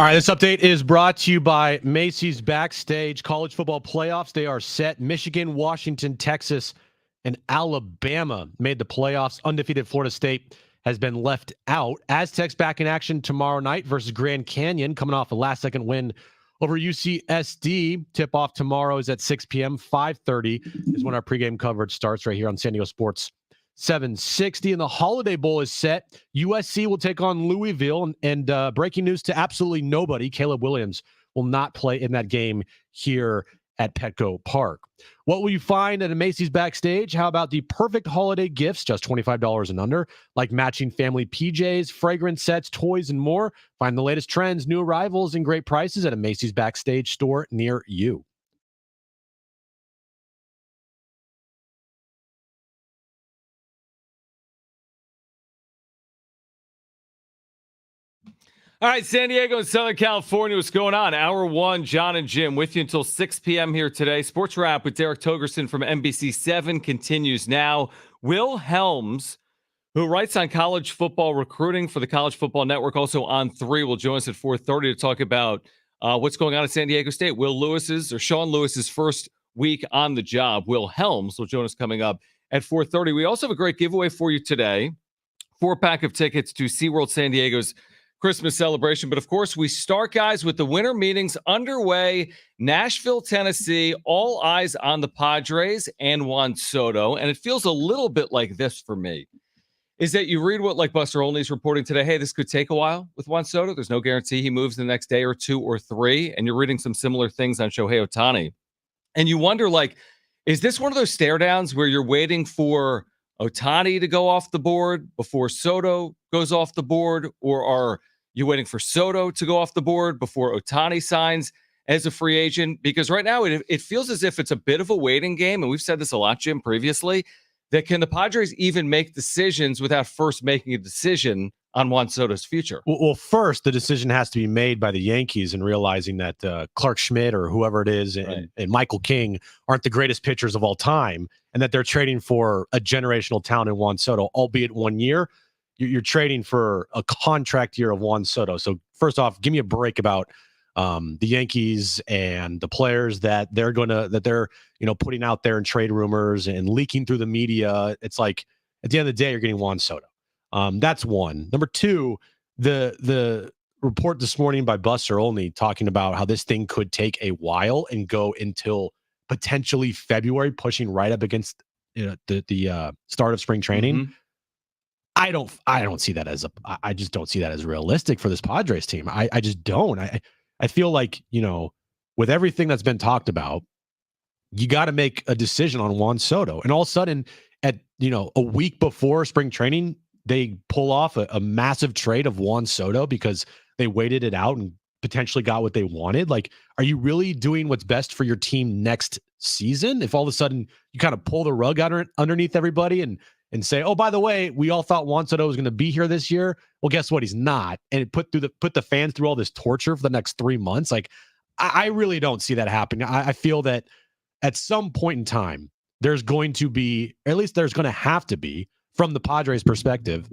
All right, this update is brought to you by Macy's Backstage. College football playoffs, they are set. Michigan, Washington, Texas, and Alabama made the playoffs. Undefeated Florida State has been left out. Aztecs back in action tomorrow night versus Grand Canyon, coming off a last-second win over UCSD. Tip-off tomorrow is at 6 p.m. 5:30 is when our pregame coverage starts right here on San Diego Sports 760. And the Holiday Bowl is set. USC will take on Louisville. And breaking news to absolutely nobody, Caleb Williams will not play in that game here at Petco Park. What will you find at a Macy's Backstage? How about the perfect holiday gifts, just $25 and under, like matching family PJs, fragrance sets, toys, and more? Find the latest trends, new arrivals, and great prices at a Macy's Backstage store near you. All right, San Diego and Southern California, what's going on? Hour one, Jon and Jim with you until 6 p.m. here today. Sports Wrap with Derek Togerson from NBC7 continues now. Will Helms, who writes on college football recruiting for the College Football Network, also on 3, will join us at 4:30 to talk about what's going on at San Diego State. Sean Lewis's first week on the job. Will Helms will join us coming up at 4:30. We also have a great giveaway for you today. 4-pack of tickets to SeaWorld San Diego's Christmas celebration. But of course, we start, guys, with the winter meetings underway. Nashville, Tennessee, all eyes on the Padres and Juan Soto. And it feels a little bit like this for me, is that you read what like Buster Olney's reporting today. Hey, this could take a while with Juan Soto. There's no guarantee he moves the next day or 2 or 3. And you're reading some similar things on Shohei Ohtani. And you wonder, like, is this one of those stare downs where you're waiting for Ohtani to go off the board before Soto goes off the board? Or are you waiting for Soto to go off the board before Ohtani signs as a free agent? Because right now it feels as if it's a bit of a waiting game. And we've said this a lot, Jim, previously, that can the Padres even make decisions without first making a decision on Juan Soto's future? Well, first, the decision has to be made by the Yankees and realizing that Clark Schmidt or whoever it is and Michael King aren't the greatest pitchers of all time, and that they're trading for a generational talent in Juan Soto, albeit 1 year. You're trading for a contract year of Juan Soto. So first off, give me a break about the Yankees and the players that they're putting out there in trade rumors and leaking through the media. It's like at the end of the day, you're getting Juan Soto. That's one. Number two, the report this morning by Buster Olney talking about how this thing could take a while and go until potentially February, pushing right up against the start of spring training. Mm-hmm. I don't see that I just don't see that as realistic for this Padres team. I just don't. I feel like, with everything that's been talked about, you got to make a decision on Juan Soto. And all of a sudden at, a week before spring training, they pull off a massive trade of Juan Soto because they waited it out and potentially got what they wanted. Like, are you really doing what's best for your team next season? If all of a sudden you kind of pull the rug out underneath everybody and say, oh, by the way, we all thought Juan Soto was going to be here this year. Well, guess what? He's not. And it put the fans through all this torture for the next 3 months. Like, I really don't see that happening. I feel that at some point in time, there's going to be, or at least there's going to have to be, from the Padres' perspective,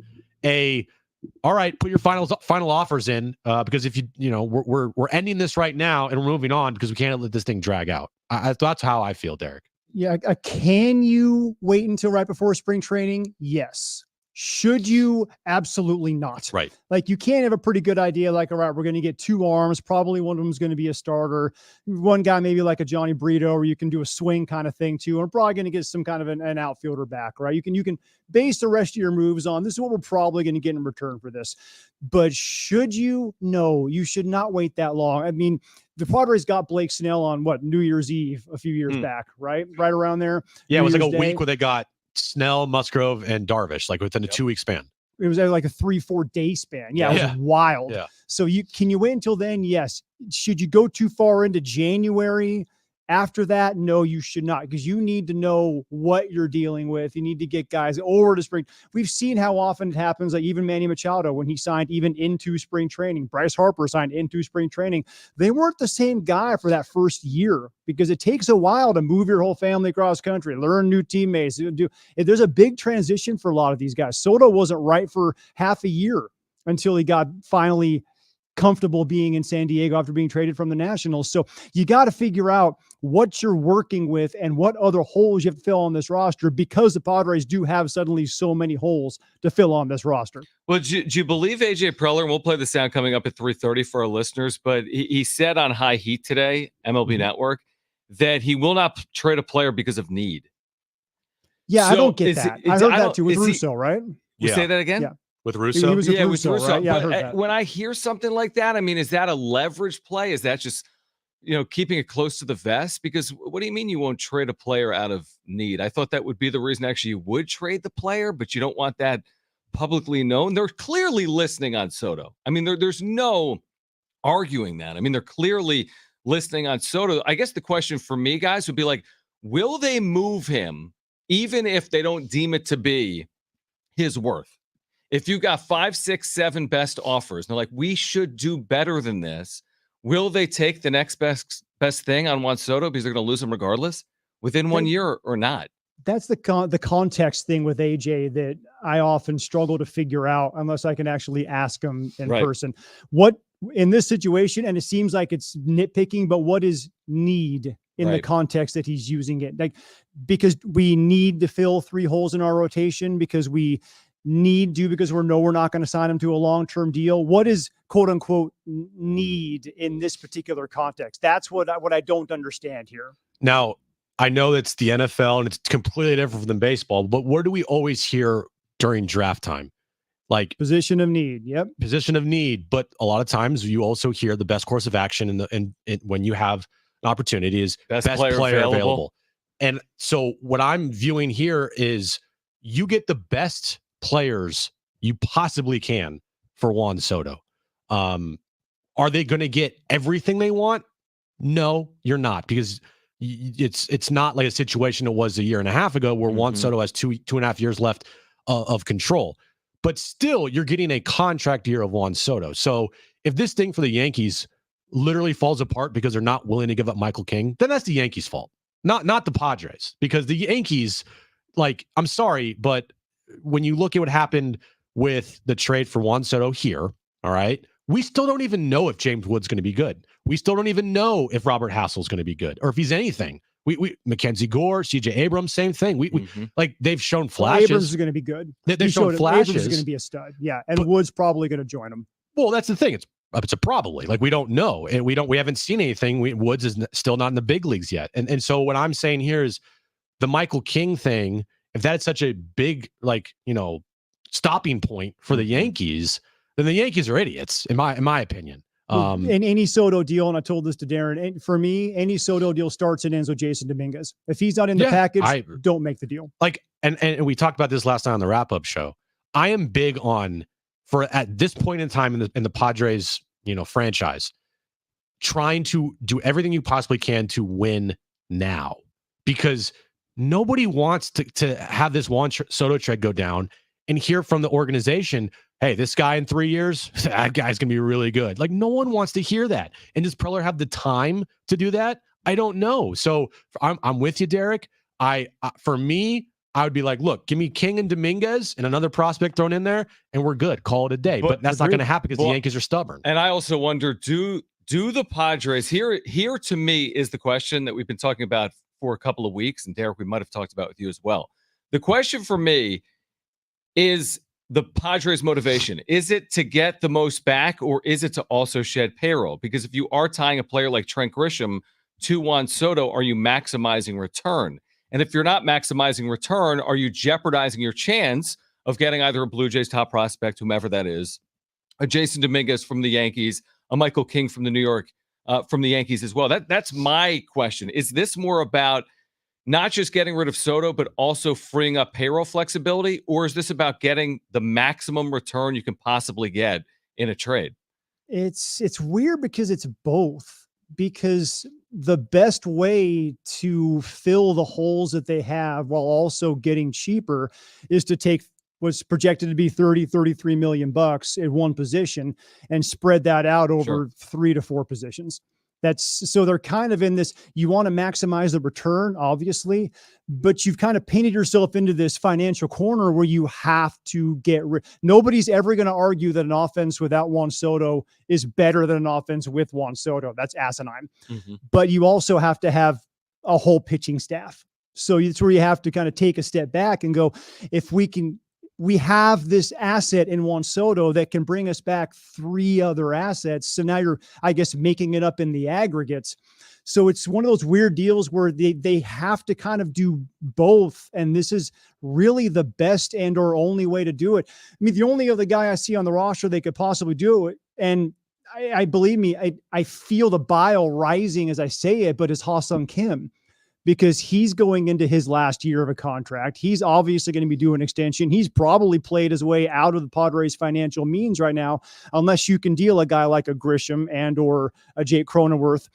all right, put your final offers in because if we're ending this right now and we're moving on because we can't let this thing drag out. That's how I feel, Derek. Yeah. Can you wait until right before spring training? Yes. Should you? Absolutely not. Right. Like, you can't have a pretty good idea. Like, all right, we're going to get 2 arms. Probably one of them is going to be a starter. One guy, maybe like a Johnny Brito, or you can do a swing kind of thing too. And we're probably going to get some kind of an outfielder back, right? You can base the rest of your moves on this is what we're probably going to get in return for this. But should you? No, you should not wait that long. I mean, the Padres got Blake Snell on New Year's Eve a few years back, right? Right around there. Yeah, it was like a week where they got Snell, Musgrove, and Darvish, like within a 2-week span. It was like a 3-4 day span. Yeah, it was wild. Yeah. So can you wait until then? Yes. Should you go too far into January? After that, no, you should not, because you need to know what you're dealing with. You need to get guys over to spring. We've seen how often it happens, like even Manny Machado, when he signed even into spring training. Bryce Harper signed into spring training. They weren't the same guy for that first year because it takes a while to move your whole family across country, learn new teammates. There's a big transition for a lot of these guys. Soto wasn't right for half a year until he got finally comfortable being in San Diego after being traded from the Nationals. So you got to figure out what you're working with and what other holes you have to fill on this roster, because the Padres do have suddenly so many holes to fill on this roster. Well, do you believe AJ Preller? And we'll play the sound coming up at 3:30 for our listeners. But he said on High Heat today, MLB Network, that he will not trade a player because of need. Yeah, so I don't get that. I heard that too with Russo, right? You say that again? Yeah. With Russo? With Russo, right? Yeah, I heard that. When I hear something like that, I mean, is that a leverage play? Is that just, keeping it close to the vest? Because what do you mean you won't trade a player out of need? I thought that would be the reason actually you would trade the player, but you don't want that publicly known. They're clearly listening on Soto. I mean, there's no arguing that. I mean, they're clearly listening on Soto. I guess the question for me, guys, would be like, will they move him even if they don't deem it to be his worth? If you got 5, 6, 7 best offers, and they're like, we should do better than this, will they take the next best thing on Juan Soto because they're going to lose him regardless within 1 year or not? That's the context thing with AJ that I often struggle to figure out unless I can actually ask him in person. What in this situation, and it seems like it's nitpicking, but what is need in the context that he's using it? Like, because we need to fill 3 holes in our rotation, because we need to, because we're not going to sign him to a long-term deal. What is quote unquote need in this particular context? That's what I don't understand here. Now, I know it's the NFL and it's completely different than baseball, but what do we always hear during draft time? Like position of need. Yep. Position of need. But a lot of times you also hear the best course of action in when you have an opportunity is best player available. And so what I'm viewing here is you get the best players you possibly can for Juan Soto. Are they going to get everything they want? No, you're not, because it's not like a situation it was a year and a half ago where Juan Soto has 2.5 years left of control. But still, you're getting a contract year of Juan Soto. So if this thing for the Yankees literally falls apart because they're not willing to give up Michael King, then that's the Yankees' fault, not the Padres. Because the Yankees, like, I'm sorry, but when you look at what happened with the trade for Juan Soto here, all right, we still don't even know if James Wood's going to be good. We still don't even know if Robert Hassel's going to be good or if he's anything. We Mackenzie Gore, CJ Abrams, same thing. We like, they've shown flashes. Abrams is going to be good. They've shown flashes. Abrams is going to be a stud. Yeah, and Wood's probably going to join him. Well, that's the thing. It's a probably, like, we don't know, and we haven't seen anything. Woods is still not in the big leagues yet, and so what I'm saying here is the Michael King thing. If that's such a big, like, stopping point for the Yankees, then the Yankees are idiots, in my opinion. In any Soto deal, and I told this to Darren, and for me, any Soto deal starts and ends with Jason Dominguez. If he's not in the package, don't make the deal. Like, and we talked about this last night on the wrap-up show. I am big on, for at this point in time in the Padres, franchise, trying to do everything you possibly can to win now, because nobody wants to have this Juan Soto trade go down and hear from the organization, hey, this guy in 3 years, that guy's going to be really good. Like, no one wants to hear that. And does Preller have the time to do that? I don't know. So I'm with you, Derek. For me, I would be like, look, give me King and Dominguez and another prospect thrown in there, and we're good. Call it a day. But that's not going to happen because the Yankees are stubborn. And I also wonder, do the Padres, here to me is the question that we've been talking about for a couple of weeks, and Derek, we might have talked about with you as well. The question for me is the Padres' motivation. Is it to get the most back, or is it to also shed payroll? Because if you are tying a player like Trent Grisham to Juan Soto, are you maximizing return? And if you're not maximizing return, are you jeopardizing your chance of getting either a Blue Jays top prospect, whomever that is, a Jason Dominguez from the Yankees, a Michael King from from the Yankees as well? That's my question. Is this more about not just getting rid of Soto, but also freeing up payroll flexibility? Or is this about getting the maximum return you can possibly get in a trade? It's weird because it's both. Because the best way to fill the holes that they have while also getting cheaper is to take what's projected to be 33 million bucks at one position and spread that out over 3 to 4 positions. So they're kind of in this, you want to maximize the return, obviously, but you've kind of painted yourself into this financial corner where you have to nobody's ever going to argue that an offense without Juan Soto is better than an offense with Juan Soto. That's asinine. But you also have to have a whole pitching staff. So it's where you have to kind of take a step back and go, if we have this asset in Juan Soto that can bring us back 3 other assets. So now you're, I guess, making it up in the aggregates. So it's one of those weird deals where they have to kind of do both. And this is really the best and or only way to do it. I mean, the only other guy I see on the roster they could possibly do it, and I believe me, I feel the bile rising as I say it, but it's Ha-Seong Kim, because he's going into his last year of a contract. He's obviously going to be doing an extension. He's probably played his way out of the Padres' financial means right now, unless you can deal a guy like a Grisham and or a Jake Cronenworth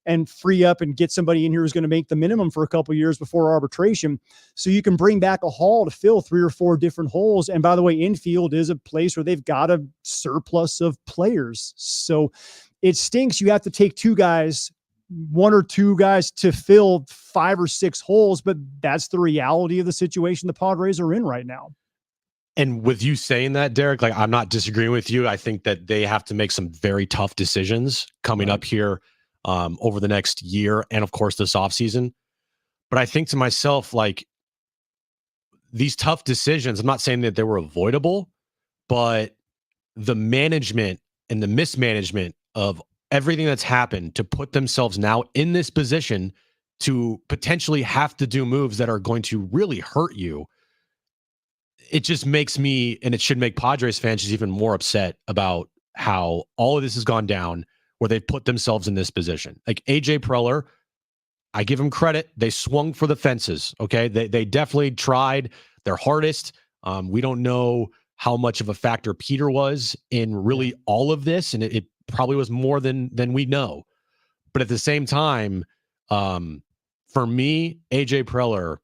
and free up and get somebody in here who's going to make the minimum for a couple of years before arbitration. So you can bring back a haul to fill 3 or 4 different holes. And by the way, infield is a place where they've got a surplus of players. So it stinks. You have to take 1 or 2 guys to fill 5 or 6 holes, but that's the reality of the situation the Padres are in right now. And with you saying that, Derek, like, I'm not disagreeing with you. I think that they have to make some very tough decisions coming up here over the next year and, of course, this offseason. But I think to myself, like, these tough decisions, I'm not saying that they were avoidable, but the management and the mismanagement of everything that's happened to put themselves now in this position to potentially have to do moves that are going to really hurt you. It just makes me, and it should make Padres fans just even more upset about how all of this has gone down, where they've put themselves in this position. Like AJ Preller, I give him credit. They swung for the fences. Okay. They definitely tried their hardest. We don't know how much of a factor Peter was in really all of this. And it probably was more than we know. But at the same time, for me, AJ Preller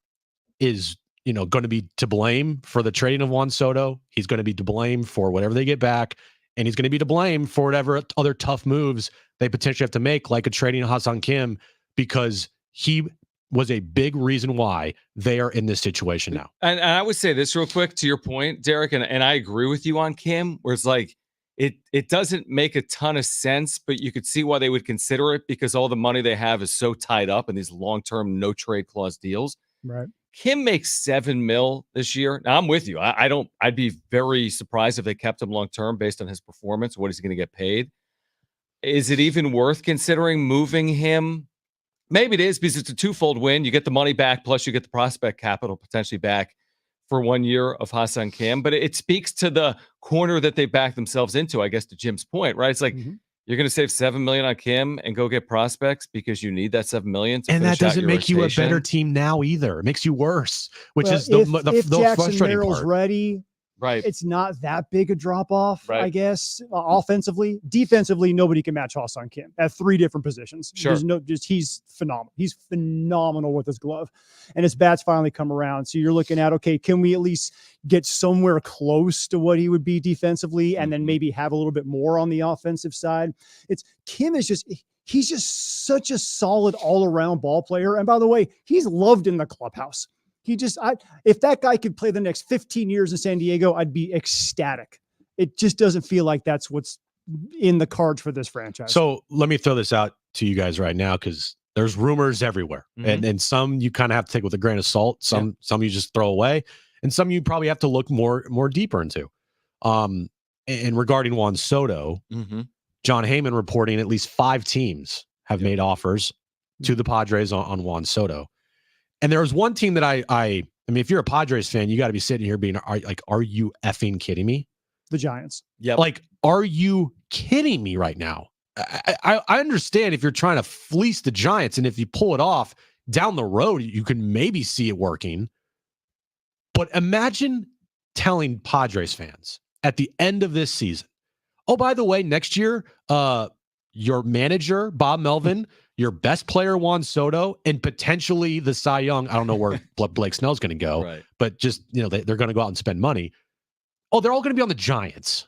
is, going to be to blame for the trading of Juan Soto. He's going to be to blame for whatever they get back. And he's going to be to blame for whatever other tough moves they potentially have to make, like a trading Ha-Seong Kim, because he was a big reason why they are in this situation now. And I would say this real quick to your point, Derek, and I agree with you on Kim, where it's like, it doesn't make a ton of sense, but you could see why they would consider it, because all the money they have is so tied up in these long-term no trade clause deals. Right. Kim makes $7 million this year. Now, I'm with you. I'd be very surprised if they kept him long-term based on his performance. What is he going to get paid? Is it even worth considering moving him? Maybe it is, because it's a twofold win. You get the money back, plus you get the prospect capital potentially back for 1 year of Ha-Seong Kim. But it speaks to the corner that they backed themselves into, I guess, to Jim's point, right? It's like, you're going to save $7 million on Kim and go get prospects because you need that $7 million. And that doesn't make you a better team now either. It makes you worse, which is the Jackson frustrating Merrill's part. Ready, right? It's not that big a drop off, right. I guess. Offensively, defensively, nobody can match Ha-Seong Kim at 3 different positions. Sure, he's phenomenal. He's phenomenal with his glove, and his bats finally come around. So you're looking at, okay, can we at least get somewhere close to what he would be defensively, and then maybe have a little bit more on the offensive side? He's just such a solid all-around ball player. And by the way, he's loved in the clubhouse. If that guy could play the next 15 years in San Diego, I'd be ecstatic. It just doesn't feel like that's what's in the cards for this franchise. So let me throw this out to you guys right now, because there's rumors everywhere, and some you kind of have to take with a grain of salt. Some you just throw away, and some you probably have to look more deeper into. And regarding Juan Soto, John Heyman reporting at least 5 teams have made offers to the Padres on Juan Soto. And there was one team that I mean, if you're a Padres fan, you got to be sitting here being are you effing kidding me? The Giants. Yeah. Like, are you kidding me right now? I understand if you're trying to fleece the Giants, and if you pull it off down the road, you can maybe see it working. But imagine telling Padres fans at the end of this season, oh, by the way, next year, your manager, Bob Melvin, your best player, Juan Soto, and potentially the Cy Young. I don't know where Blake Snell's going to go, right. but just, they're going to go out and spend money. Oh, they're all going to be on the Giants.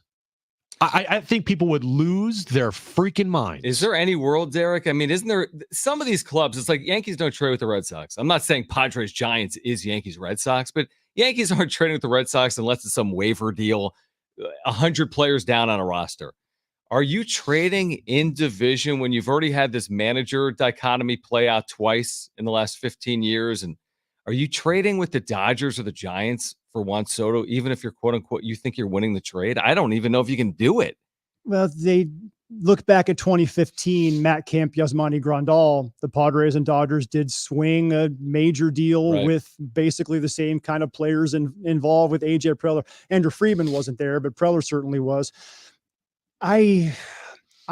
I think people would lose their freaking minds. Is there any world, Derek? I mean, isn't there some of these clubs? It's like Yankees don't trade with the Red Sox. I'm not saying Padres Giants is Yankees Red Sox, but Yankees aren't trading with the Red Sox unless it's some waiver deal, 100 players down on a roster. Are you trading in division when you've already had this manager dichotomy play out twice in the last 15 years? And are you trading with the Dodgers or the Giants for Juan Soto, even if you're quote unquote, you think you're winning the trade? I don't even know if you can do it. Well, they look back at 2015, Matt Kemp, Yasmani Grandal, the Padres and Dodgers did swing a major deal with basically the same kind of players involved with AJ Preller. Andrew Friedman wasn't there, but Preller certainly was. I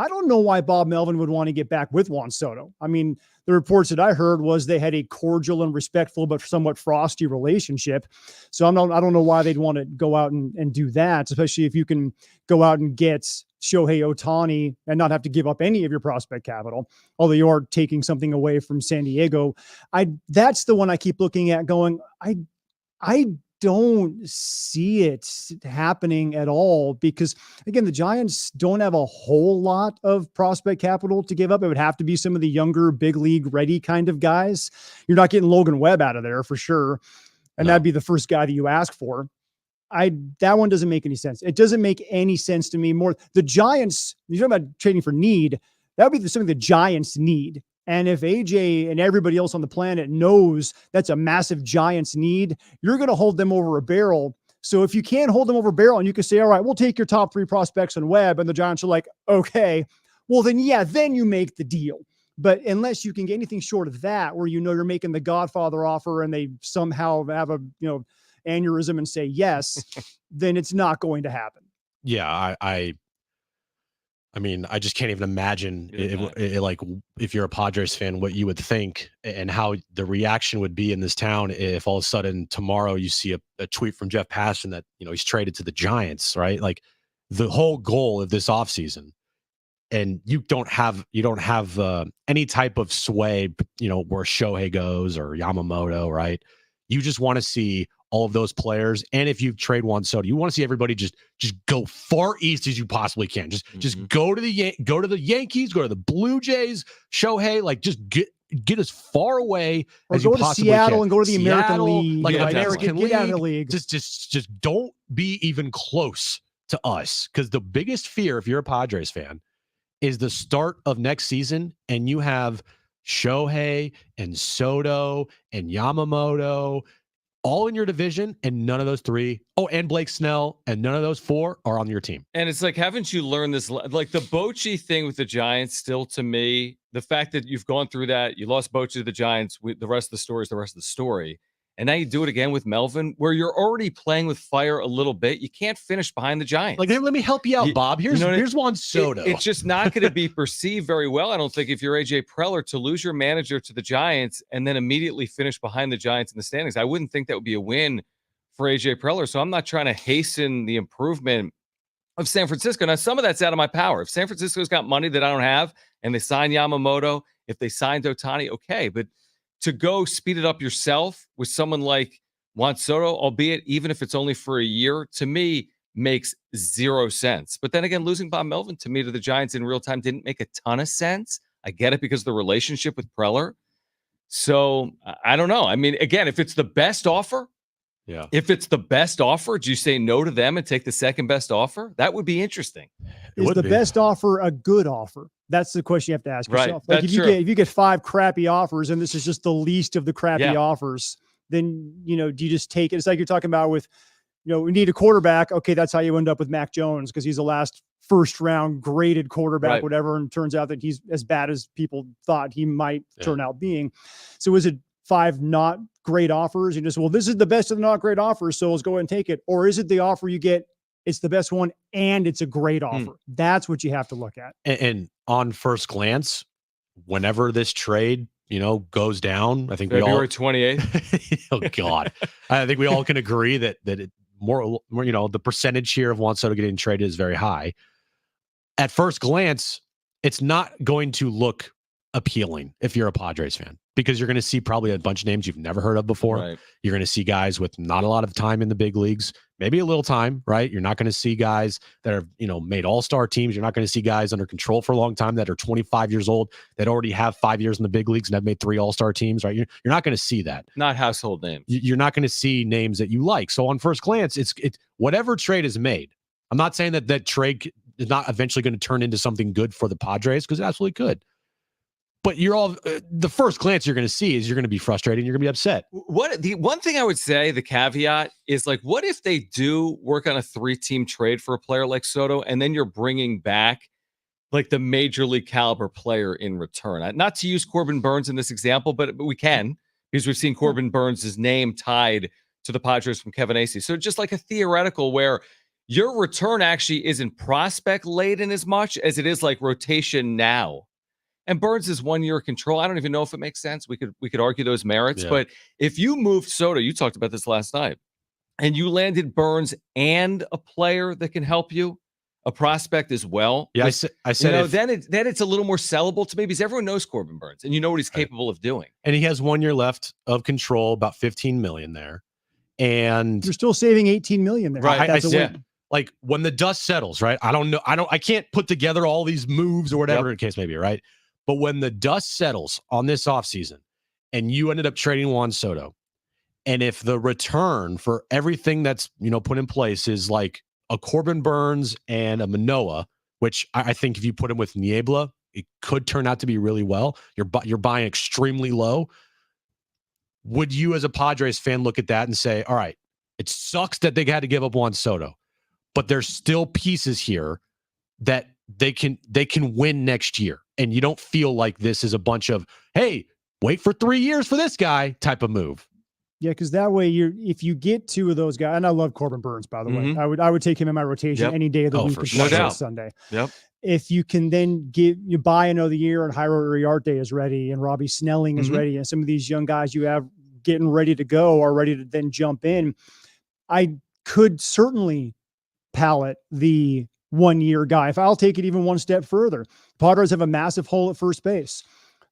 don't know why Bob Melvin would want to get back with Juan Soto. I mean, the reports that I heard was they had a cordial and respectful but somewhat frosty relationship. So I don't know why they'd want to go out and do that, especially if you can go out and get Shohei Ohtani and not have to give up any of your prospect capital, although you are taking something away from San Diego. That's the one I keep looking at going, I don't see it happening at all because, again, the Giants don't have a whole lot of prospect capital to give up. It would have to be some of the younger big league ready kind of guys. You're not getting Logan Webb out of there for sure. And that'd be the first guy that you ask for. That one doesn't make any sense. It doesn't make any sense to me. More the Giants, you're talking about trading for need. That would be something the Giants need. And if AJ and everybody else on the planet knows that's a massive Giants need, you're going to hold them over a barrel. So if you can't hold them over a barrel and you can say, all right, we'll take your top 3 prospects on Webb, and the Giants are like, okay, well then, then you make the deal. But unless you can get anything short of that, where you're making the Godfather offer and they somehow have a aneurysm and say yes, then it's not going to happen. Yeah, I mean, I just can't even imagine if you're a Padres fan, what you would think and how the reaction would be in this town if all of a sudden tomorrow you see a tweet from Jeff Passan that, he's traded to the Giants, right? Like the whole goal of this offseason, and you don't have any type of sway, where Shohei goes or Yamamoto, right? You just want to see all of those players. And if you trade Juan Soto, you want to see everybody just go far east as you possibly can. Just go to the Yankees, go to the Blue Jays, Shohei, like just get as far away as you possibly can. Or go to Seattle and go to the American League. Like American League. Get out of the league. Just don't be even close to us. Because the biggest fear, if you're a Padres fan, is the start of next season and you have Shohei and Soto and Yamamoto all in your division, and none of those 3, and Blake Snell, and none of those 4 are on your team. And it's like, haven't you learned this? Like the Bochy thing with the Giants, still to me, the fact that you've gone through that, you lost Bochy to the Giants, the rest of the story is the rest of the story. And now you do it again with Melvin, where you're already playing with fire a little bit. You can't finish behind the Giants. Like, let me help you out, Bob. Here's Juan Soto. It's just not going to be perceived very well, I don't think, if you're AJ Preller, to lose your manager to the Giants and then immediately finish behind the Giants in the standings. I wouldn't think that would be a win for AJ Preller. So I'm not trying to hasten the improvement of San Francisco. Now, some of that's out of my power. If San Francisco's got money that I don't have and they sign Yamamoto, if they signed Ohtani, okay. But to go speed it up yourself with someone like Juan Soto, albeit even if it's only for a year, to me makes 0 sense. But then again, losing Bob Melvin to me to the Giants in real time didn't make a ton of sense. I get it because of the relationship with Preller. So I don't know. I mean, again, if it's the best offer, do you say no to them and take the second best offer? That would be interesting. Is the best offer a good offer? That's the question you have to ask yourself. Right. Like if you get 5 crappy offers and this is just the least of the crappy offers, then, do you just take it? It's like you're talking about with, we need a quarterback. Okay. That's how you end up with Mac Jones, because he's the last first round graded quarterback, whatever. And it turns out that he's as bad as people thought he might turn out being. So is it 5 not great offers? You just, this is the best of the not great offers, so let's go ahead and take it. Or is it the offer you get, it's the best one and it's a great offer? That's what you have to look at. And on first glance, whenever this trade, goes down, I think February 28th. Oh God. I think we all can agree that it more, the percentage here of Juan Soto getting traded is very high. At first glance, it's not going to look appealing if you're a Padres fan, because you're going to see probably a bunch of names you've never heard of before. Right. You're going to see guys with not a lot of time in the big leagues, maybe a little time, right? You're not going to see guys that have, made all-star teams. You're not going to see guys under control for a long time that are 25 years old that already have 5 years in the big leagues and have made 3 all-star teams, right? You're not going to see that. Not household names. You're not going to see names that you like. So on first glance, it's whatever trade is made. I'm not saying that trade is not eventually going to turn into something good for the Padres, because it absolutely could. But the first glance you're going to see is you're going to be frustrated and you're going to be upset. The one thing I would say, the caveat is, like, what if they do work on a 3-team trade for a player like Soto, and then you're bringing back like the major league caliber player in return? Not to use Corbin Burns in this example, but we can, because we've seen Corbin Burns' name tied to the Padres from Kevin Acee. So just like a theoretical where your return actually isn't prospect laden as much as it is like rotation now. And Burns is 1 year control. I don't even know if it makes sense. We could argue those merits. Yeah. But if you moved Soto, you talked about this last night, and you landed Burns and a player that can help you, a prospect as well. Yeah, I said then it's a little more sellable to me, because everyone knows Corbin Burns and you know what he's capable of doing. And he has 1 year left of control, about $15 million there. And you're still saving $18 million there. Right. I said, like, when the dust settles, right? I can't put together all these moves or whatever the case may be, right? But when the dust settles on this offseason and you ended up trading Juan Soto, and if the return for everything that's, put in place is like a Corbin Burns and a Manoah, which I think if you put him with Niebla, it could turn out to be really well. You're buying extremely low. Would you, as a Padres fan, look at that and say, all right, it sucks that they had to give up Juan Soto, but there's still pieces here that they can win next year, and you don't feel like this is a bunch of, hey, wait for 3 years for this guy type of move? Yeah, because that way if you get 2 of those guys, and I love Corbin Burns, by the way, I would take him in my rotation any day of the week, no doubt. Sunday. Yep. If you can then you buy another year, and Jairo Uriarte is ready, and Robbie Snelling is ready, and some of these young guys you have getting ready to go are ready to then jump in, I could certainly pallet the 1 year guy. If I'll take it even one step further, Padres have a massive hole at first base.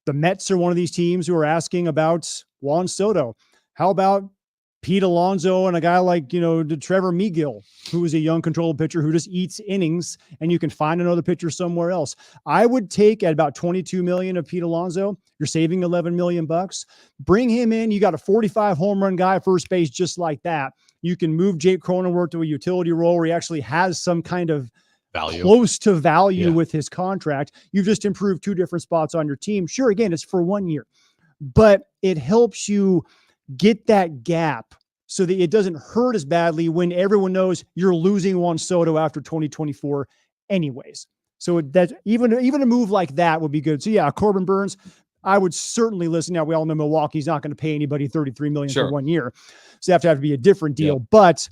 The Mets are one of these teams who are asking about Juan Soto. How about Pete Alonso and a guy like, Trevor Megill, who is a young controlled pitcher who just eats innings, and you can find another pitcher somewhere else. I would take at about $22 million of Pete Alonso. You're saving $11 million. Bring him in. You got a 45 home run guy at first base just like that. You can move Jake Cronenworth to a utility role where he actually has some kind of value, close to value with his contract. You've just improved 2 different spots on your team. Sure, again, it's for 1 year, but it helps you get that gap so that it doesn't hurt as badly when everyone knows you're losing Juan Soto after 2024 anyways. So that even a move like that would be good. So yeah, Corbin Burns, I would certainly listen. Now, we all know Milwaukee's not going to pay anybody $33 million for 1 year. So have to be a different deal. Yeah. But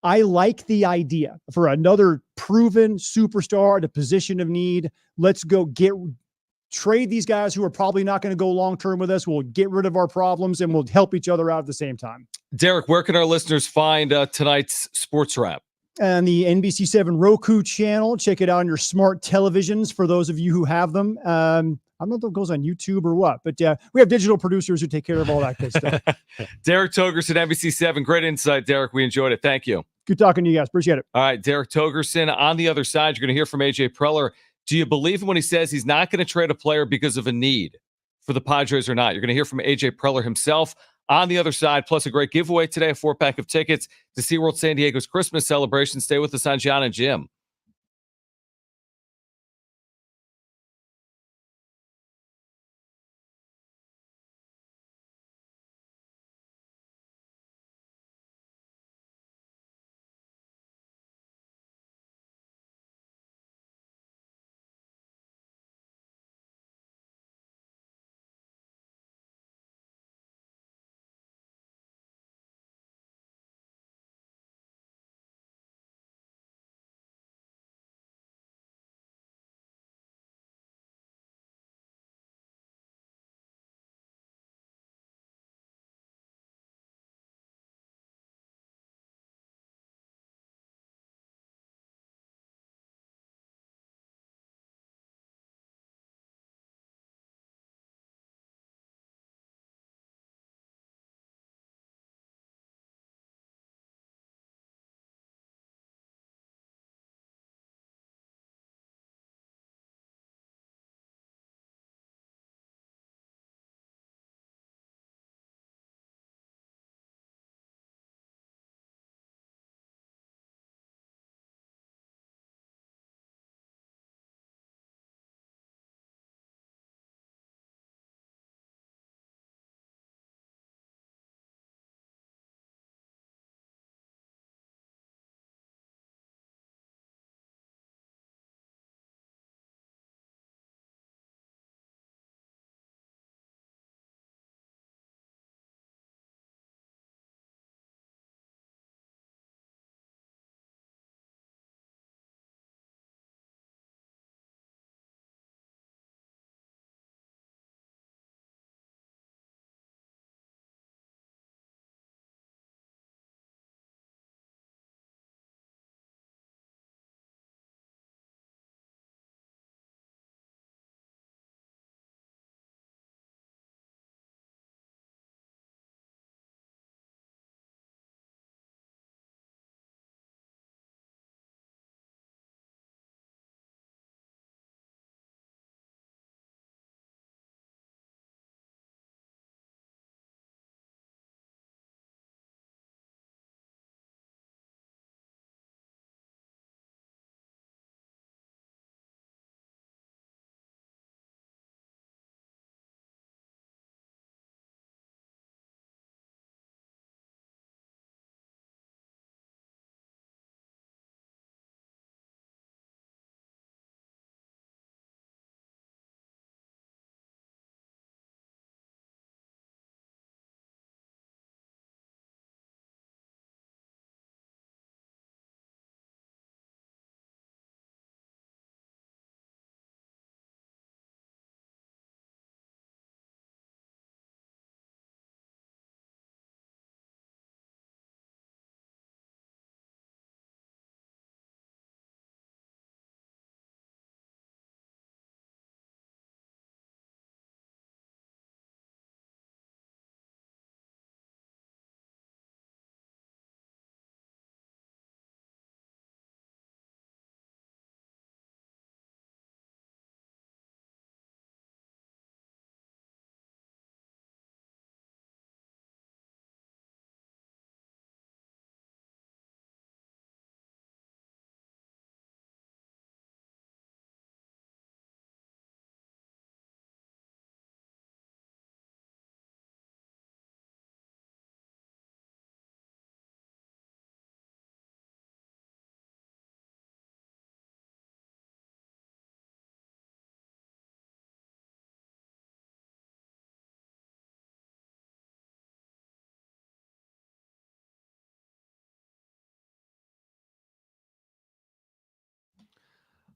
I like the idea for another proven superstar at a position of need. Let's go trade these guys who are probably not going to go long-term with us. We'll get rid of our problems, and we'll help each other out at the same time. Derek, where can our listeners find tonight's Sports Wrap? On the NBC7 Roku channel. Check it out on your smart televisions for those of you who have them. I don't know if it goes on YouTube or what, but we have digital producers who take care of all that good stuff. Derek Togerson, NBC7. Great insight, Derek. We enjoyed it. Thank you. Good talking to you guys. Appreciate it. All right, Derek Togerson. On the other side, you're going to hear from AJ Preller. Do you believe him when he says he's not going to trade a player because of a need for the Padres or not? You're going to hear from AJ Preller himself on the other side, plus a great giveaway today, a 4-pack of tickets to SeaWorld San Diego's Christmas celebration. Stay with us on Jon and Jim.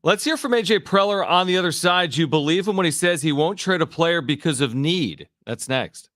Let's hear from AJ Preller on the other side. You believe him when he says he won't trade a player because of need? That's next.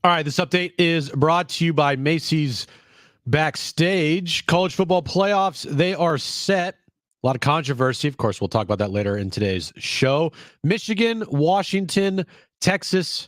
All right, this update is brought to you by Macy's Backstage. College football playoffs, they are set. A lot of controversy. Of course, we'll talk about that later in today's show. Michigan, Washington, Texas,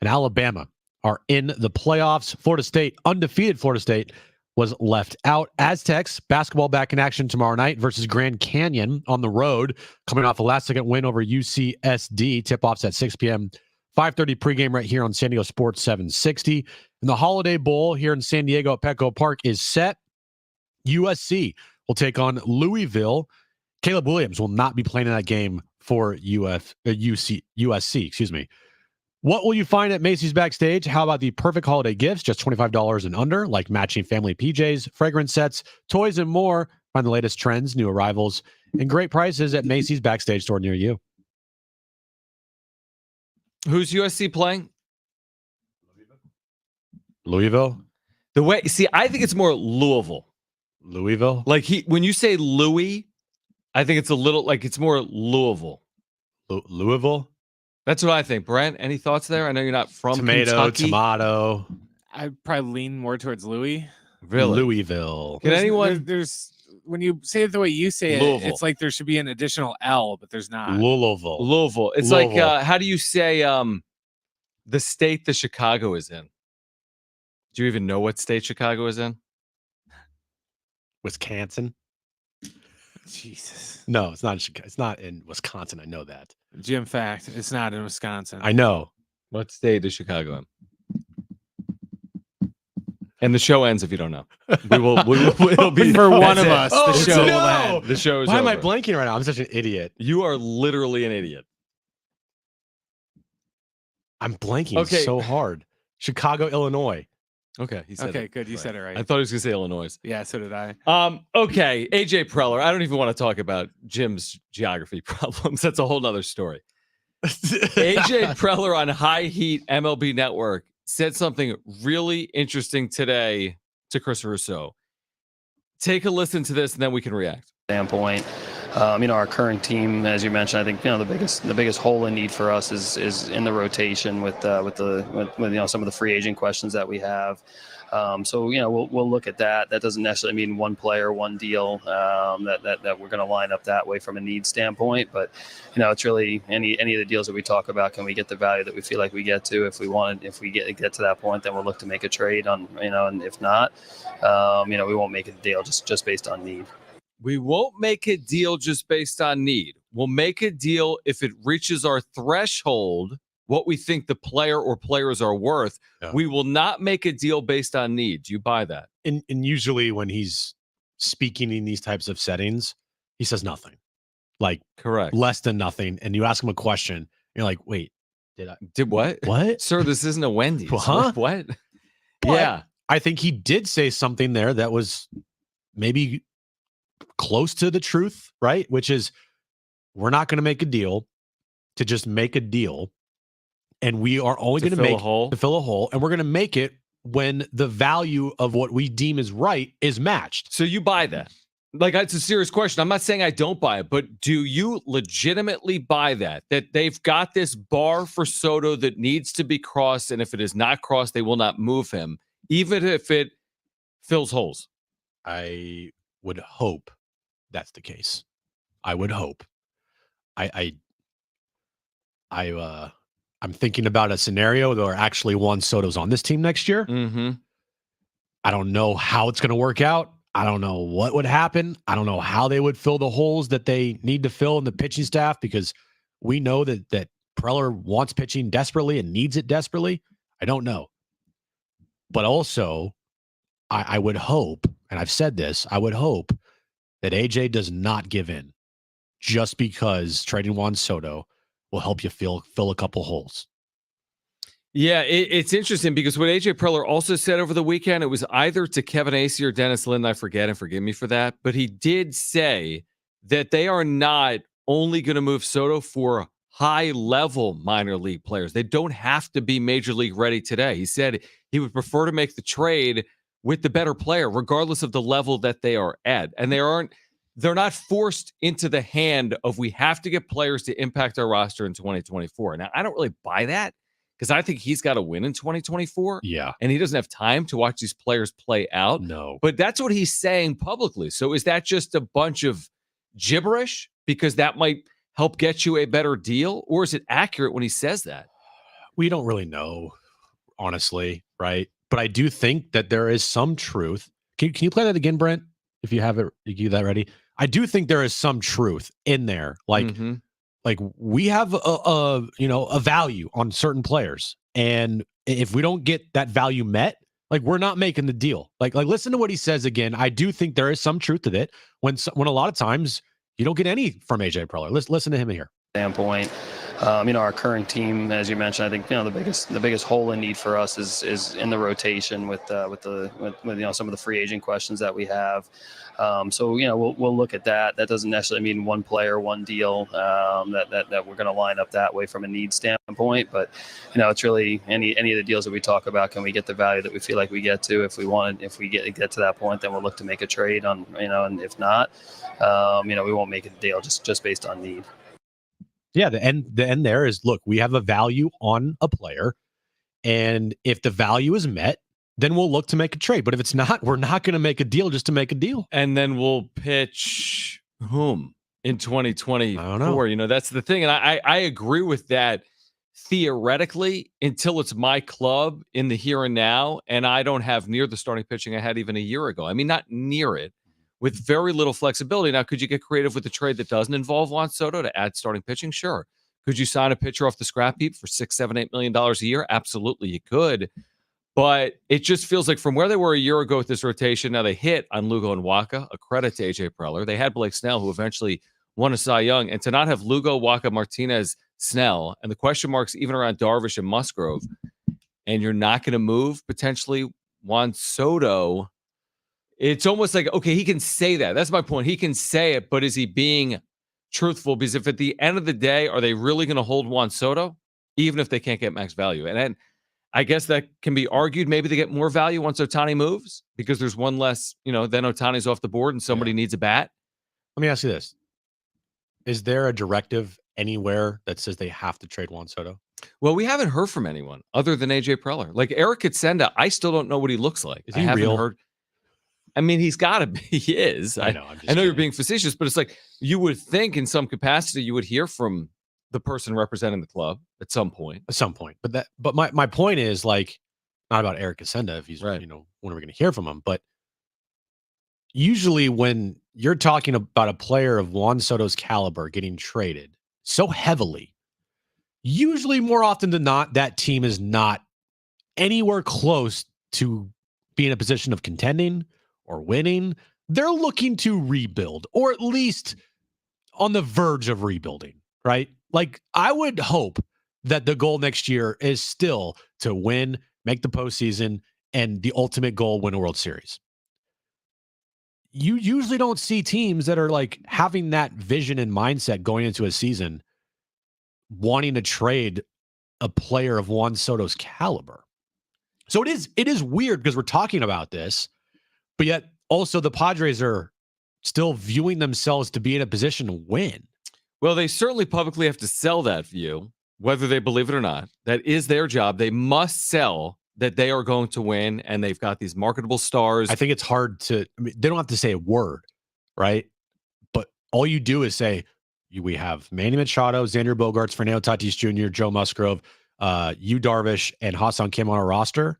and Alabama are in the playoffs. Florida State, undefeated Florida State, was left out. Aztecs, basketball back in action tomorrow night versus Grand Canyon on the road, coming off a last-second win over UCSD. Tip-offs at 6 p.m. 5:30 pregame right here on San Diego Sports 760. And the Holiday Bowl here in San Diego at Petco Park is set. USC will take on Louisville. Caleb Williams will not be playing in that game for USC. Excuse me. What will you find at Macy's Backstage? How about the perfect holiday gifts, just $25 and under, like matching family PJs, fragrance sets, toys, and more. Find the latest trends, new arrivals, and great prices at Macy's Backstage store near you. Who's USC playing? Louisville. I think it's more Louisville. Louisville. Like when you say Louis, I think it's a little like it's more Louisville. Louisville. That's what I think. Brent, any thoughts there? I know you're not from Kentucky. Tomato. I'd probably lean more towards Louis. Really? Louisville. Can anyone? There's when you say it the way you say it, it's like there should be an additional L, but there's not. Louisville. It's like how do you say the state that Chicago is in? Do you even know what state Chicago is in? Wisconsin. Jesus. No, it's not. It's not in Wisconsin. I know that. Jim fact, it's not in Wisconsin. I know. What state is Chicago in? And the show ends if you don't know. It'll be for one of us. Oh, The show no. will end. The show is Why am I over. blanking right now? I'm such an idiot. You are literally an idiot. I'm blanking so hard. Chicago, Illinois. Okay, he said Okay, it. good. You said it right. I thought he was going to say Illinois. Yeah, so did I. Okay, AJ Preller. I don't even want to talk about Jim's geography problems. That's a whole nother story. AJ Preller on High Heat MLB Network said something really interesting today to Chris Russo. Take a listen to this, and then we can react. Standpoint, our current team, as you mentioned, I think the biggest hole in need for us is in the rotation with some of the free agent questions that we have. So we'll look at that. That doesn't necessarily mean one player, one deal that we're going to line up that way from a need standpoint. But it's really any of the deals that we talk about. Can we get the value that we feel like we get to? If we get to that point, then we'll look to make a trade on. And if not, we won't make a deal just based on need. We won't make a deal just based on need. We'll make a deal if it reaches our threshold, what we think the player or players are worth. Yeah. We will not make a deal based on need. Do you buy that? And usually when he's speaking in these types of settings, he says nothing. Like Correct. less than nothing. And you ask him a question, you're like, wait, did what? What? Sir, this isn't a Wendy's. Huh? What? But yeah. I think he did say something there that was maybe close to the truth, right? Which is, we're not going to make a deal to just make a deal. And we are only going to make to fill a hole. And we're going to make it when the value of what we deem is right is matched. So you buy that? Like, it's a serious question. I'm not saying I don't buy it, but do you legitimately buy that they've got this bar for Soto that needs to be crossed, and if it is not crossed, they will not move him, even if it fills holes? I would hope that's the case. I would hope. I'm thinking about a scenario where actually Juan Soto's on this team next year. Mm-hmm. I don't know how it's going to work out. I don't know what would happen. I don't know how they would fill the holes that they need to fill in the pitching staff, because we know that Preller wants pitching desperately and needs it desperately. I don't know. But also, I would hope, and I've said this, I would hope that AJ does not give in just because trading Juan Soto will help you fill a couple holes. Yeah, it's interesting because what AJ Preller also said over the weekend, it was either to Kevin Acee or Dennis Lin, I forget, and forgive me for that, but he did say that they are not only going to move Soto for high-level minor league players. They don't have to be major league ready today. He said he would prefer to make the trade with the better player, regardless of the level that they are at. And they're not forced into the hand of, we have to get players to impact our roster in 2024. Now, I don't really buy that, because I think he's got to win in 2024. Yeah. And he doesn't have time to watch these players play out. No. But that's what he's saying publicly. So is that just a bunch of gibberish because that might help get you a better deal? Or is it accurate when he says that? We don't really know, honestly, right? But I do think that there is some truth. Can you play that again, Brent? If you have it, you get that ready. I do think there is some truth in there. Like, like we have a value on certain players, and if we don't get that value met, like, we're not making the deal. Like listen to what he says again. I do think there is some truth to it when a lot of times you don't get any from AJ Preller. Let's listen to him here. Standpoint, our current team, as you mentioned, I think the biggest hole in need for us is in the rotation with some of the free agent questions that we have. So we'll look at that. That doesn't necessarily mean one player, one deal that we're going to line up that way from a need standpoint. But it's really any of the deals that we talk about. Can we get the value that we feel like we get to? If we get to that point, then we'll look to make a trade on. And if not, we won't make a deal just based on need. Yeah, the end there is, look, we have a value on a player, and if the value is met, then we'll look to make a trade. But if it's not, we're not going to make a deal just to make a deal. And then we'll pitch whom in 2024? I don't know. That's the thing. And I agree with that theoretically until it's my club in the here and now, and I don't have near the starting pitching I had even a year ago. I mean, not near it. With very little flexibility. Now, could you get creative with a trade that doesn't involve Juan Soto to add starting pitching? Sure. Could you sign a pitcher off the scrap heap for $6, $7, $8 million a year? Absolutely, you could. But it just feels like from where they were a year ago with this rotation, now they hit on Lugo and Waka, a credit to AJ Preller. They had Blake Snell, who eventually won a Cy Young. And to not have Lugo, Waka, Martinez, Snell, and the question marks even around Darvish and Musgrove, and you're not going to move potentially Juan Soto. It's almost like, okay, he can say that. That's my point. He can say it, but is he being truthful? Because if at the end of the day, are they really going to hold Juan Soto, even if they can't get max value? And then I guess that can be argued. Maybe they get more value once Ohtani moves because there's one less, then Ohtani's off the board and somebody needs a bat. Let me ask you this. Is there a directive anywhere that says they have to trade Juan Soto? Well, we haven't heard from anyone other than AJ Preller. Like Eric Katsenda, I still don't know what he looks like. Is he real? I mean, he's got to be. He is. I know. I know you're being facetious, but it's like you would think in some capacity you would hear from the person representing the club at some point. But my point is, like, not about Eric Katsenda if he's right. When are we going to hear from him? But usually when you're talking about a player of Juan Soto's caliber getting traded so heavily, usually more often than not, that team is not anywhere close to being in a position of contending or winning. they're looking to rebuild, or at least on the verge of rebuilding, right? Like, I would hope that the goal next year is still to win, make the postseason, and the ultimate goal, win a World Series. You usually don't see teams that are like having that vision and mindset going into a season, wanting to trade a player of Juan Soto's caliber. So it is weird because we're talking about this, but yet also the Padres are still viewing themselves to be in a position to win. Well, they certainly publicly have to sell that view, whether they believe it or not. That is their job. They must sell that they are going to win, and they've got these marketable stars. I think it's hard to, they don't have to say a word, right? But all you do is say, we have Manny Machado, Xander Bogaerts, Fernando Tatis Jr., Joe Musgrove, Yu Darvish, and Ha-Seong Kim on a roster.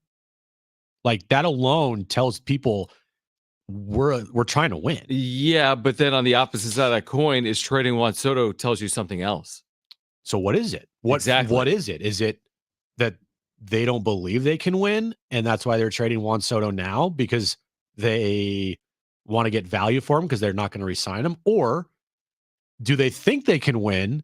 Like, that alone tells people we're trying to win. Yeah, but then on the opposite side of that coin is trading Juan Soto tells you something else. So what is it? Exactly. What is it? Is it that they don't believe they can win, and that's why they're trading Juan Soto now because they want to get value for him because they're not going to re-sign him? Or do they think they can win,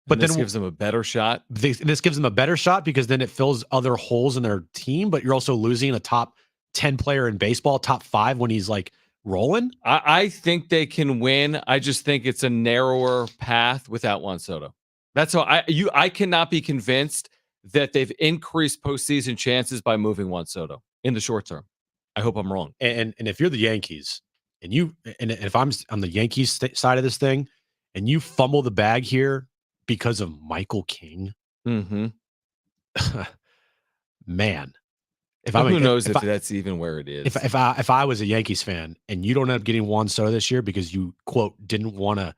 but this then gives them a better shot? This gives them a better shot because then it fills other holes in their team, but you're also losing a top 10 player in baseball, top 5 when he's like rolling? I think they can win. I just think it's a narrower path without Juan Soto. That's all. I cannot be convinced that they've increased postseason chances by moving Juan Soto in the short term. I hope I'm wrong. And if you're the Yankees and if I'm on the Yankees side of this thing and you fumble the bag here because of Michael King, Mm-hmm. man, Who knows if that's even where it is? If I was a Yankees fan and you don't end up getting Juan Soto this year because you quote didn't want to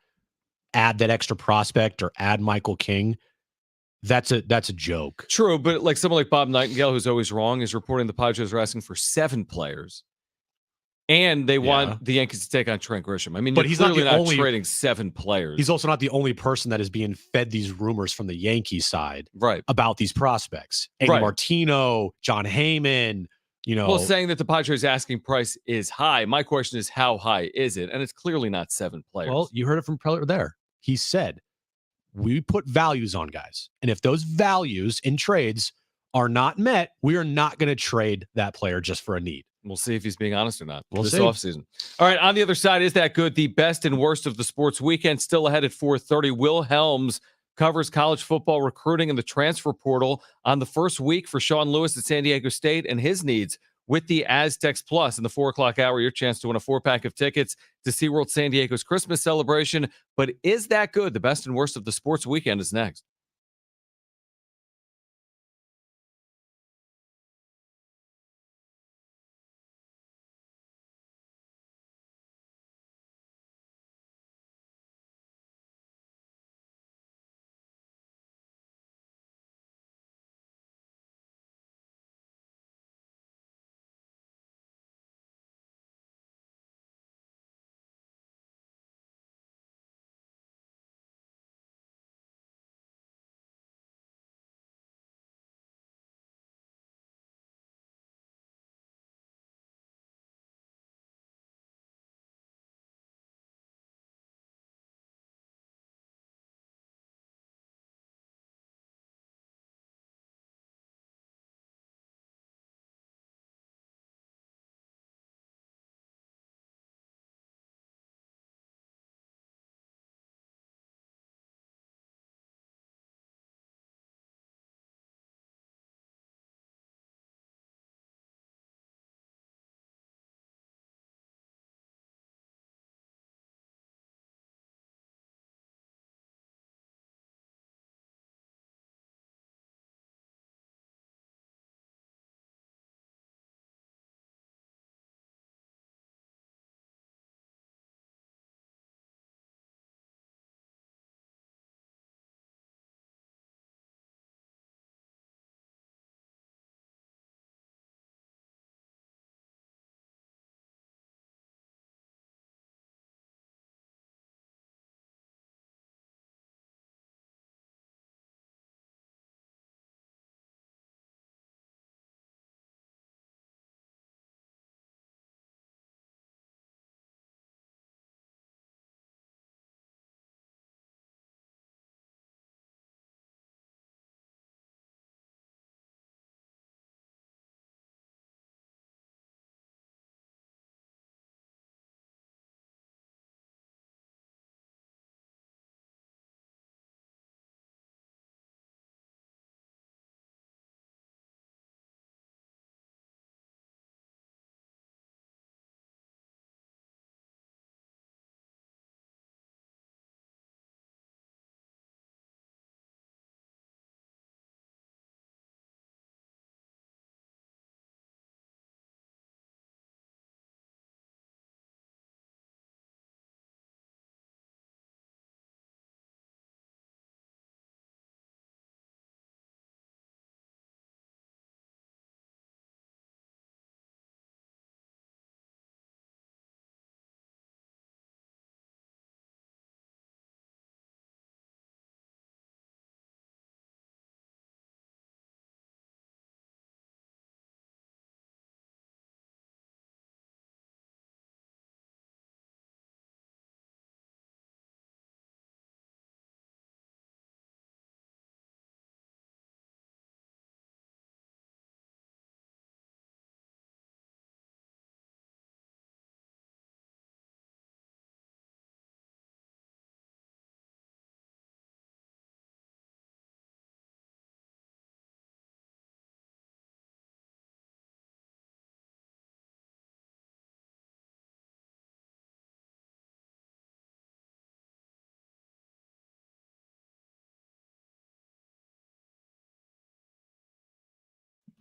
add that extra prospect or add Michael King, that's a joke. True, but like someone like Bob Nightingale, who's always wrong, is reporting the Padres are asking for 7 players. And they want the Yankees to take on Trent Grisham. I mean, but he's clearly not trading 7 players. He's also not the only person that is being fed these rumors from the Yankees side right about these prospects. Eddie Martino, John Heyman, Well, saying that the Padres asking price is high. My question is, how high is it? And it's clearly not 7 players. Well, you heard it from Preller there. He said, we put values on guys. And if those values in trades are not met, we are not going to trade that player just for a need. We'll see if he's being honest or not this offseason. All right, on the other side, is that good? The best and worst of the sports weekend still ahead at 4:30. Will Helms covers college football recruiting and the transfer portal on the first week for Sean Lewis at San Diego State and his needs with the Aztecs Plus in the 4 o'clock hour. Your chance to win a 4-pack of tickets to SeaWorld San Diego's Christmas celebration. But is that good? The best and worst of the sports weekend is next.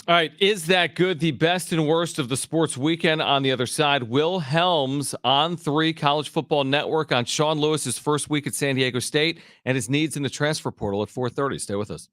All right. Is that good? The best and worst of the sports weekend on the other side. Will Helms on 3 College Football Network on Sean Lewis's first week at San Diego State and his needs in the transfer portal at 4:30. Stay with us.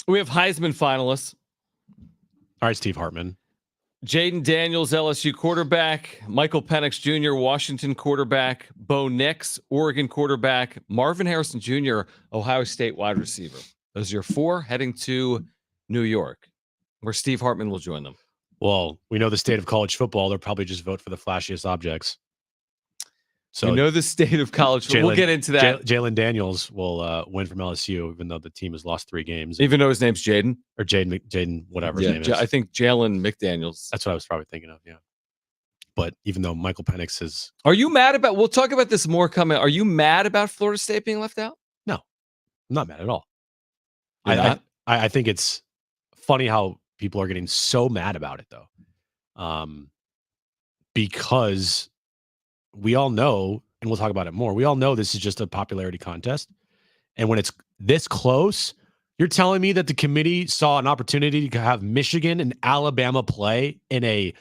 We have Heisman finalists. All right, Steve Hartman. Jaden Daniels, LSU quarterback. Michael Penix Jr., Washington quarterback. Bo Nix, Oregon quarterback. Marvin Harrison Jr., Ohio State wide receiver. Those are your 4 heading to New York, where Steve Hartman will join them. Well, we know the state of college football. They'll probably just vote for the flashiest objects. So we know the state of college football. We'll get into that. Jalen Daniels will win from LSU, even though the team has lost 3 games. Even though his name's Jaden? Or Jaden, whatever his name is. I think Jalen McDaniels. That's what I was probably thinking of, yeah. But even though Michael Penix is... Are you mad about... We'll talk about this more coming. Are you mad about Florida State being left out? No, I'm not mad at all. I think it's funny how people are getting so mad about it, though. Because we all know, and we'll talk about it more, we all know this is just a popularity contest. And when it's this close, you're telling me that the committee saw an opportunity to have Michigan and Alabama play in a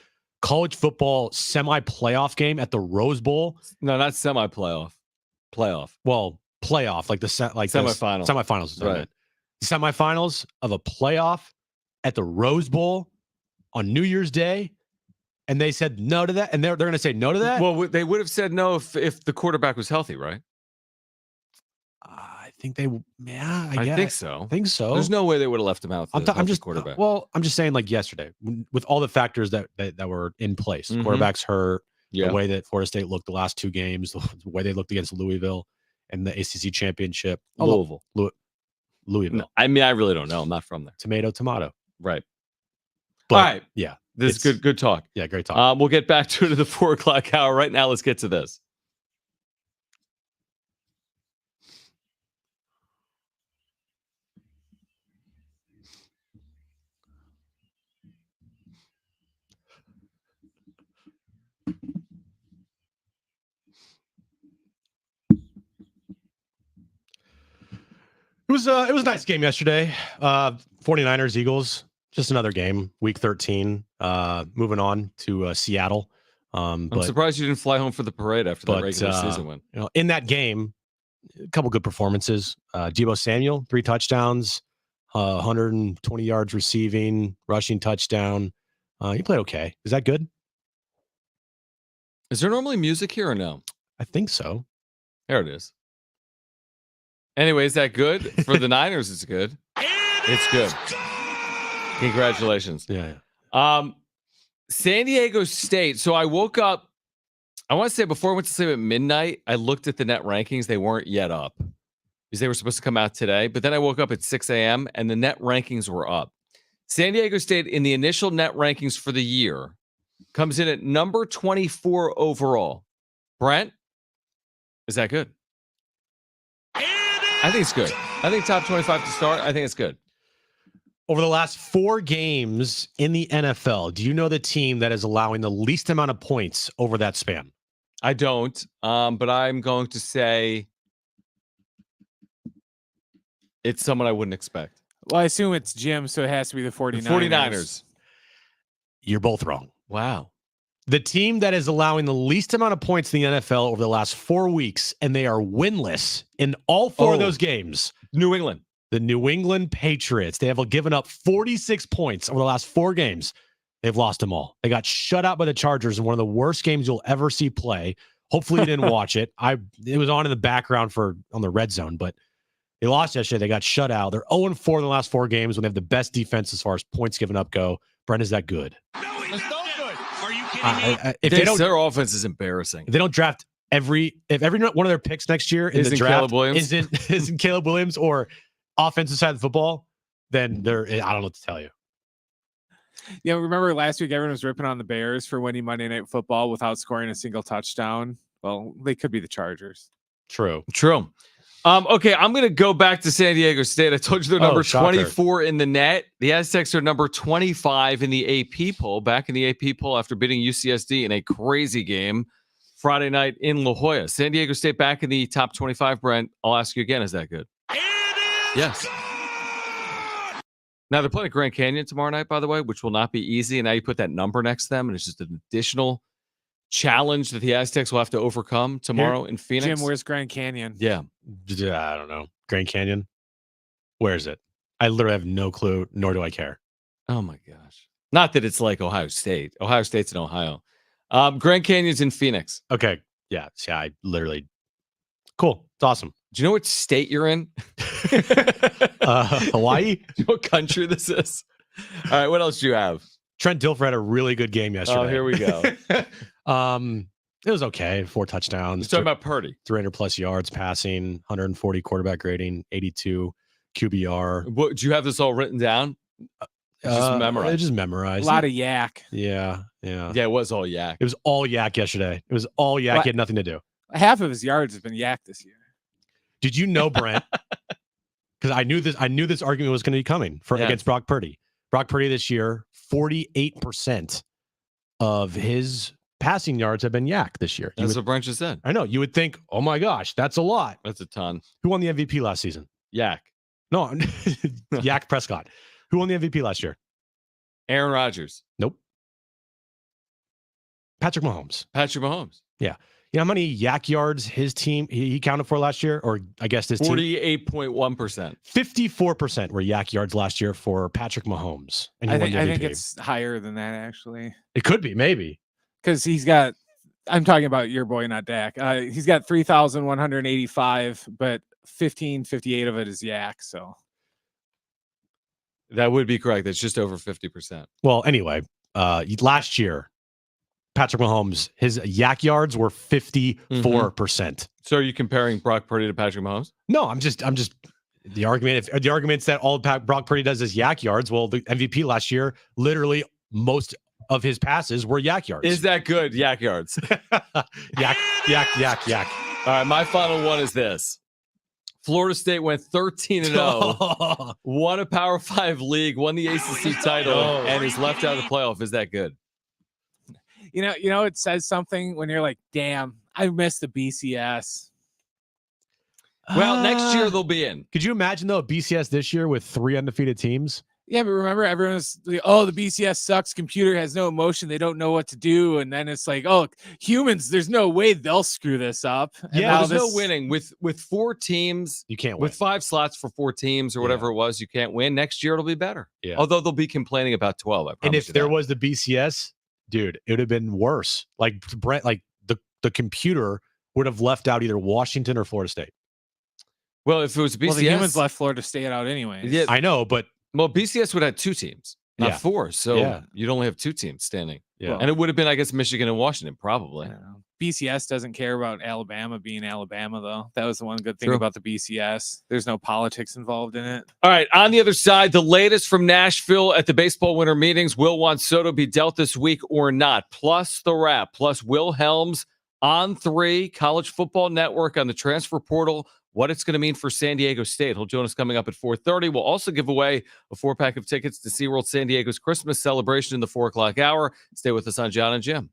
college football semi-playoff game at the Rose Bowl? No, not semi-playoff. Playoff. Well, playoff, like semifinals. Semifinals is what I meant. Semifinals of a playoff at the Rose Bowl on New Year's Day, and they said no to that, and they're going to say no to that? Well, they would have said no if the quarterback was healthy, right? I think they, yeah, I think so. I think so. There's no way they would have left him out. I'm just quarterback. Well, I'm just saying, like yesterday, with all the factors that were in place, quarterbacks hurt, the way that Florida State looked the last 2 games, the way they looked against Louisville and the ACC championship. Louisville. Louisville. I mean, I really don't know. I'm not from there. Tomato. Right. But, all right. Yeah. This is good talk. Yeah, great talk. We'll get back to it at the 4:00 hour. Right now, let's get to this. It was a nice game yesterday. 49ers, Eagles, just another game, week 13. Moving on to Seattle. I'm surprised you didn't fly home for the parade after that regular season win. In that game, a couple good performances. Deebo Samuel, 3 touchdowns, 120 yards receiving, rushing touchdown. He played okay. Is that good? Is there normally music here or no? I think so. There it is. Anyway, is that good? For the Niners, it's good. It's good. Congratulations. Yeah. San Diego State. So I woke up, I want to say before I went to sleep at midnight, I looked at the net rankings. They weren't yet up because they were supposed to come out today. But then I woke up at 6 a.m. and the net rankings were up. San Diego State in the initial net rankings for the year comes in at number 24 overall. Brent, is that good? I think it's good. I think top 25 to start. I think it's good. Over the last 4 games in the NFL, do you know the team that is allowing the least amount of points over that span? I don't, but I'm going to say it's someone I wouldn't expect. Well, I assume it's Jim, so it has to be the 49ers. The 49ers. You're both wrong. Wow. The team that is allowing the least amount of points in the NFL over the last 4 weeks, and they are winless in all 4 of those games. New England. The New England Patriots. They have given up 46 points over the last 4 games. They've lost them all. They got shut out by the Chargers in one of the worst games you'll ever see play. Hopefully you didn't watch it. It was on in the background on the red zone, but they lost yesterday. They got shut out. They're 0-4 in the last 4 games when they have the best defense as far as points given up go. Brent, is that good? No, it's not good. Are you kidding me? If they don't, their offense is embarrassing. If they don't draft every one of their picks next year in the draft isn't Caleb Williams or offensive side of the football, then I don't know what to tell you. Yeah, remember last week everyone was ripping on the Bears for winning Monday Night Football without scoring a single touchdown? Well, they could be the Chargers. True. Okay, I'm going to go back to San Diego State. I told you they're number 24 in the net. The Aztecs are number 25 in the AP poll, back in the AP poll after beating UCSD in a crazy game Friday night in La Jolla. San Diego State back in the top 25, Brent. I'll ask you again, is that good? Yes. Now, they're playing at Grand Canyon tomorrow night, by the way, which will not be easy. And now you put that number next to them, and it's just an additional challenge that the Aztecs will have to overcome tomorrow in Phoenix. Jim, where's Grand Canyon? Yeah, I don't know. Grand Canyon? Where is it? I literally have no clue, nor do I care. Oh, my gosh. Not that it's like Ohio State. Ohio State's in Ohio. Grand Canyon's in Phoenix. Okay. Yeah, I literally... Cool. It's awesome. Do you know which state you're in? Hawaii? Do you know what country this is? All right, what else do you have? Trent Dilfer had a really good game yesterday. Oh, here we go. It was okay. 4 touchdowns. You're talking about Purdy. 300 plus yards passing, 140 quarterback rating, 82 QBR. What, do you have this all written down? Just memorized. Just memorized. A lot of yak. Yeah. It was all yak. It was all yak yesterday. It was all yak. He had nothing to do. Half of his yards have been yak this year. Did you know, Brent? Because I knew this argument was going to be coming against Brock Purdy. Brock Purdy this year, 48% of his passing yards have been yak this year. That's what Brent just said. I know. You would think, oh my gosh, that's a lot. That's a ton. Who won the MVP last season? Yak. No, Yak Prescott. Who won the MVP last year? Aaron Rodgers. Nope. Patrick Mahomes. Yeah. You know how many yak yards his team he counted for last year? Or I guess his 48.1%. 54% were yak yards last year for Patrick Mahomes. And I think it's higher than that, actually. It could be, maybe. Because I'm talking about your boy, not Dak. He's got 3,185, but 1,558 of it is yak. So that would be correct. That's just over 50%. Well, anyway, last year, Patrick Mahomes, his yak yards were 54%. So are you comparing Brock Purdy to Patrick Mahomes? No, I'm just the argument. If the argument's that all Brock Purdy does is yak yards, well, the MVP last year, literally most of his passes were yak yards. Is that good? Yak yards. yak. All right, my final one is this. Florida State went 13-0, won a Power 5 league, won the ACC title, and is left out of the playoff. Is that good? You know, it says something when you're like, damn, I missed the BCS. Well, next year they'll be in. Could you imagine though BCS this year with 3 undefeated teams? Yeah, but remember, everyone's like, oh, the BCS sucks. Computer has no emotion. They don't know what to do. And then it's like, oh, humans, there's no way they'll screw this up. And Yeah, now there's no winning with 4 teams. You can't win. With 5 slots for 4 teams or whatever it was. You can't win. Next year it'll be better. Yeah. Although they'll be complaining about 12. I promise And if you there that. was the BCS, dude, it would have been worse. Like Brent, like the computer would have left out either Washington or Florida State. Well, if it was BCS, well, the humans left Florida State out anyway. Yeah, I know, but BCS would have 2 teams, not 4. So you'd only have 2 teams standing. Yeah. And it would have been, I guess, Michigan and Washington, probably. BCS doesn't care about Alabama being Alabama, though. That was the one good thing True. about the BCS. There's no politics involved in it. All right. On the other side, the latest from Nashville at the baseball winter meetings. Will Juan Soto be dealt this week or not? Plus the wrap, plus Will Helms on 3, College Football Network on the transfer portal. What it's going to mean for San Diego State. He'll join us coming up at 4:30. We'll also give away a 4-pack of tickets to SeaWorld San Diego's Christmas celebration in the 4 o'clock hour. Stay with us on Jon and Jim.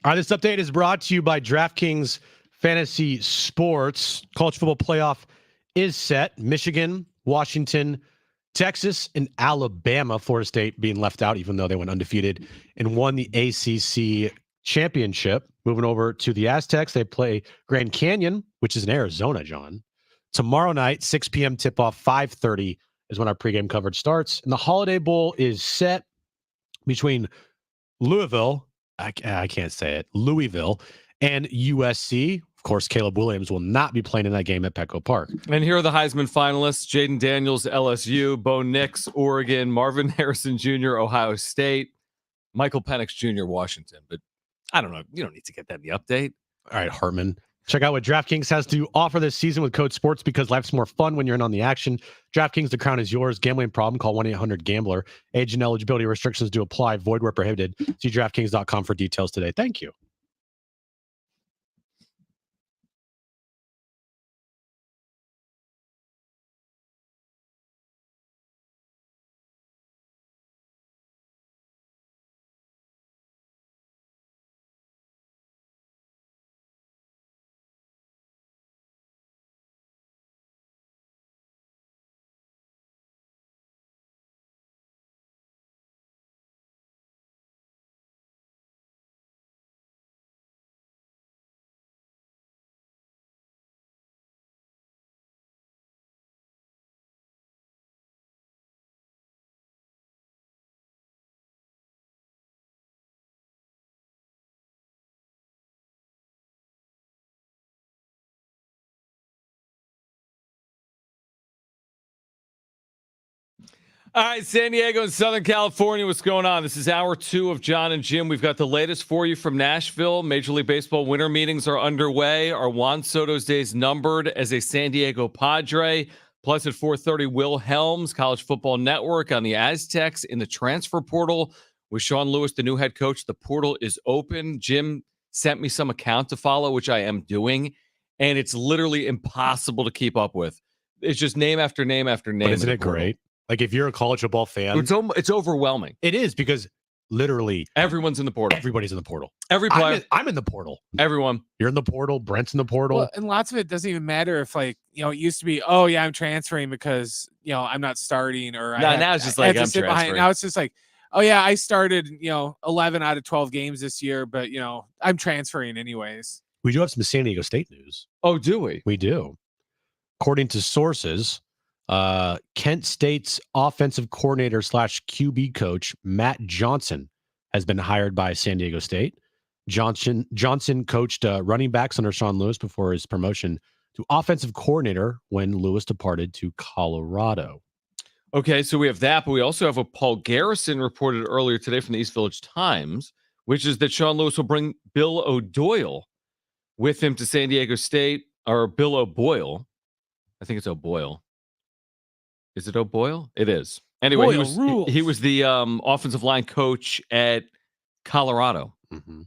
All right, this update is brought to you by DraftKings Fantasy Sports. College football playoff is set. Michigan, Washington, Texas, and Alabama. Florida State being left out, even though they went undefeated and won the ACC championship. Moving over to the Aztecs, they play Grand Canyon, which is in Arizona, John. Tomorrow night, 6 p.m. tip-off, 5:30 is when our pregame coverage starts. And the Holiday Bowl is set between Louisville, I can't say it, Louisville, and USC. Of course, Caleb Williams will not be playing in that game at Petco Park. And here are the Heisman finalists: Jaden Daniels, LSU; Bo Nix, Oregon; Marvin Harrison Jr., Ohio State; Michael Penix Jr., Washington. But I don't know. You don't need to get that in the update. All right, Hartman. Check out what DraftKings has to offer this season with code SPORTS, because life's more fun when you're in on the action. DraftKings, the crown is yours. Gambling problem? Call 1-800-GAMBLER. Age and eligibility restrictions do apply. Void where prohibited. See DraftKings.com for details today. Thank you. All right, San Diego and Southern California, what's going on? This is hour 2 of Jon and Jim. We've got the latest for you from Nashville. Major League Baseball winter meetings are underway. Are Juan Soto's days numbered as a San Diego Padre? Plus at 4:30, Will Helms, College Football Network on the Aztecs in the transfer portal. With Sean Lewis, the new head coach, the portal is open. Jim sent me some account to follow, which I am doing, and it's literally impossible to keep up with. It's just name after name after name. But isn't it great? Like, if you're a college football fan, It's overwhelming. it is, because literally Everyone's in the portal. everybody's in the portal. Every player. I'm in the portal. Everyone. You're in the portal. Brent's in the portal. Well, and lots of it doesn't even matter if, like, it used to be, oh yeah, I'm transferring because I'm not starting, or Now it's just like, I'm transferring. Now it's just like, oh yeah, I started 11 out of 12 games this year, but I'm transferring anyways. We do have some San Diego State news. Oh, do we? We do. According to sources, Kent State's offensive coordinator / QB coach, Matt Johnson, has been hired by San Diego State. Johnson coached running backs under Sean Lewis before his promotion to offensive coordinator when Lewis departed to Colorado. Okay, so we have that, but we also have what Paul Garrison reported earlier today from the East Village Times, which is that Sean Lewis will bring Bill O'Doyle with him to San Diego State, or Bill O'Boyle. I think it's O'Boyle. Is it O'Boyle? It is. Anyway, he was the offensive line coach at Colorado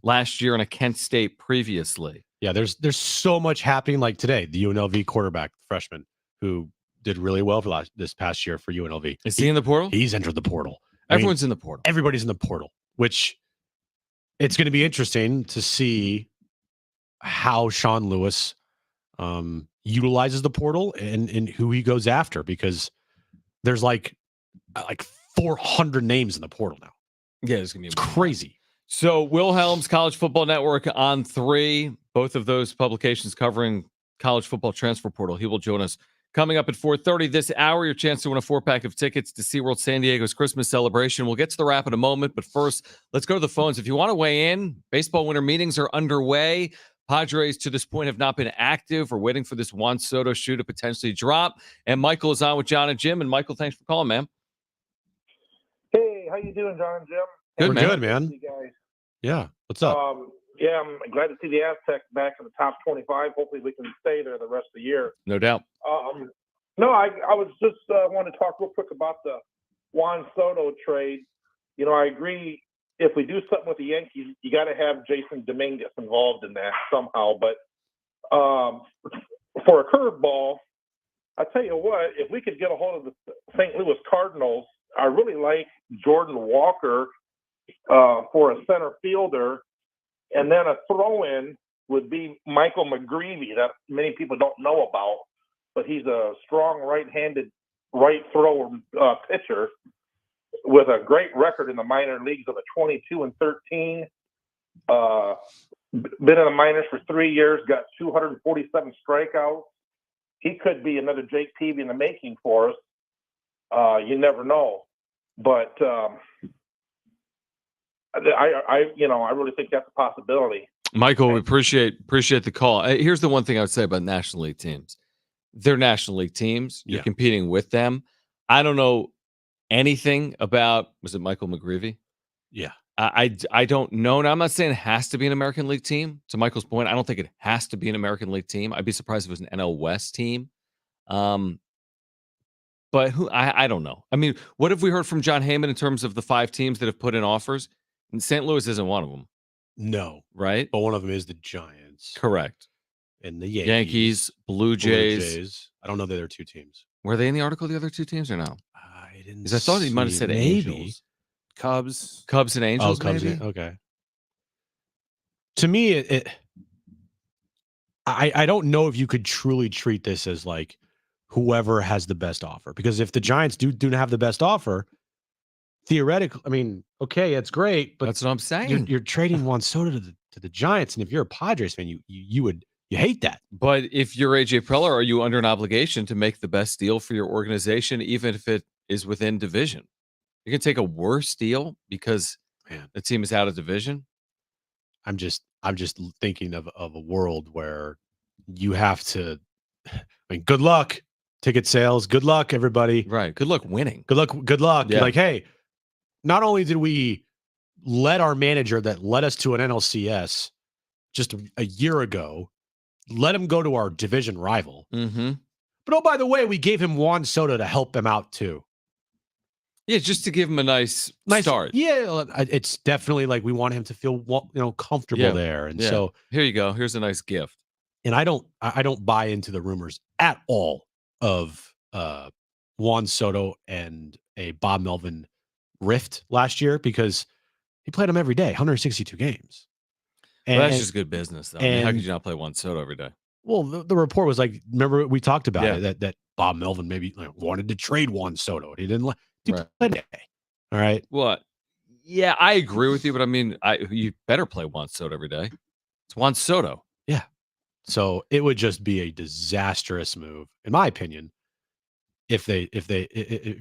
last year and at Kent State previously. Yeah, there's so much happening. Like today, the UNLV quarterback freshman who did really well for this past year for UNLV. Is he in the portal? He's entered the portal. Everyone's in the portal. Everybody's in the portal, which it's going to be interesting to see how Sean Lewis utilizes the portal and who he goes after, because there's like 400 names in the portal now. Yeah, it's going to be crazy. So Will Helms, College Football Network on 3, both of those publications covering college football transfer portal. He will join us coming up at 4:30 this hour. Your chance to win a 4-pack of tickets to SeaWorld San Diego's Christmas celebration. We'll get to the wrap in a moment, but first, let's go to the phones. If you want to weigh in, baseball winter meetings are underway. Padres to this point have not been active. We're waiting for this Juan Soto shoe to potentially drop. And Michael is on with Jon and Jim. And Michael, thanks for calling, man. Hey, how you doing, Jon and Jim? Good, man. Good, man. You guys. Yeah. What's up? Yeah, I'm glad to see the Aztecs back in the top 25. Hopefully we can stay there the rest of the year. No doubt. No, I was just want to talk real quick about the Juan Soto trade. I agree. If we do something with the Yankees, you got to have Jason Dominguez involved in that somehow. But for a curveball, I tell you what, if we could get a hold of the St. Louis Cardinals, I really like Jordan Walker for a center fielder. And then a throw-in would be Michael McGreevy, that many people don't know about, but he's a strong right-handed right thrower pitcher with a great record in the minor leagues of a 22-13. Been in the minors for 3 years, got 247 strikeouts. He could be another Jake Peavy in the making for us. You never know, but I really think that's a possibility. Michael, we appreciate the call. Here's the one thing I would say about National League teams. They're National League teams. You're competing with them. I don't know anything about, was it Michael McGreevy? Yeah. I don't know. And I'm not saying it has to be an American League team. To Michael's point, I don't think it has to be an American League team. I'd be surprised if it was an NL West team. But I don't know. I mean, what have we heard from John Heyman in terms of the 5 teams that have put in offers? And St. Louis isn't one of them. No. Right? But one of them is the Giants. Correct. And the Yankees, Blue Jays. I don't know the other 2 teams. Were they in the article, the other 2 teams, or no? I didn't. Because I thought he might have said maybe. Angels. Cubs and Angels, Cubs, maybe? Okay. To me, I don't know if you could truly treat this as like whoever has the best offer. Because if the Giants do have the best offer, theoretically, I mean, okay, it's great, but that's what I'm saying. You're trading Juan Soto to the Giants, and if you're a Padres fan, you hate that. But if you're AJ Preller, are you under an obligation to make the best deal for your organization, even if it is within division? You can take a worse deal because the team is out of division. I'm just thinking of a world where you have to. I mean, good luck, ticket sales. Good luck, everybody. Right. Good luck winning. Good luck. Yeah. You're like, hey, not only did we let our manager that led us to an NLCS just a year ago, let him go to our division rival. Mm-hmm. But oh, by the way, we gave him Juan Soto to help him out too. Yeah, just to give him a nice start. Yeah, it's definitely like we want him to feel comfortable there, and so here you go. Here's a nice gift. And I don't buy into the rumors at all of Juan Soto and a Bob Melvin rift last year because he played him every day, 162 games. And that's just good business, though. I mean, how could you not play Juan Soto every day? Well, the report was like, remember we talked about it that Bob Melvin maybe wanted to trade Juan Soto. He didn't like. Play day. All right. What? Yeah, I agree with you, but I mean, you better play Juan Soto every day. It's Juan Soto. Yeah. So it would just be a disastrous move, in my opinion, if they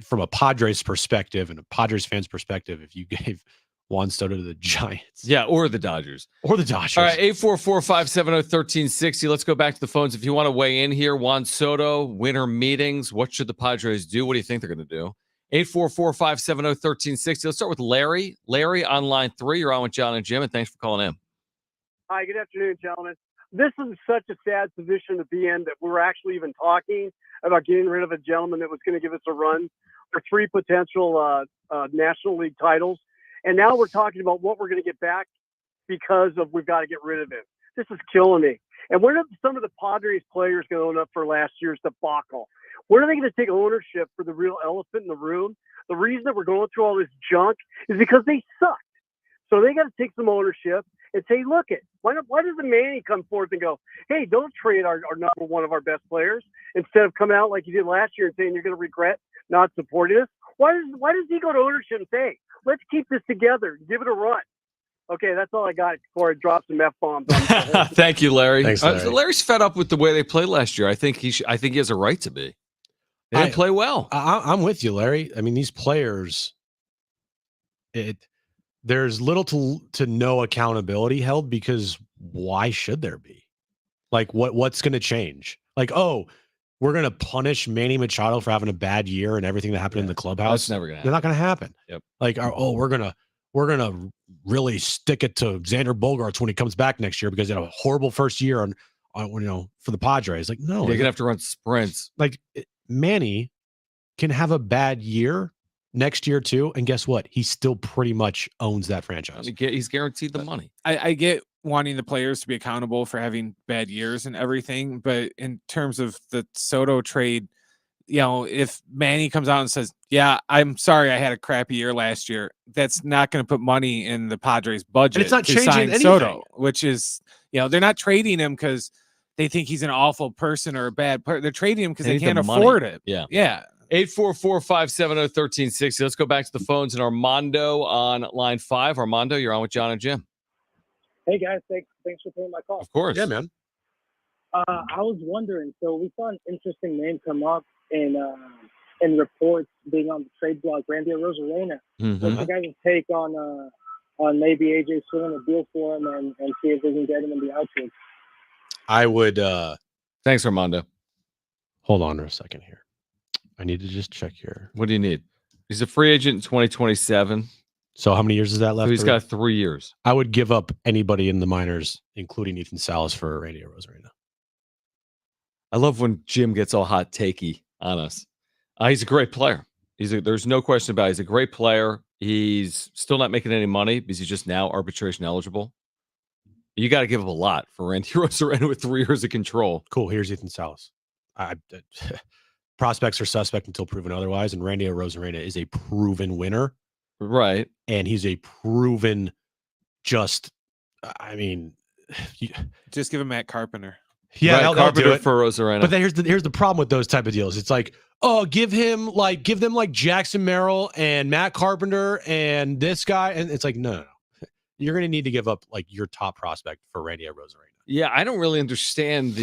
from a Padres perspective and a Padres fans perspective, if you gave Juan Soto to the Giants. Yeah, or the Dodgers. Or the Dodgers. All right, 844-570-1360. Let's go back to the phones. If you want to weigh in here, Juan Soto, winter meetings. What should the Padres do? What do you think they're going to do? 844-570-1360. Let's start with Larry. Larry on line 3. You're on with Jon and Jim, and thanks for calling in. Hi, good afternoon, gentlemen. This is such a sad position to be in that we're actually even talking about getting rid of a gentleman that was going to give us a run for 3 potential National League titles. And now we're talking about what we're going to get back because of we've got to get rid of him. This is killing me. And where are some of the Padres players going to own up for last year's debacle? When are they going to take ownership for the real elephant in the room? The reason that we're going through all this junk is because they sucked. So they got to take some ownership and say, look, why doesn't Manny come forth and go, hey, don't trade our number one of our best players instead of coming out like you did last year and saying you're going to regret not supporting us? Why does he go to ownership and say, let's keep this together, give it a run? Okay, that's all I got before I drop some F-bombs. Thank you, Larry. Thanks, Larry. Larry's fed up with the way they played last year. I think he has a right to be. They didn't play well. I'm with you, Larry. I mean, these players, there's little to no accountability held because why should there be? Like, what's going to change? Like, oh, we're going to punish Manny Machado for having a bad year and everything that happened in the clubhouse. That's never going to happen. They're not going to happen. Yep. Like, we're gonna really stick it to Xander Bogaerts when he comes back next year because he had a horrible first year on for the Padres. Like, no, you're gonna have to run sprints. Like, Manny can have a bad year next year too, and guess what? He still pretty much owns that franchise. He's guaranteed the money. I get wanting the players to be accountable for having bad years and everything, but in terms of the Soto trade, if Manny comes out and says, "Yeah, I'm sorry, I had a crappy year last year," that's not going to put money in the Padres' budget. And it's not to changing sign anything. Soto, which is, they're not trading him because they think he's an awful person or a bad person. They're trading him because they can't afford it. Yeah. Yeah. 844-570-1360. Let's go back to the phones and Armando on line 5. Armando, you're on with Jon and Jim. Hey guys, thanks for taking my call. Of course. Yeah, man. I was wondering, so we saw an interesting name come up in reports being on the trade blog, Randy Arozarena. Mhm. What's your guys' take on maybe AJ swinging a deal for him and see if they can get him in the outfield? I would Thanks, Armando. hold on for a second here. I need to just check here. What do you need? He's a free agent in 2027. So how many years is that left? So he's got 3 years. I would give up anybody in the minors, including Ethan Salas, for Randy Arozarena. I love when Jim gets all hot takey on us. He's a great player. There's no question about it. He's a great player. He's still not making any money because he's just now arbitration eligible. You got to give up a lot for Randy Arozarena with 3 years of control. Cool. Here's Ethan Salas. Prospects are suspect until proven otherwise, and Randy Arozarena is a proven winner. Right. And he's a proven just Just give him Matt Carpenter. Yeah, right, they'll Carpenter do it. for Arozarena. But then here's the problem with those type of deals. It's like, oh, give them like Jackson Merrill and Matt Carpenter and this guy, and it's like, no. You're going to need to give up like your top prospect for Randy Arozarena. Yeah, I don't really understand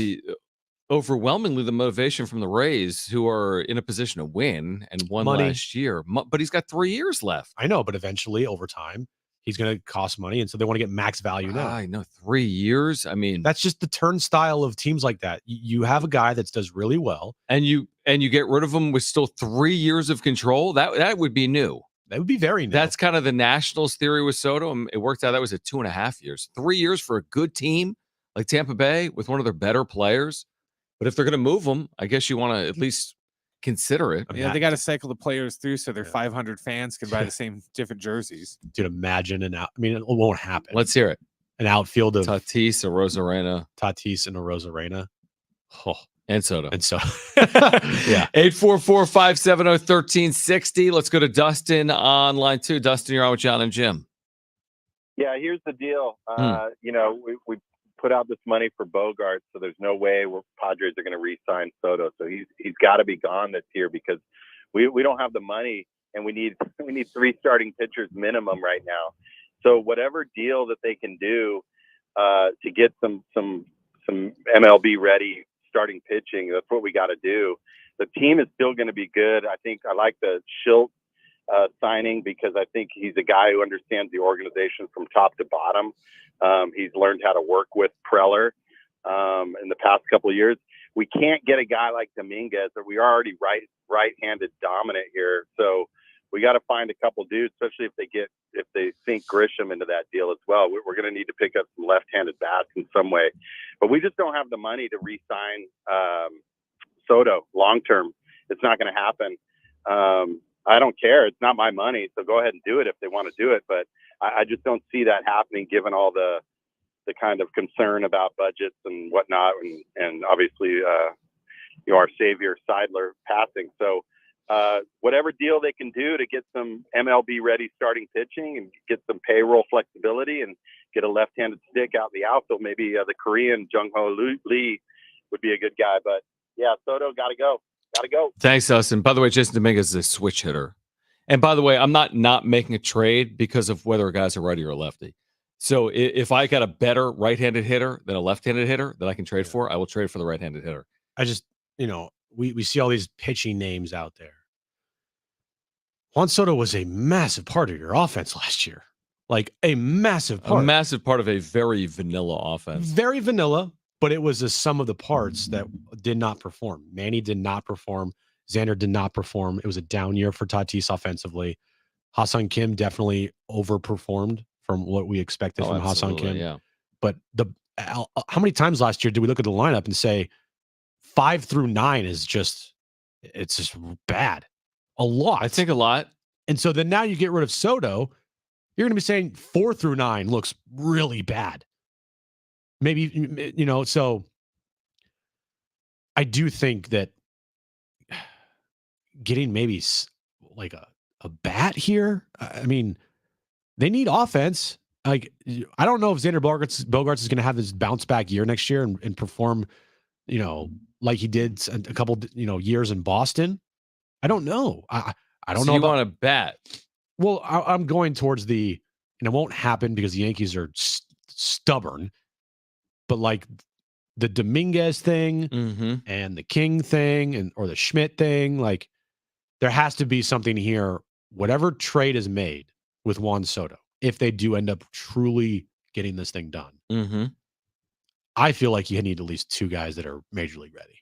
overwhelmingly the motivation from the Rays, who are in a position to win and won Money. last year. But he's got 3 years left. I know, but eventually over time, he's going to cost money, and so they want to get max value now. I know, 3 years. I mean, that's just the turnstile of teams like that. You have a guy that does really well, and you get rid of him with still 3 years of control. That would be new. That would be very new. That's kind of the Nationals theory with Soto. And it worked out. That was at 2.5 years. 3 years for a good team like Tampa Bay with one of their better players. But if they're going to move them, I guess you want to at least consider it. Yeah, they got to cycle the players through so their 500 fans can buy the same different jerseys. Dude, imagine it won't happen. Let's hear it. An outfield of Tatis, Arozarena, and Arozarena. Oh, and Soto. Yeah. 844-570-1360. Let's go to Dustin on line 2. Dustin, you're on with Jon and Jim. Yeah, here's the deal. We put out this money for Bogart, so there's no way Padres are going to re-sign Soto. So he's got to be gone this year because we don't have the money, and we need 3 starting pitchers minimum right now. So whatever deal that they can do to get some MLB ready starting pitching, that's what we got to do. The team is still going to be good. I think I like the Schilt signing because I think he's a guy who understands the organization from top to bottom. He's learned how to work with Preller in the past couple of years. We can't get a guy like Dominguez, but we are already right-handed dominant here. So we got to find a couple dudes, especially if they sink Grisham into that deal as well. We're going to need to pick up some left-handed bats in some way, but we just don't have the money to re-sign Soto long-term. It's not going to happen. I don't care. It's not my money. So go ahead and do it if they want to do it. But I just don't see that happening given all the kind of concern about budgets and whatnot. And obviously, our savior Seidler passing. So whatever deal they can do to get some MLB ready starting pitching and get some payroll flexibility and get a left-handed stick out in the outfield, maybe the Korean Jung-Ho Lee would be a good guy. But yeah, Soto got to go. Thanks, Dustin. By the way, Jason Dominguez is a switch hitter. And by the way, I'm not making a trade because of whether a guy's a righty or a lefty. So if I got a better right-handed hitter than a left-handed hitter that I can trade for, I will trade for the right-handed hitter. I just, we see all these pitching names out there. Juan Soto was a massive part of your offense last year. Like a massive part. A massive part of a very vanilla offense. Very vanilla, but it was the sum of the parts that did not perform. Manny did not perform. Xander did not perform. It was a down year for Tatis offensively. Ha-Seong Kim definitely overperformed from what we expected from Ha-Seong Kim. Yeah. But how many times last year did we look at the lineup and say 5 through 9 is just bad? A lot. I think a lot. And so then now you get rid of Soto, you're going to be saying 4 through 9 looks really bad. Maybe, so I do think that getting maybe like a bat here. I mean, they need offense. Like, I don't know if Xander Bogaerts is going to have his bounce back year next year and perform, like he did a couple, years in Boston. I don't know. I don't So know. you want to bet? Well, I'm going towards and it won't happen because the Yankees are stubborn. But like the Dominguez thing and the King thing or the Schmidt thing, like there has to be something here. Whatever trade is made with Juan Soto, if they do end up truly getting this thing done, I feel like you need at least two guys that are major league ready.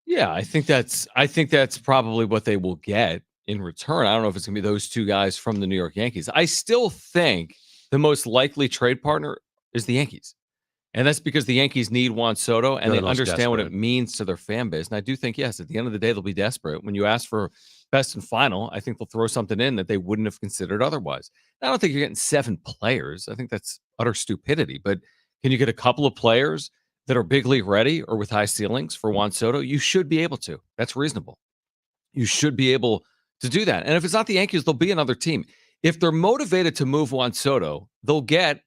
Yeah, I think that's probably what they will get in return. I don't know if it's gonna be those two guys from the New York Yankees. I still think the most likely trade partner is the Yankees. And that's because the Yankees need Juan Soto and they understand what it means to their fan base. And I do think, yes, at the end of the day, they'll be desperate. When you ask for best and final, I think they'll throw something in that they wouldn't have considered otherwise. I don't think you're getting 7 players. I think that's utter stupidity. But can you get a couple of players that are big league ready or with high ceilings for Juan Soto? You should be able to. That's reasonable. You should be able to do that. And if it's not the Yankees, there'll be another team. If they're motivated to move Juan Soto, they'll get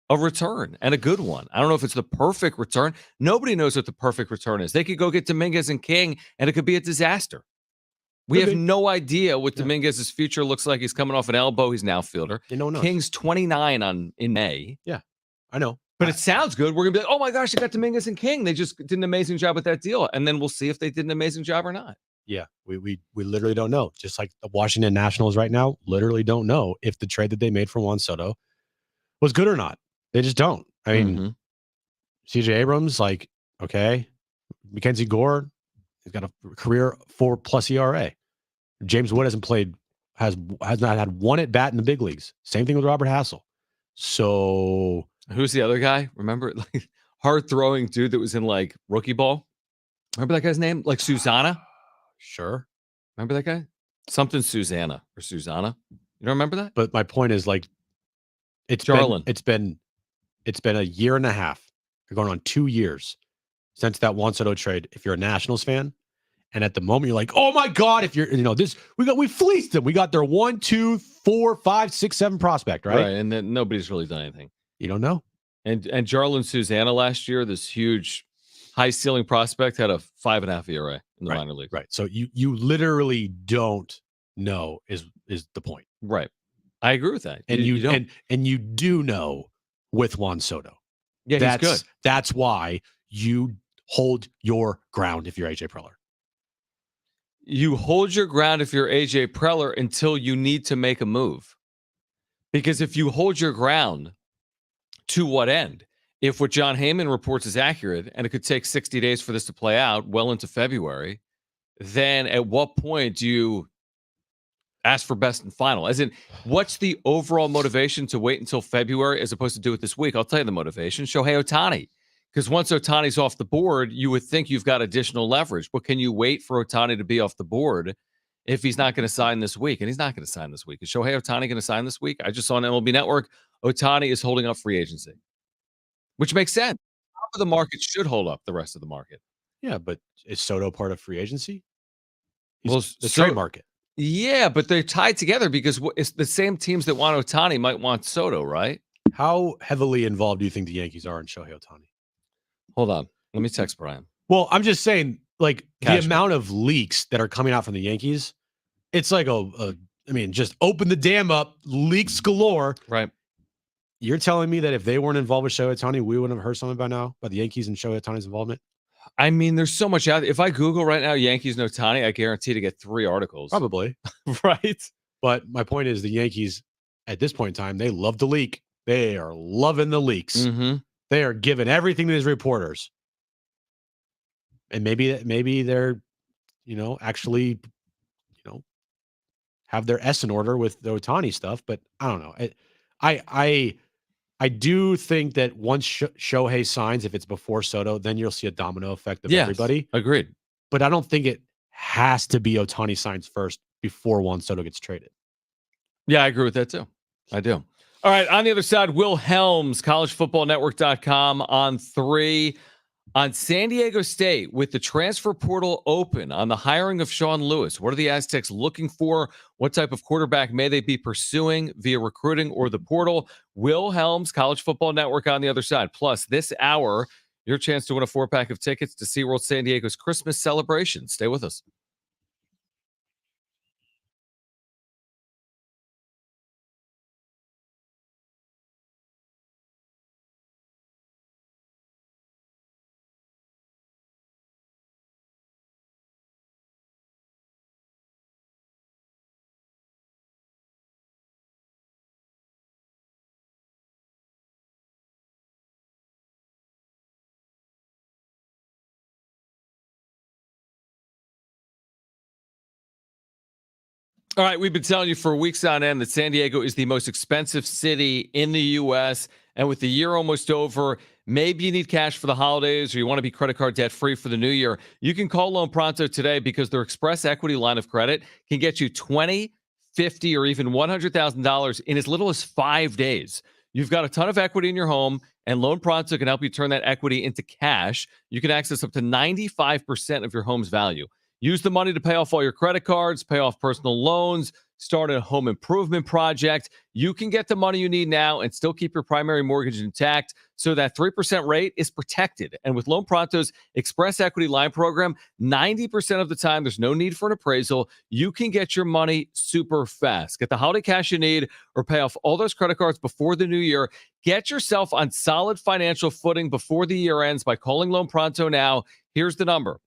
a return and a good one. I don't know if it's the perfect return. Nobody knows what the perfect return is. They could go get Dominguez and King, and it could be a disaster. We have no idea what Dominguez's future looks like. He's coming off an elbow. He's an outfielder. King's 29 in May. Yeah, I know. But it sounds good. We're going to be like, oh my gosh, they got Dominguez and King. They just did an amazing job with that deal. And then we'll see if they did an amazing job or not. Yeah, we literally don't know. Just like the Washington Nationals right now, literally don't know if the trade that they made for Juan Soto was good or not. They just don't. I mean, CJ Abrams, like, okay. Mackenzie Gore, he's got a career 4+ ERA. James Wood has not had one at bat in the big leagues. Same thing with Robert Hassel. So who's the other guy? Remember, like hard throwing dude that was in like rookie ball. Remember that guy's name? Like Susanna. Sure. Remember that guy? Something Susanna or Susanna. You don't remember that? But my point is, like, it's been a year and a half. You're going on 2 years since that Juan Soto trade. If you're a Nationals fan, and at the moment you're like, oh my God, if you're, we fleeced them. We got their 1, 2, 4, 5, 6, 7 prospect, right? Right. And then nobody's really done anything. You don't know. And Jarlin Susanna last year, this huge high ceiling prospect, had a 5.5 ERA in the minor league. Right. So you literally don't know is the point. Right. I agree with that. And you don't. And you do know with Juan Soto. Yeah, he's good. That's why you hold your ground if you're AJ Preller. You hold your ground if you're AJ Preller until you need to make a move. Because if you hold your ground, to what end? If what John Heyman reports is accurate, and it could take 60 days for this to play out well into February, then at what point do you ask for best and final? As in, what's the overall motivation to wait until February as opposed to do it this week? I'll tell you the motivation. Shohei Ohtani. Because once Ohtani's off the board, you would think you've got additional leverage. But can you wait for Ohtani to be off the board if he's not going to sign this week? And he's not going to sign this week. Is Shohei Ohtani going to sign this week? I just saw on MLB Network, Ohtani is holding up free agency, which makes sense. Top of the market should hold up the rest of the market. Yeah, but is Soto part of free agency? He's Well, the trade market. Yeah, but they're tied together because it's the same teams that want Ohtani might want Soto, right? How heavily involved do you think the Yankees are in Shohei Ohtani? Hold on. Let me text Brian. Well, I'm just saying, like, the amount of leaks that are coming out from the Yankees, it's like just open the dam up, leaks galore. Right. You're telling me that if they weren't involved with Shohei Ohtani, we wouldn't have heard something by now about the Yankees and Shohei Ohtani's involvement? I mean, there's so much out there. If I Google right now Yankees and Ohtani, I guarantee to get 3 articles. Probably. Right. But my point is the Yankees, at this point in time, they love to leak. They are loving the leaks. Mm-hmm. They are giving everything to these reporters. And maybe they're, actually, have their S in order with the Ohtani stuff. But I don't know. I do think that once Shohei signs, if it's before Soto, then you'll see a domino effect of everybody. Agreed. But I don't think it has to be Ohtani signs first before Juan Soto gets traded. Yeah, I agree with that too. I do. All right. On the other side, Will Helms, collegefootballnetwork.com on 3. On San Diego State, with the transfer portal open on the hiring of Sean Lewis, what are the Aztecs looking for? What type of quarterback may they be pursuing via recruiting or the portal? Will Helms, College Football Network on the other side. Plus, this hour, your chance to win a 4-pack of tickets to SeaWorld San Diego's Christmas celebration. Stay with us. All right, we've been telling you for weeks on end that San Diego is the most expensive city in the U.S. And with the year almost over, maybe you need cash for the holidays or you want to be credit card debt free for the new year. You can call Loan Pronto today because their Express Equity line of credit can get you $20, $50, or even $100,000 in as little as 5 days. You've got a ton of equity in your home, and Loan Pronto can help you turn that equity into cash. You can access up to 95% of your home's value. Use the money to pay off all your credit cards, pay off personal loans, start a home improvement project. You can get the money you need now and still keep your primary mortgage intact so that 3% rate is protected. And with Loan Pronto's Express Equity Line program, 90% of the time, there's no need for an appraisal. You can get your money super fast. Get the holiday cash you need or pay off all those credit cards before the new year. Get yourself on solid financial footing before the year ends by calling Loan Pronto now. Here's the number.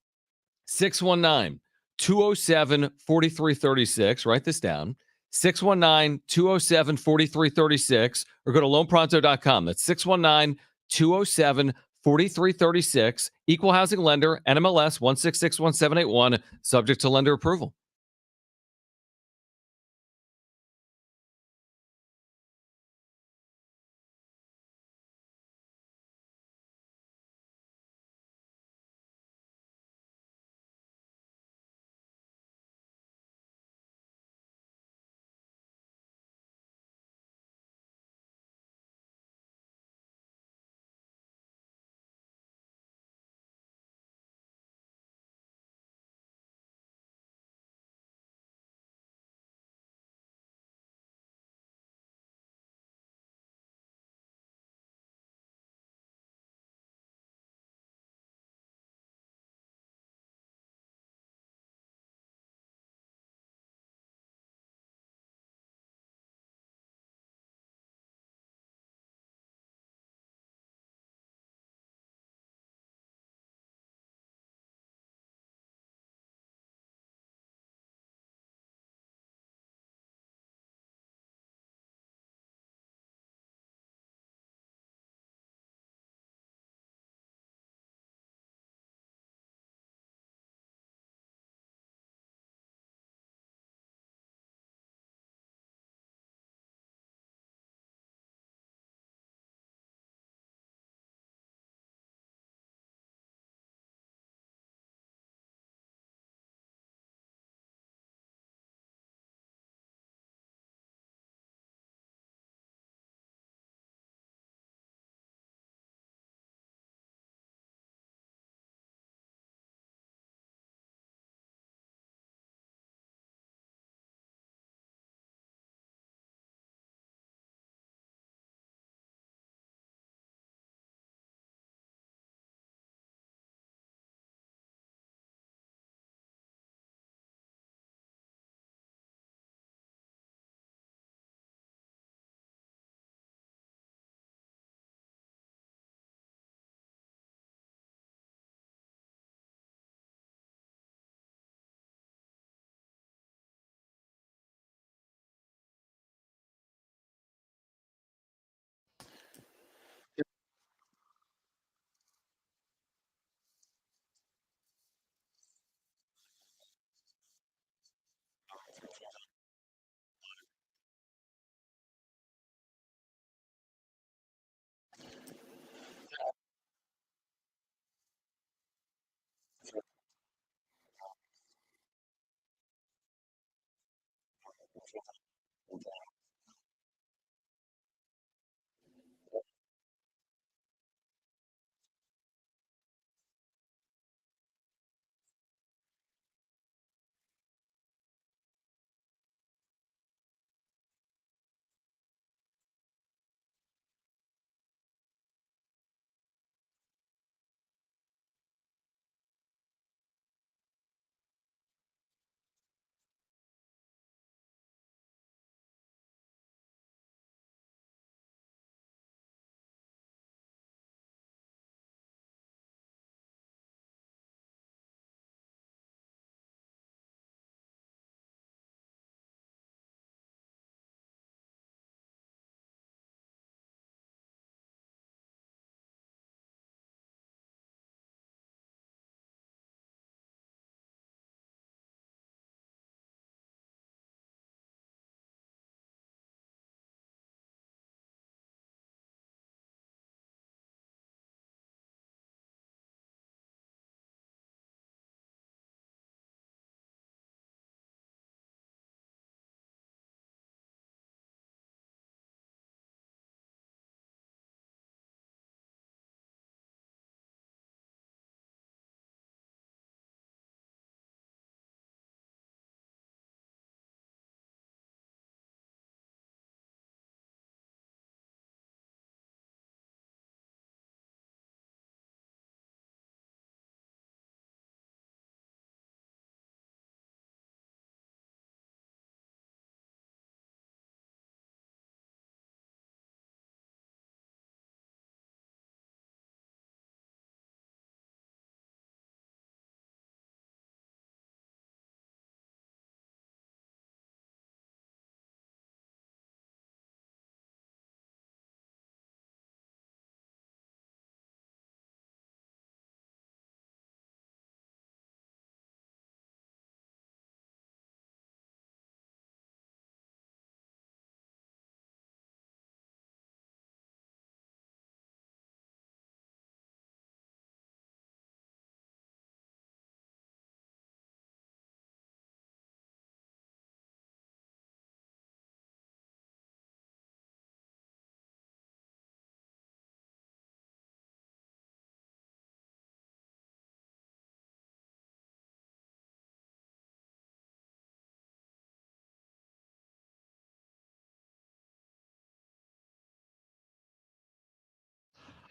619-207-4336. Write this down. 619-207-4336 or go to loanpronto.com. That's 619-207-4336. Equal housing lender, NMLS 1661781, subject to lender approval.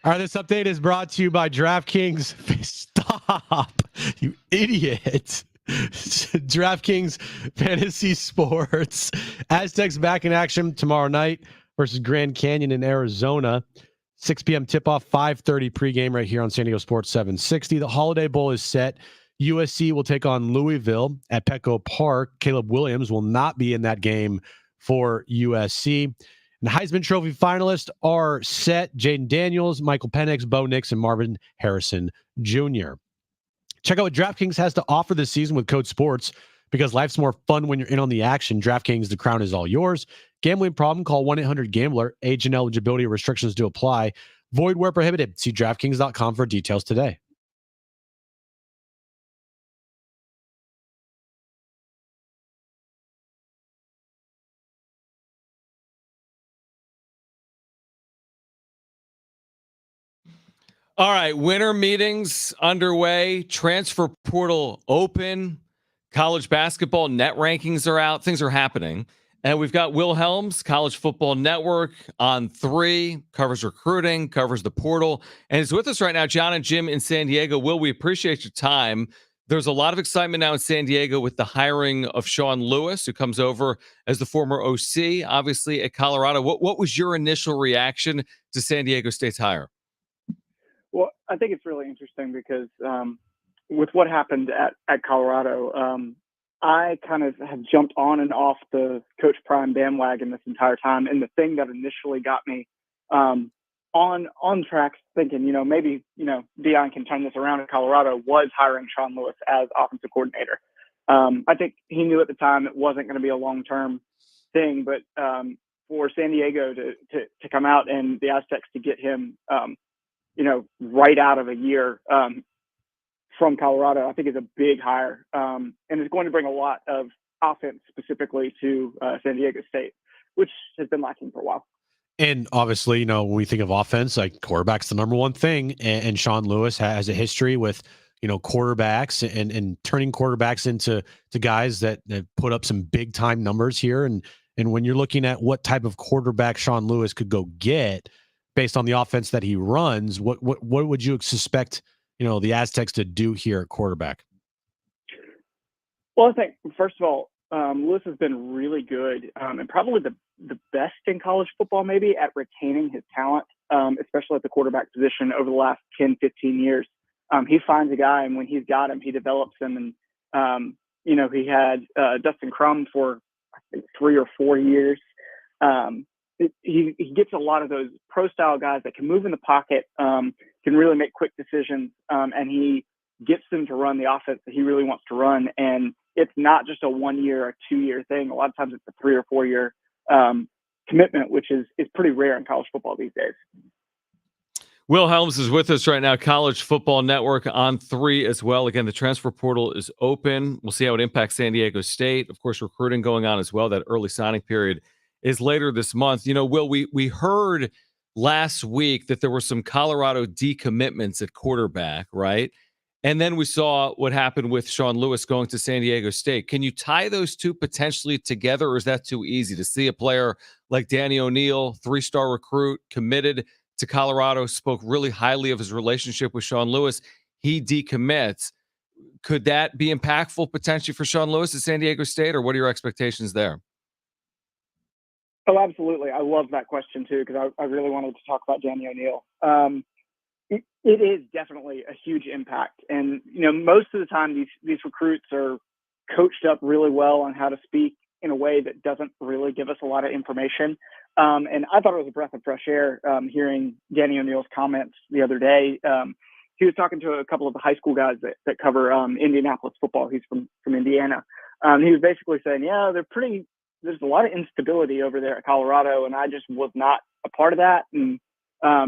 All right, this update is brought to you by DraftKings. Stop, you idiot. DraftKings Fantasy Sports. Aztecs back in action tomorrow night versus Grand Canyon in Arizona. 6 p.m. tip-off, 5:30 pregame right here on San Diego Sports 760. The Holiday Bowl is set. USC will take on Louisville at Petco Park. Caleb Williams will not be in that game for USC. And the Heisman Trophy finalists are set. Jaden Daniels, Michael Penix, Bo Nix, and Marvin Harrison Jr. Check out what DraftKings has to offer this season with code SPORTS, because life's more fun when you're in on the action. DraftKings, the crown is all yours. Gambling problem? Call 1-800-GAMBLER. Age and eligibility restrictions do apply. Void where prohibited. See DraftKings.com for details today. All right, winter meetings underway, transfer portal open, college basketball net rankings are out, things are happening. And we've got Will Helms, College Football Network on 3, covers recruiting, covers the portal, and is with us right now, Jon and Jim in San Diego. Will, we appreciate your time. There's a lot of excitement now in San Diego with the hiring of Sean Lewis, who comes over as the former OC, obviously at Colorado. What was your initial reaction to San Diego State's hire? Well, I think it's really interesting because with what happened at Colorado, I kind of have jumped on and off the Coach Prime bandwagon this entire time. And the thing that initially got me on track thinking, maybe, Dion can turn this around in Colorado, was hiring Sean Lewis as offensive coordinator. I think he knew at the time it wasn't going to be a long-term thing, but for San Diego to come out and the Aztecs to get him, right out of a year from Colorado, I think is a big hire. And it's going to bring a lot of offense specifically to San Diego State, which has been lacking for a while. And obviously, when we think of offense, like quarterback's the number one thing. And Sean Lewis has a history with, quarterbacks and turning quarterbacks into guys that put up some big time numbers here. And when you're looking at what type of quarterback Sean Lewis could go get based on the offense that he runs, what would you suspect, the Aztecs to do here at quarterback? Well, I think, first of all, Lewis has been really good and probably the best in college football, maybe, at retaining his talent, especially at the quarterback position over the last 10, 15 years. He finds a guy, and when he's got him, he develops him. And, he had Dustin Crum for, I think, 3 or 4 years. He gets a lot of those pro-style guys that can move in the pocket, can really make quick decisions, and he gets them to run the offense that he really wants to run. And it's not just a 1 year or 2 year thing. A lot of times it's a 3 or 4 year commitment, which is pretty rare in college football these days. Will Helms is with us right now, College Football Network on 3 as well. Again, the transfer portal is open. We'll see how it impacts San Diego State. Of course, recruiting going on as well. That early signing period is later this month. Will, we heard last week that there were some Colorado decommitments at quarterback, right? And then we saw what happened with Sean Lewis going to San Diego State. Can you tie those two potentially together, or is that too easy to see a player like Danny O'Neill, 3-star recruit, committed to Colorado, spoke really highly of his relationship with Sean Lewis? He decommits. Could that be impactful potentially for Sean Lewis at San Diego State, or what are your expectations there? Oh, absolutely. I love that question too, because I really wanted to talk about Danny O'Neill. It is definitely a huge impact. And, most of the time these recruits are coached up really well on how to speak in a way that doesn't really give us a lot of information. And I thought it was a breath of fresh air hearing Danny O'Neill's comments the other day. He was talking to a couple of the high school guys that cover Indianapolis football. He's from Indiana. He was basically saying, there's a lot of instability over there at Colorado, and I just was not a part of that, and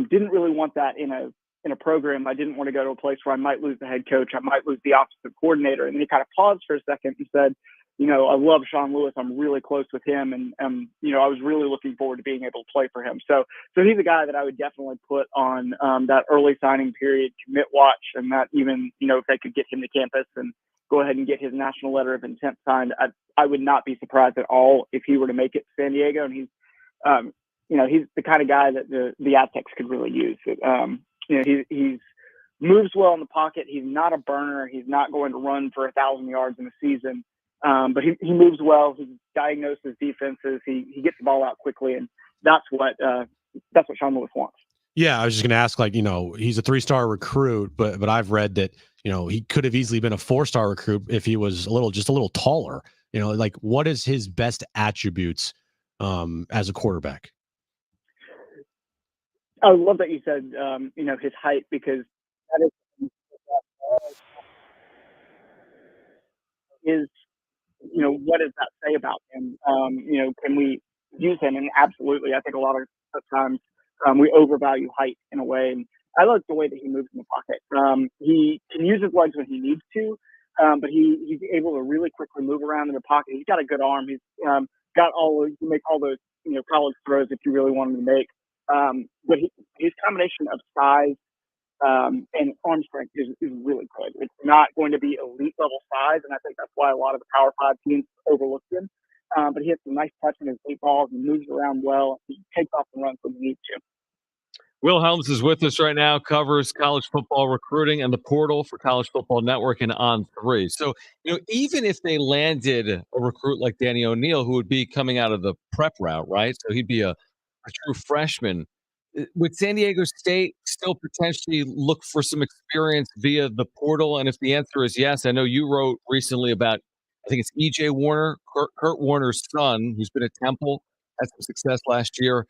didn't really want that in a program. I didn't want to go to a place where I might lose the head coach, I might lose the offensive coordinator. And then he kind of paused for a second and said, I love Sean Lewis. I'm really close with him, and I was really looking forward to being able to play for him. So he's a guy that I would definitely put on that early signing period commit watch, and that even if they could get him to campus and go ahead and get his national letter of intent signed, I would not be surprised at all if he were to make it to San Diego. And he's the kind of guy that the Aztecs could really use. he's moves well in the pocket. He's not a burner. He's not going to run for 1,000 yards in a season. But he moves well. He diagnoses defenses. He gets the ball out quickly, and that's what Sean Lewis wants. Yeah, I was just going to ask, he's a 3-star recruit, but I've read that, he could have easily been a 4-star recruit if he was just a little taller. What is his best attributes as a quarterback? I love that you said, his height, because that is what does that say about him? Can we use him? And absolutely, I think a lot of times we overvalue height in a way. And I like the way that he moves in the pocket. He can use his legs when he needs to, but he's able to really quickly move around in the pocket. He's got a good arm. He's got he can make all those college throws if you really want him to make. But his combination of size and arm strength is really good. It's not going to be elite level size, and I think that's why a lot of the Power 5 teams overlook him. But he has some nice touch in his deep balls and moves around well. He takes off and runs when he needs to. Will Helms is with us right now, covers college football recruiting and the portal for College Football Network and On3. So, even if they landed a recruit like Danny O'Neal, who would be coming out of the prep route, right? So he'd be a true freshman. Would San Diego State still potentially look for some experience via the portal? And if the answer is yes, I know you wrote recently about, I think it's E.J. Warner, Kurt Warner's son, who's been at Temple, had some success last year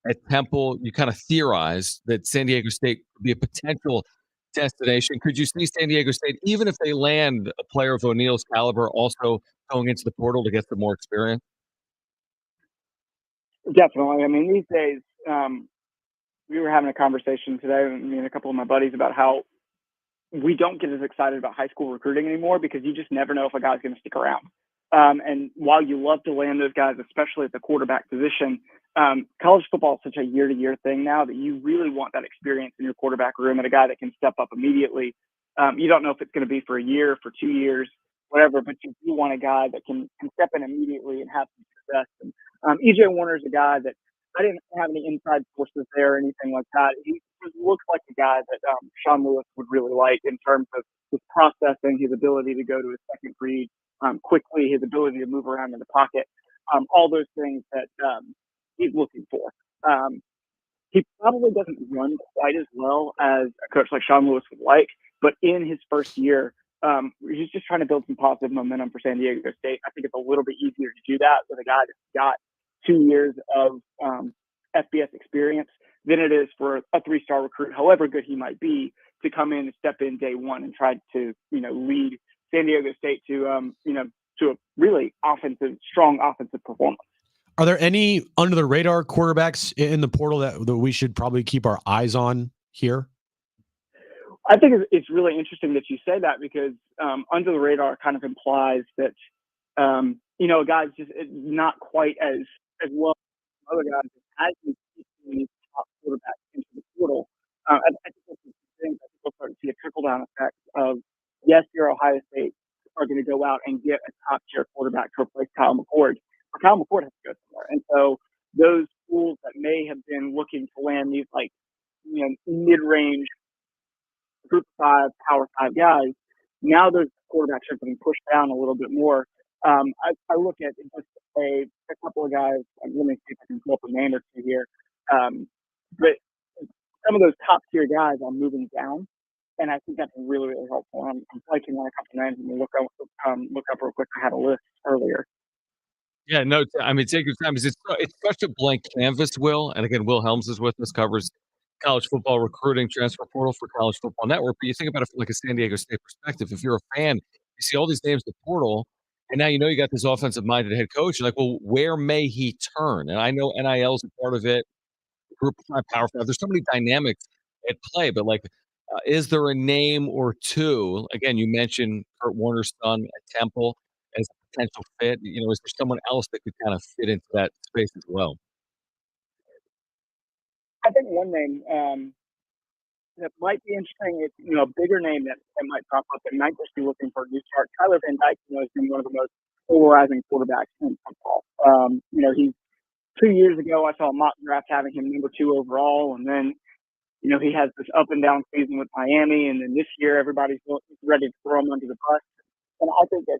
at Temple. You kind of theorized that San Diego State could be a potential destination. Could you see San Diego State, even if they land a player of O'Neal's caliber, also going into the portal to get some more experience? Definitely. I mean, these days, we were having a conversation today, me and a couple of my buddies, about how we don't get as excited about high school recruiting anymore because you just never know if a guy's going to stick around. And while you love to land those guys, especially at the quarterback position, college football is such a year-to-year thing now that you really want that experience in your quarterback room and a guy that can step up immediately. You don't know if it's going to be for a year, for 2 years, whatever, but you do want a guy that can step in immediately and have some success. And E.J. Warner is a guy that I didn't have any inside sources there or anything like that. He just looks like a guy that Sean Lewis would really like in terms of his processing, his ability to go to his second read quickly, his ability to move around in the pocket, all those things that he's looking for. He probably doesn't run quite as well as a coach like Sean Lewis would like, but in his first year, he's just trying to build some positive momentum for San Diego State. I think it's a little bit easier to do that with a guy that's got 2 years of FBS experience than it is for a 3-star recruit, however good he might be, to come in and step in day one and try to, lead San Diego State to a really strong offensive performance. Are there any under the radar quarterbacks in the portal that we should probably keep our eyes on here? I think it's really interesting that you say that because under the radar kind of implies that, a guy's just not quite as well as other guys as he keeps top quarterbacks into the portal. I think that's the thing. I think we'll start to see a trickle-down effect of, yes, your Ohio State are going to go out and get a top-tier quarterback to replace Kyle McCord. But Kyle McCord has to go somewhere. And so those schools that may have been looking to land these, mid-range Group 5, Power 5 guys, now those quarterbacks are getting pushed down a little bit more. I look at just a couple of guys. Let me see if I can pull up a name or two here. But some of those top tier guys are moving down, and I think that's really, really helpful. I'm liking on a couple of names and look up real quick. I had a list earlier. Yeah, no, I mean, take your time. It's such a blank canvas, Will. And again, Will Helms is with us, covers college football recruiting, transfer portal for College Football Network. But you think about it from like a San Diego State perspective. If you're a fan, you see all these names in the portal, and now you got this offensive-minded head coach. You're like, well, where may he turn? And I know NIL is a part of it. Group 5, Power 5. There's so many dynamics at play, but is there a name or two? Again, you mentioned Kurt Warner's son at Temple as a potential fit. Is there someone else that could kind of fit into that space as well? I think one name that might be interesting is, a bigger name that might pop up and might just be looking for a new start. Tyler Van Dyke, has been one of the most polarizing quarterbacks in football. He's 2 years ago, I saw a mock draft having him number 2 overall, and then he has this up and down season with Miami, and then this year everybody's ready to throw him under the bus. And I think that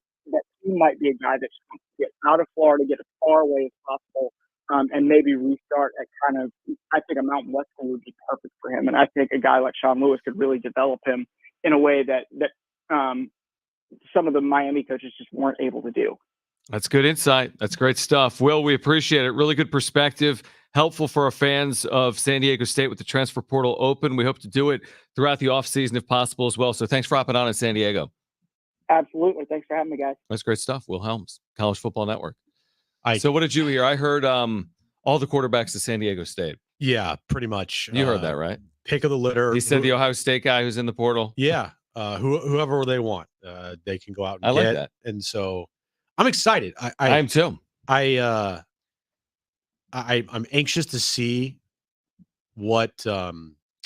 he might be a guy that just wants to get out of Florida, get as far away as possible, and maybe restart at kind of, I think a Mountain West team would be perfect for him. And I think a guy like Sean Lewis could really develop him in a way that some of the Miami coaches just weren't able to do. That's good insight. That's great stuff. Will, we appreciate it. Really good perspective. Helpful for our fans of San Diego State with the transfer portal open. We hope to do it throughout the offseason if possible as well. So thanks for hopping on in San Diego. Absolutely. Thanks for having me, guys. That's great stuff. Will Helms, College Football Network. So what did you hear? I heard all the quarterbacks of San Diego State. Yeah, pretty much. You heard that, right? Pick of the litter. He said the Ohio State guy who's in the portal. Yeah. Whoever they want, they can go out and I like get. that. And so I'm excited. I am too. I'm anxious to see what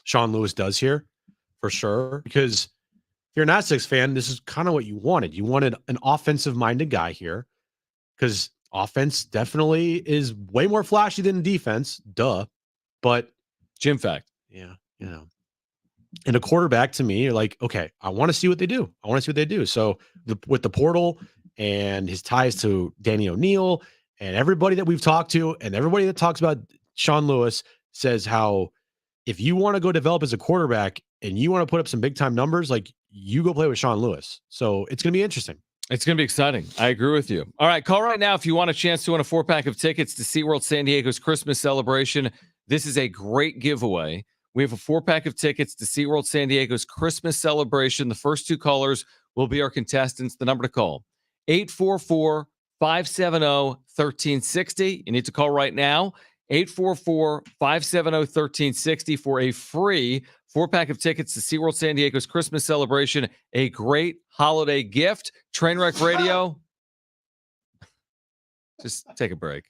Sean Lewis does here for sure. Because if you're an Aztecs fan, this is kind of what you wanted. You wanted an offensive minded guy here because offense definitely is way more flashy than defense. Duh. But Jim fact. Yeah. And a quarterback to me, you're like, okay, I want to see what they do. So with the portal and his ties to Danny O'Neil and everybody that we've talked to and everybody that talks about Sean Lewis says how if you want to go develop as a quarterback and you want to put up some big time numbers, like you go play with Sean Lewis. So it's going to be interesting. It's going to be exciting. I agree with you. All right, call right now if you want a chance to win a 4-pack of tickets to SeaWorld San Diego's Christmas celebration. This is a great giveaway. We have a 4-pack of tickets to SeaWorld San Diego's Christmas celebration. The first 2 callers will be our contestants. The number to call, 844-570-1360. You need to call right now, 844-570-1360 for a free 4-pack of tickets to SeaWorld San Diego's Christmas celebration. A great holiday gift. Trainwreck Radio. Just take a break.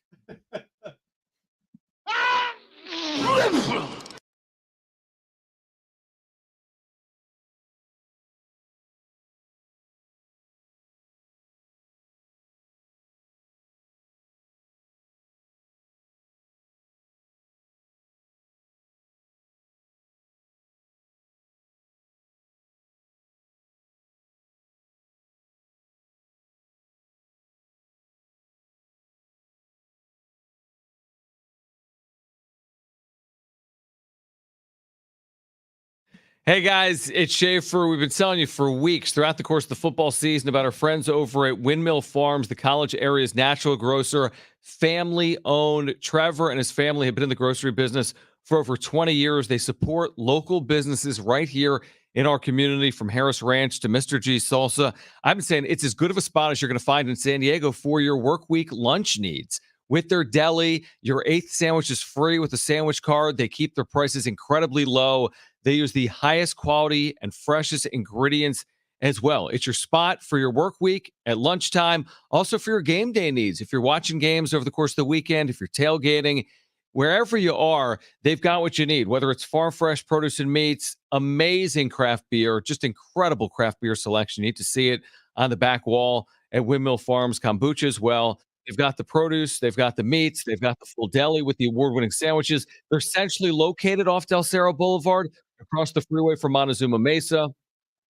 Hey guys, it's Schaefer. We've been telling you for weeks throughout the course of the football season about our friends over at Windmill Farms, the college area's natural grocer, family owned. Trevor and his family have been in the grocery business for over 20 years. They support local businesses right here in our community, from Harris Ranch to Mr. G's Salsa. I've been saying it's as good of a spot as you're going to find in San Diego for your work week lunch needs. With their deli, your 8th sandwich is free with a sandwich card. They keep their prices incredibly low. They use the highest quality and freshest ingredients as well. It's your spot for your work week at lunchtime, also for your game day needs. If you're watching games over the course of the weekend, if you're tailgating, wherever you are, they've got what you need, whether it's farm fresh produce and meats, amazing craft beer, just incredible craft beer selection. You need to see it on the back wall at Windmill Farms. Kombucha as well. They've got the produce, they've got the meats, they've got the full deli with the award-winning sandwiches. They're essentially located off Del Cerro Boulevard, across the freeway from Montezuma Mesa.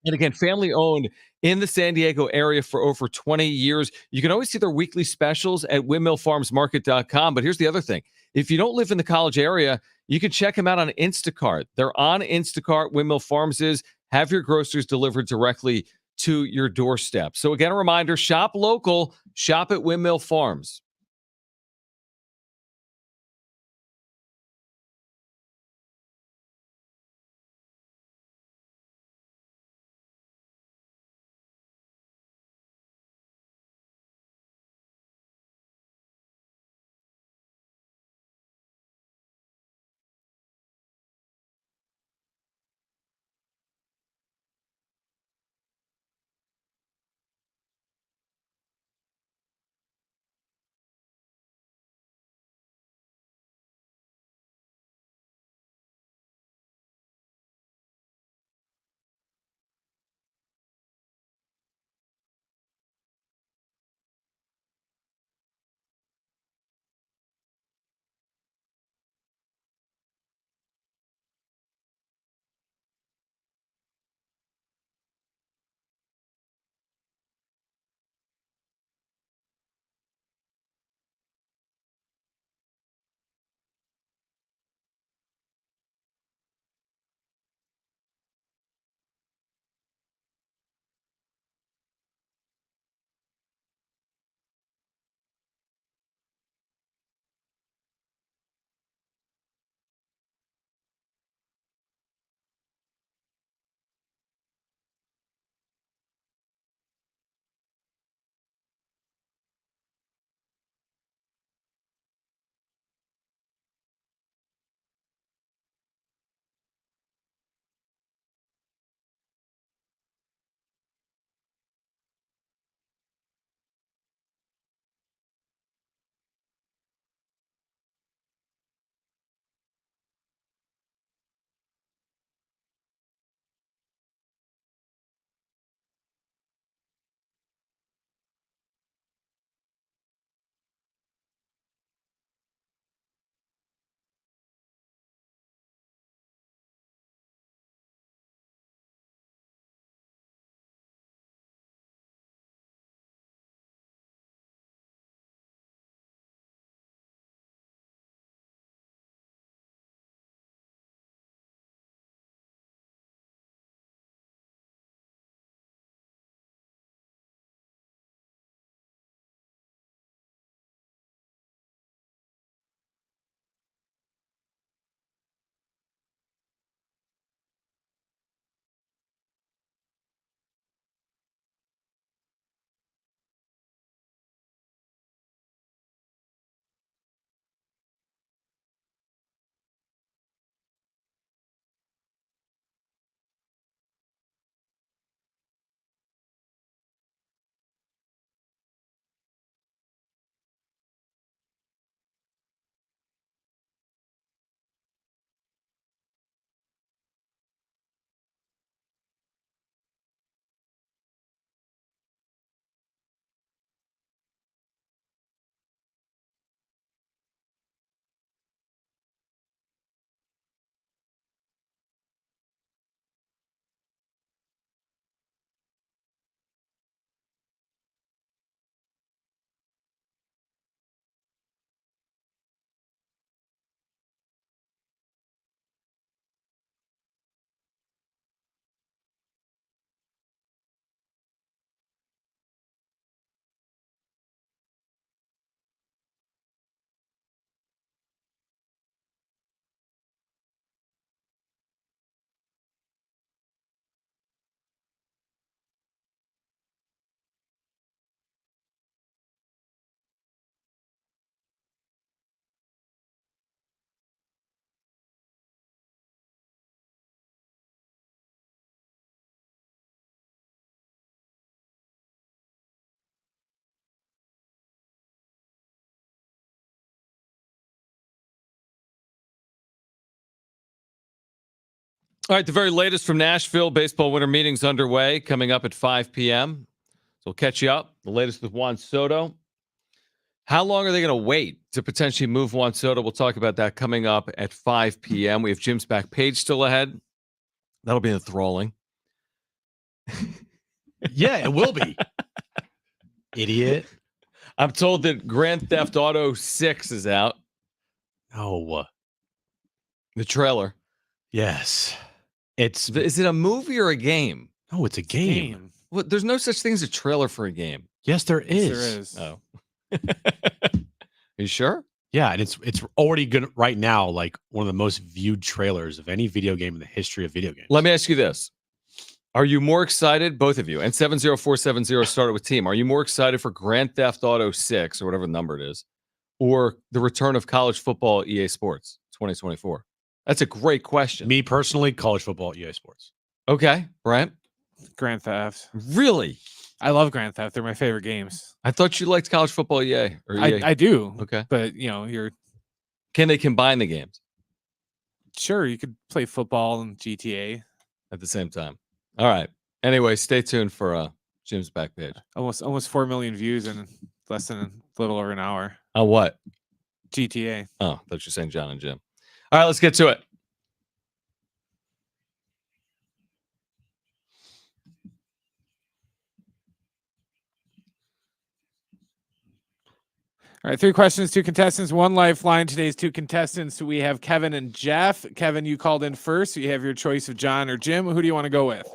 And again, family owned in the San Diego area for over 20 years. You can always see their weekly specials at windmillfarmsmarket.com. But here's the other thing. If you don't live in the college area, you can check them out on Instacart. They're on Instacart. Windmill Farms is. Have your groceries delivered directly to your doorstep. So again, a reminder, shop local, shop at Windmill Farms. All right, the very latest from Nashville. Baseball winter meetings underway, coming up at 5 p.m. So we'll catch you up. The latest with Juan Soto. How long are they going to wait to potentially move Juan Soto? We'll talk about that coming up at 5 p.m. We have Jim's back page still ahead. That'll be enthralling. Yeah, it will be. Idiot. I'm told that Grand Theft Auto 6 is out. Oh. The trailer. Yes. Is it a movie or a game? Oh, it's a game. Well, there's no such thing as a trailer for a game. Yes, there is. Yes, there is. Oh. You sure? Yeah, and it's already good right now, like one of the most viewed trailers of any video game in the history of video games. Let me ask you this. Are you more excited, both of you, and 70470 started with team, are you more excited for Grand Theft Auto 6 or whatever number it is, or the return of college football EA Sports 2024? That's a great question. Me personally, college football EA Sports. Okay, Brent? Grand Theft. Really? I love Grand Theft. They're my favorite games. I thought you liked college football EA. Or EA. I do. Okay. But, Can they combine the games? Sure, you could play football and GTA. At the same time. All right. Anyway, stay tuned for Jim's back page. Almost 4 million views in less than a little over an hour. On what? GTA. Oh, I thought you were saying Jon and Jim. All right, let's get to it. All right, 3 questions, 2 contestants, 1 lifeline. Today's 2 contestants, we have Kevin and Jeff. Kevin, you called in first. So you have your choice of Jon or Jim. Who do you want to go with?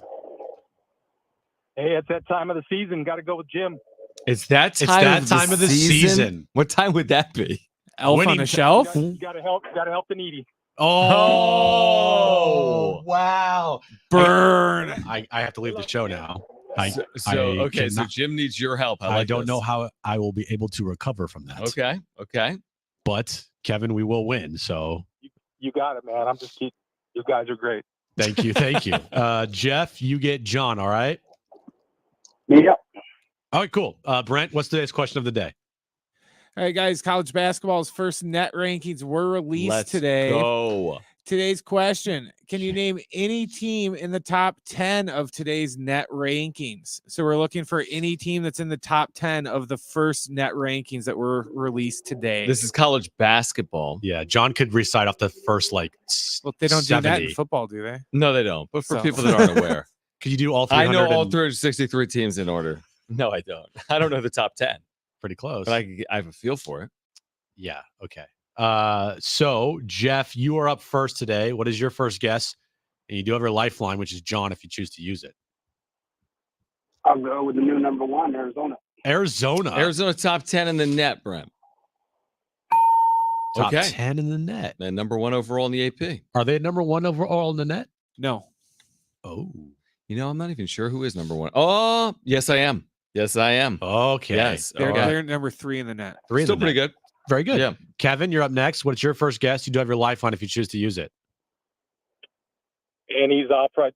Hey, it's that time of the season. Got to go with Jim. It's that time of the season. What time would that be? Elf on a shelf? Got to help the needy. Oh, wow. Burn. I have to leave the show now. So Jim needs your help. I don't know how I will be able to recover from that. Okay. But Kevin, we will win. So you got it, man. I'm just kidding. You guys are great. Thank you. Jeff, you get Jon. All right. Yep. All right, cool. Brent, what's today's question of the day? All right, guys. College basketball's first net rankings were released today. Go. Today's question: can you name any team in the top 10 of today's net rankings? So we're looking for any team that's in the top 10 of the first net rankings that were released today. This is college basketball. Yeah, Jon could recite off the first Well, they don't 70. do that in football, do they? No, they don't. But for people that aren't aware, could you do all 300? I 300? know all 363 teams in order. No, I don't. I don't know the top 10. Pretty close. But I have a feel for it. Yeah. Okay. So Jeff, you are up first today. What is your first guess? And you do have your lifeline, which is Jon, if you choose to use it. I'll go with the new number 1, Arizona. Arizona top 10 in the net, Brent. Top 10 in the net. And number 1 overall in the AP. Are they number 1 overall in the net? No. Oh. I'm not even sure who is number 1. Oh, yes, I am. Okay. Yes. They're number 3 in the net. Still pretty good. Very good. Yeah. Kevin, you're up next. What's your first guess? You do have your lifeline if you choose to use it. And he's off right.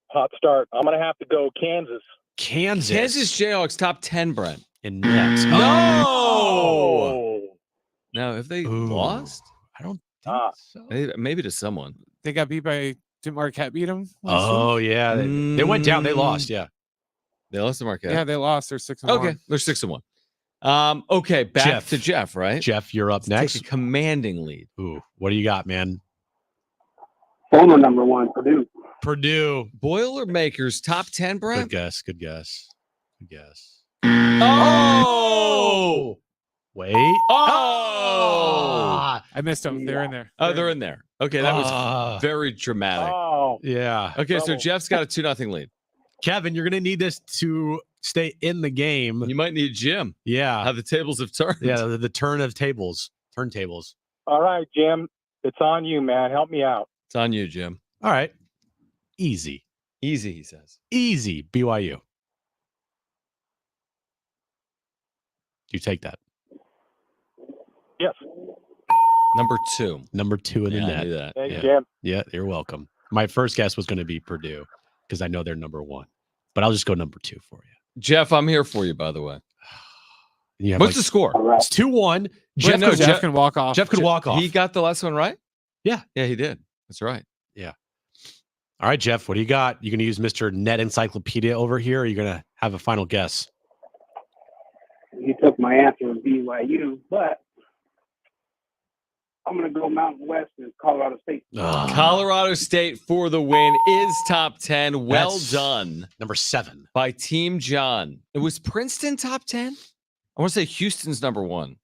Hot start. I'm going to have to go Kansas. Kansas Jayhawks top 10, Brent. In net. No. Now, have they lost? I don't think so. Maybe to someone. They got beat by. Did Marquette beat them? Oh, yeah. They went down. They lost. Yeah. They lost to Marquette. Yeah, they lost. They're 6-1. Okay. They're 6-1. Okay, back to Jeff, right? Jeff, you're up next. Take a commanding lead. Ooh, what do you got, man? Former number 1, Purdue. Boilermakers top 10, Brent? Good guess. Oh! Wait. Oh! I missed them. They're in there. Oh, they're in there. Okay, that was very dramatic. Oh. Yeah. Okay, so Jeff's got a 2-0 lead. Kevin, you're going to need this to stay in the game. You might need Jim. Yeah. How the tables have turned. Yeah, the turntables. All right, Jim. It's on you, man. Help me out. It's on you, Jim. All right. Easy, he says. Easy, BYU. Do you take that? Yes. Number 2. Number 2 in the net. I knew that. Thanks, Jim. Yeah, you're welcome. My first guess was going to be Purdue because I know they're number 1. But I'll just go number 2 for you. Jeff, I'm here for you, by the way. What's the score? It's 2-1. Jeff can walk off. Jeff could walk off. He got the last one right? Yeah. Yeah, he did. That's right. Yeah. All right, Jeff, what do you got? You going to use Mr. Net Encyclopedia over here, or are you going to have a final guess? You took my answer with BYU, but I'm going to go Mountain West and Colorado State. Colorado State for the win is top 10. Well That's done. Number 7. By Team John. It was Princeton top 10? I want to say Houston's number 1.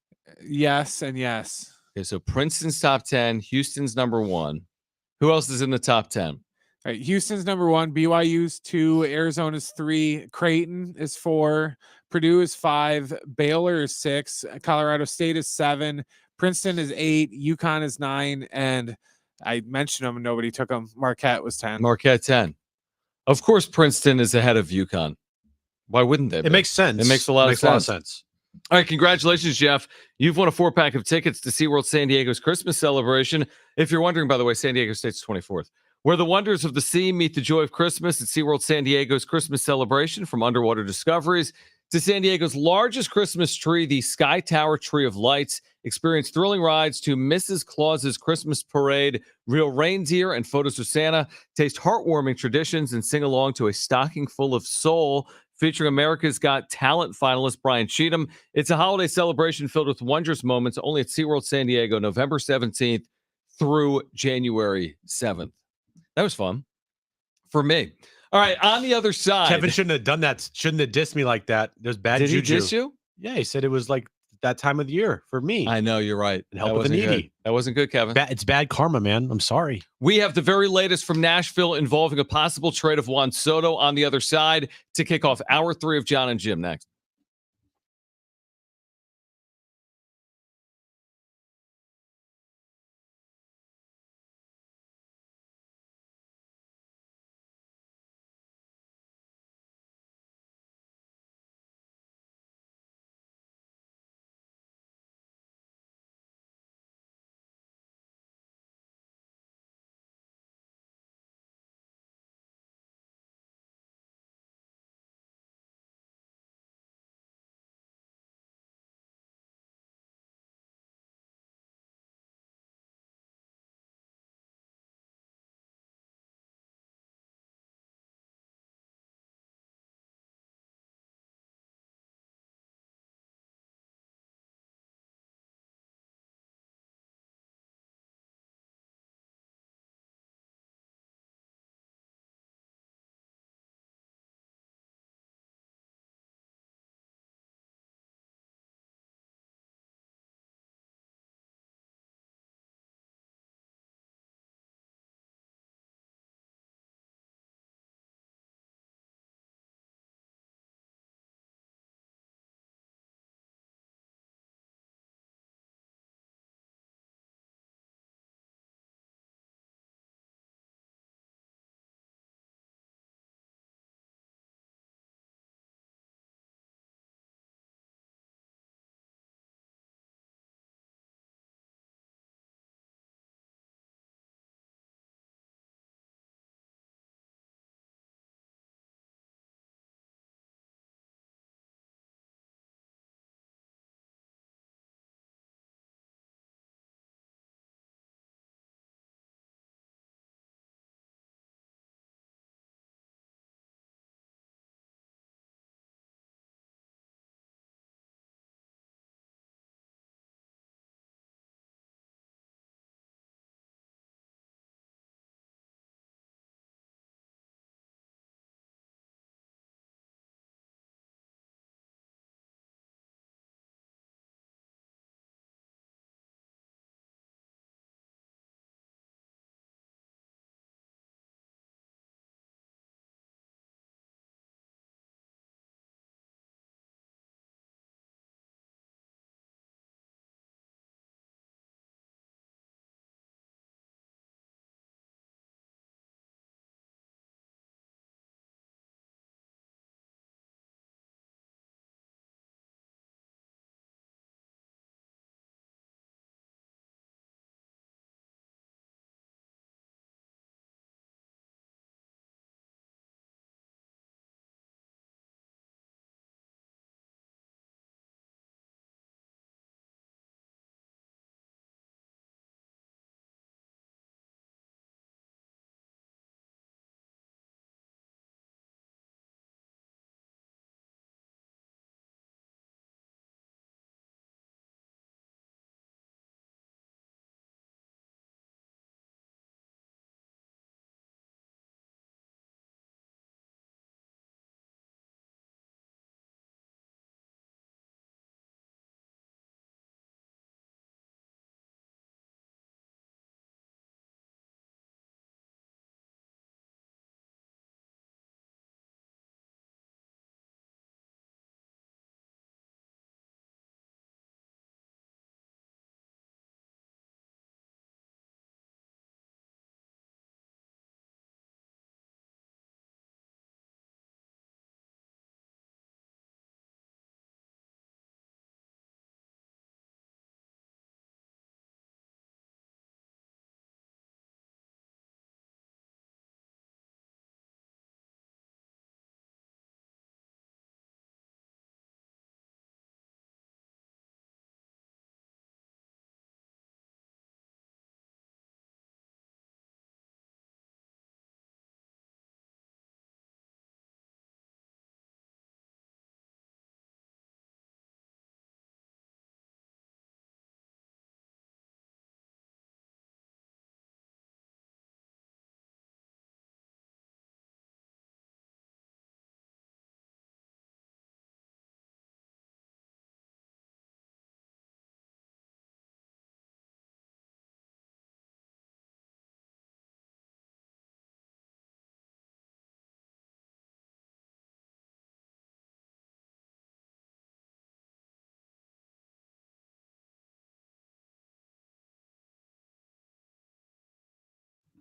Yes and yes. Okay, so Princeton's top 10. Houston's number 1. Who else is in the top 10? All right, Houston's number 1. BYU's 2. Arizona's 3. Creighton is 4. Purdue is 5. Baylor is 6. Colorado State is 7. Princeton is 8. UConn is 9. And I mentioned them and nobody took them. Marquette was 10. Marquette 10. Of course, Princeton is ahead of UConn. Why wouldn't they? It makes sense. It makes a lot of sense. All right, congratulations, Jeff. You've won a 4-pack of tickets to SeaWorld San Diego's Christmas celebration. If you're wondering, by the way, San Diego State's 24th. Where the wonders of the sea meet the joy of Christmas at SeaWorld San Diego's Christmas celebration, from underwater discoveries to San Diego's largest Christmas tree, the Sky Tower Tree of Lights. Experience thrilling rides to Mrs. Claus's Christmas Parade, real reindeer and photos of Santa. Taste heartwarming traditions and sing along to a stocking full of soul, featuring America's Got Talent finalist Brian Cheatham. It's a holiday celebration filled with wondrous moments, only at SeaWorld San Diego, November 17th through January 7th. That was fun for me. All right, on the other side. Kevin shouldn't have done that. Shouldn't have dissed me like that. There's bad Did juju. he diss you? Yeah, he said it was like that time of the year for me. I know, you're right. And help with the needy. Good. That wasn't good, Kevin. It's bad karma, man. I'm sorry. We have the very latest from Nashville involving a possible trade of Juan Soto on the other side to kick off hour 3 of Jon and Jim next.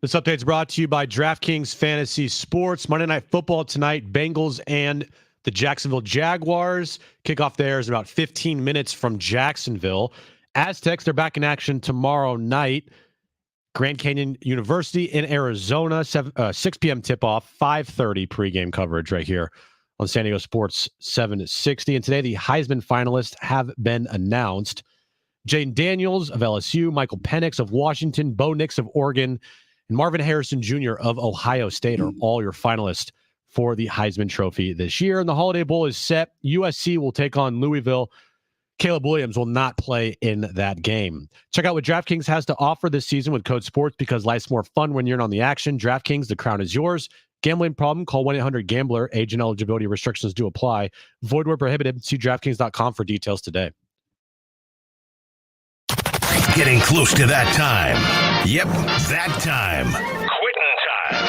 This update is brought to you by DraftKings Fantasy Sports. Monday Night Football tonight, Bengals and the Jacksonville Jaguars. Kickoff there is about 15 minutes from Jacksonville. Aztecs, they're back in action tomorrow night. Grand Canyon University in Arizona, 6 p.m. tip-off, 5:30 pregame coverage right here on San Diego Sports 760. And today, the Heisman finalists have been announced. Jane Daniels of LSU, Michael Penix of Washington, Bo Nix of Oregon, and Marvin Harrison Jr. of Ohio State are all your finalists for the Heisman Trophy this year. And the Holiday Bowl is set. USC will take on Louisville. Caleb Williams will not play in that game. Check out what DraftKings has to offer this season with code SPORTS because life's more fun when you're in on the action. DraftKings, the crown is yours. Gambling problem? Call 1-800-GAMBLER. Age and eligibility restrictions do apply. Void where prohibited. See DraftKings.com for details today. Getting close to that time. Yep, that time. Quitting time.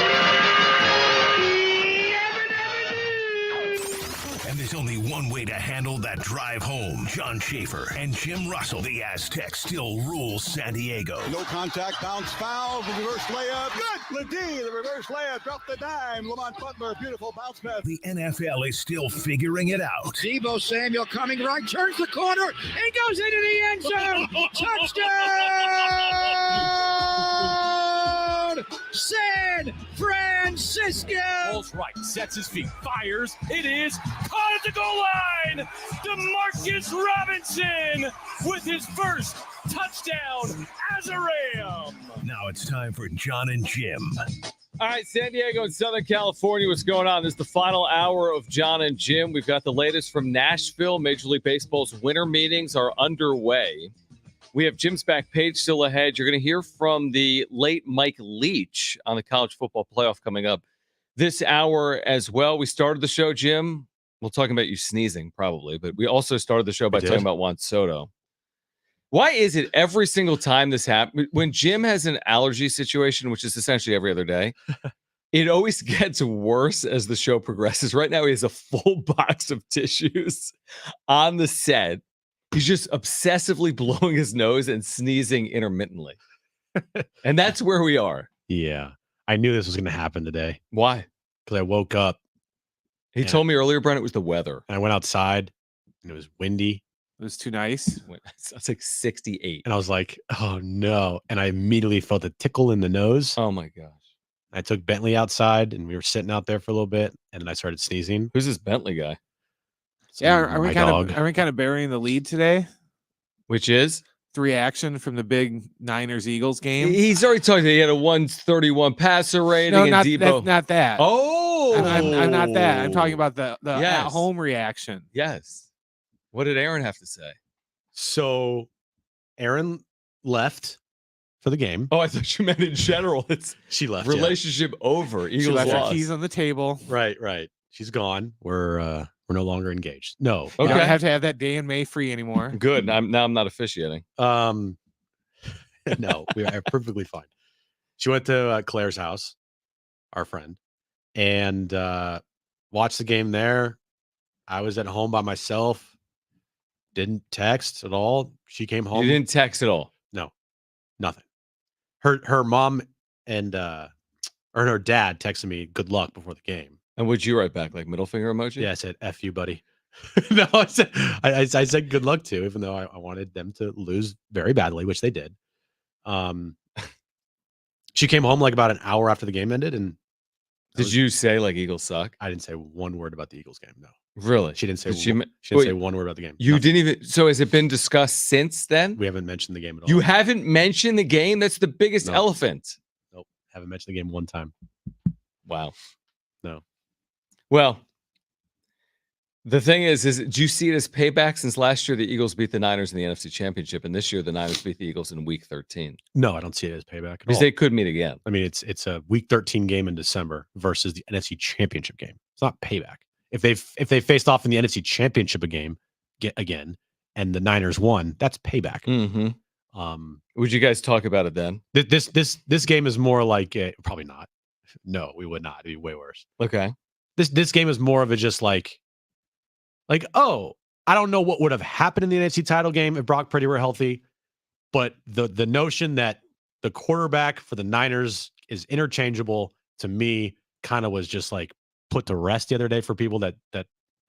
And there's only one way to handle that drive home. John Schaefer and Jim Russell. The Aztecs still rule San Diego. No contact, bounce, foul, the reverse layup. Good. Ledee, the reverse layup, drop the dime. Lamont Butler, beautiful bounce pass. The NFL is still figuring it out. Deebo Samuel coming right, turns the corner, and goes into the end zone. Touchdown! San Francisco! Pulls right, sets his feet, fires. It is caught at the goal line. DeMarcus Robinson with his first touchdown as a Ram. Now it's time for Jon and Jim. All right, San Diego and Southern California, what's going on? This is the final hour of Jon and Jim. We've got the latest from Nashville. Major League Baseball's winter meetings are underway. We have Jim's back page still ahead. You're going to hear from the late Mike Leach on the college football playoff coming up this hour as well. We started the show, Jim. We'll talk about you sneezing probably, but we also started the show by talking about Juan Soto. Why is it every single time this happens, when Jim has an allergy situation, which is essentially every other day, it always gets worse as the show progresses. Right now, he has a full box of tissues on the set. He's just obsessively blowing his nose and sneezing intermittently. And that's where we are. Yeah. I knew this was going to happen today. Why? Because I woke up. He told me earlier, Brent, it was the weather. And I went outside and it was windy. It was too nice. It's like 68. And I was like, oh no. And I immediately felt a tickle in the nose. Oh my gosh. I took Bentley outside and we were sitting out there for a little bit. And then I started sneezing. Who's this Bentley guy? Yeah, are we kind of burying the lead today? Which is the reaction from the big Niners-Eagles game. He's already talking. He had a 131 passer rating. No, and not Debo. not that. Oh, I'm not that. I'm talking about the Yes. at-home reaction. Yes. What did Aaron have to say? So Aaron left for the game. Oh, I thought you meant in general. She left. Relationship over. Eagles She left lost. her keys on the table. Right. She's gone. We're no longer engaged. No. Okay. I don't have to have that day in May free anymore. Good. I'm not officiating. No, we are perfectly fine. She went to Claire's house, our friend, and watched the game there. I was at home by myself. Didn't text at all. She came home. You didn't text at all? No, nothing. Her mom and or her dad texted me good luck before the game. And what'd you write back? Like middle finger emoji? Yeah, I said F you, buddy. No, I said good luck too, even though I wanted them to lose very badly, which they did. She came home like about an hour after the game ended, and did you say like Eagles suck? I didn't say one word about the Eagles game. No. Really? She didn't say. She didn't say one word about the game. You didn't even. So has it been discussed since then? We haven't mentioned the game at all. You haven't mentioned the game? That's the biggest elephant. Nope. Haven't mentioned the game one time. Wow. No. Well, the thing is do you see it as payback? Since last year the Eagles beat the Niners in the NFC Championship, and this year the Niners beat the Eagles in Week 13. No, I don't see it as payback because they could meet again. I mean, it's a Week 13 game in December versus the NFC Championship game. It's not payback. If they faced off in the NFC Championship again, and the Niners won, that's payback. Mm-hmm. Would you guys talk about it then? This game is more like probably not. No, we would not. It'd be way worse. Okay. This game is more of a just like, oh, I don't know what would have happened in the NFC title game if Brock Purdy were healthy, but the notion that the quarterback for the Niners is interchangeable to me. Kind of was just like put to rest the other day for people that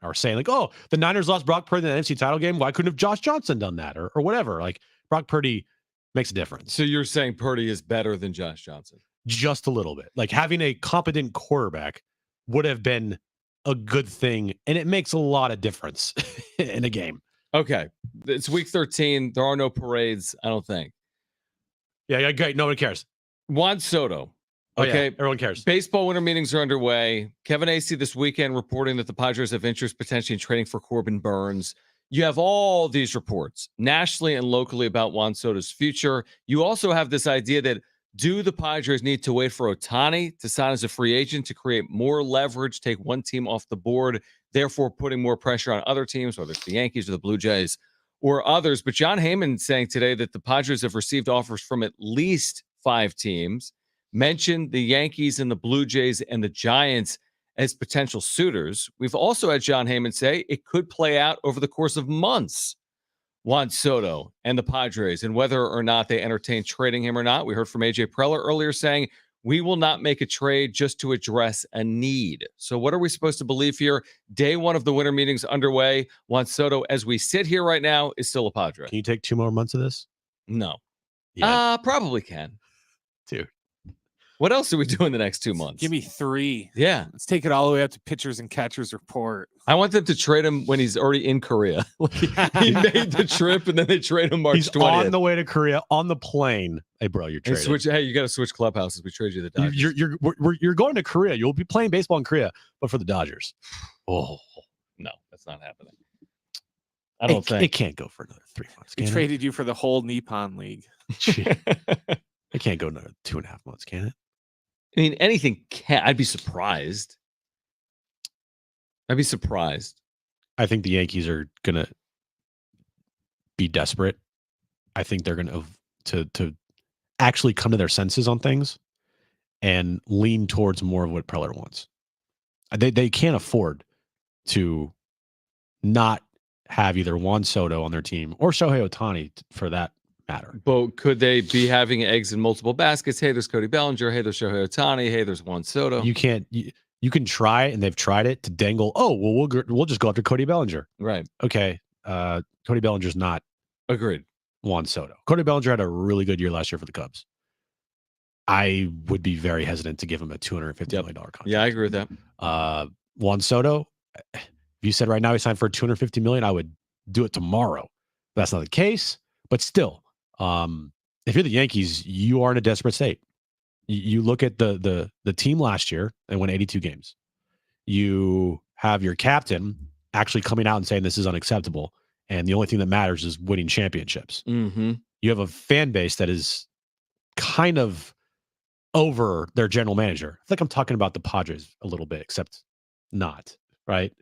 are saying like, oh, the Niners lost Brock Purdy in the NFC title game. Why couldn't have Josh Johnson done that or whatever? Like Brock Purdy makes a difference. So you're saying Purdy is better than Josh Johnson? Just a little bit. Like having a competent quarterback would have been a good thing, and it makes a lot of difference in a game. Okay. It's week 13. There are no parades, I don't think. Yeah, great. Nobody cares. Juan Soto. Okay. Oh, yeah. Everyone cares. Baseball winter meetings are underway. Kevin Acey this weekend reporting that the Padres have interest potentially in trading for Corbin Burns. You have all these reports nationally and locally about Juan Soto's future. You also have this idea that do the Padres need to wait for Ohtani to sign as a free agent to create more leverage, take one team off the board, therefore putting more pressure on other teams, whether it's the Yankees or the Blue Jays or others. But Jon Heyman saying today that the Padres have received offers from at least 5 teams, mentioned the Yankees and the Blue Jays and the Giants as potential suitors. We've also had Jon Heyman say it could play out over the course of months. Juan Soto and the Padres, and whether or not they entertain trading him or not. We heard from AJ Preller earlier saying, we will not make a trade just to address a need. So what are we supposed to believe here? Day one of the winter meetings underway. Juan Soto, as we sit here right now, is still a Padre. Can you take 2 more months of this? No. Yeah. Probably can. Dude. What else do we do in the next 2 months? Give me 3. Yeah. Let's take it all the way up to pitchers and catchers report. I want them to trade him when he's already in Korea. He made the trip and then they trade him March 20th. He's on the way to Korea on the plane. Hey, bro, you're trading. Hey, you got to switch clubhouses. We trade you the Dodgers. You're going to Korea. You'll be playing baseball in Korea, but for the Dodgers. Oh, no, that's not happening. I don't think it can't go for another 3 months. We traded you for the whole Nippon League. It can't go another 2.5 months, can it? I mean, anything can. I'd be surprised. I think the Yankees are gonna be desperate. I think they're gonna to actually come to their senses on things and lean towards more of what Preller wants. They can't afford to not have either Juan Soto on their team or Shohei Ohtani for that matter. But could they be having eggs in multiple baskets? Hey, there's Cody Bellinger. Hey, there's Shohei Ohtani. Hey, there's Juan Soto. You can't. You can try, and they've tried it to dangle. Oh, well, we'll just go after Cody Bellinger. Right. Okay. Cody Bellinger's not. Agreed. Juan Soto. Cody Bellinger had a really good year last year for the Cubs. I would be very hesitant to give him a $250 million contract. Yeah, I agree with that. Juan Soto, if you said right now he signed for $250 million, I would do it tomorrow. That's not the case, but still, if you're the Yankees, you are in a desperate state. You look at the team last year and won 82 games. You have your captain actually coming out and saying this is unacceptable, and the only thing that matters is winning championships. Mm-hmm. You have a fan base that is kind of over their general manager. I think I'm talking about the Padres a little bit, except not, right?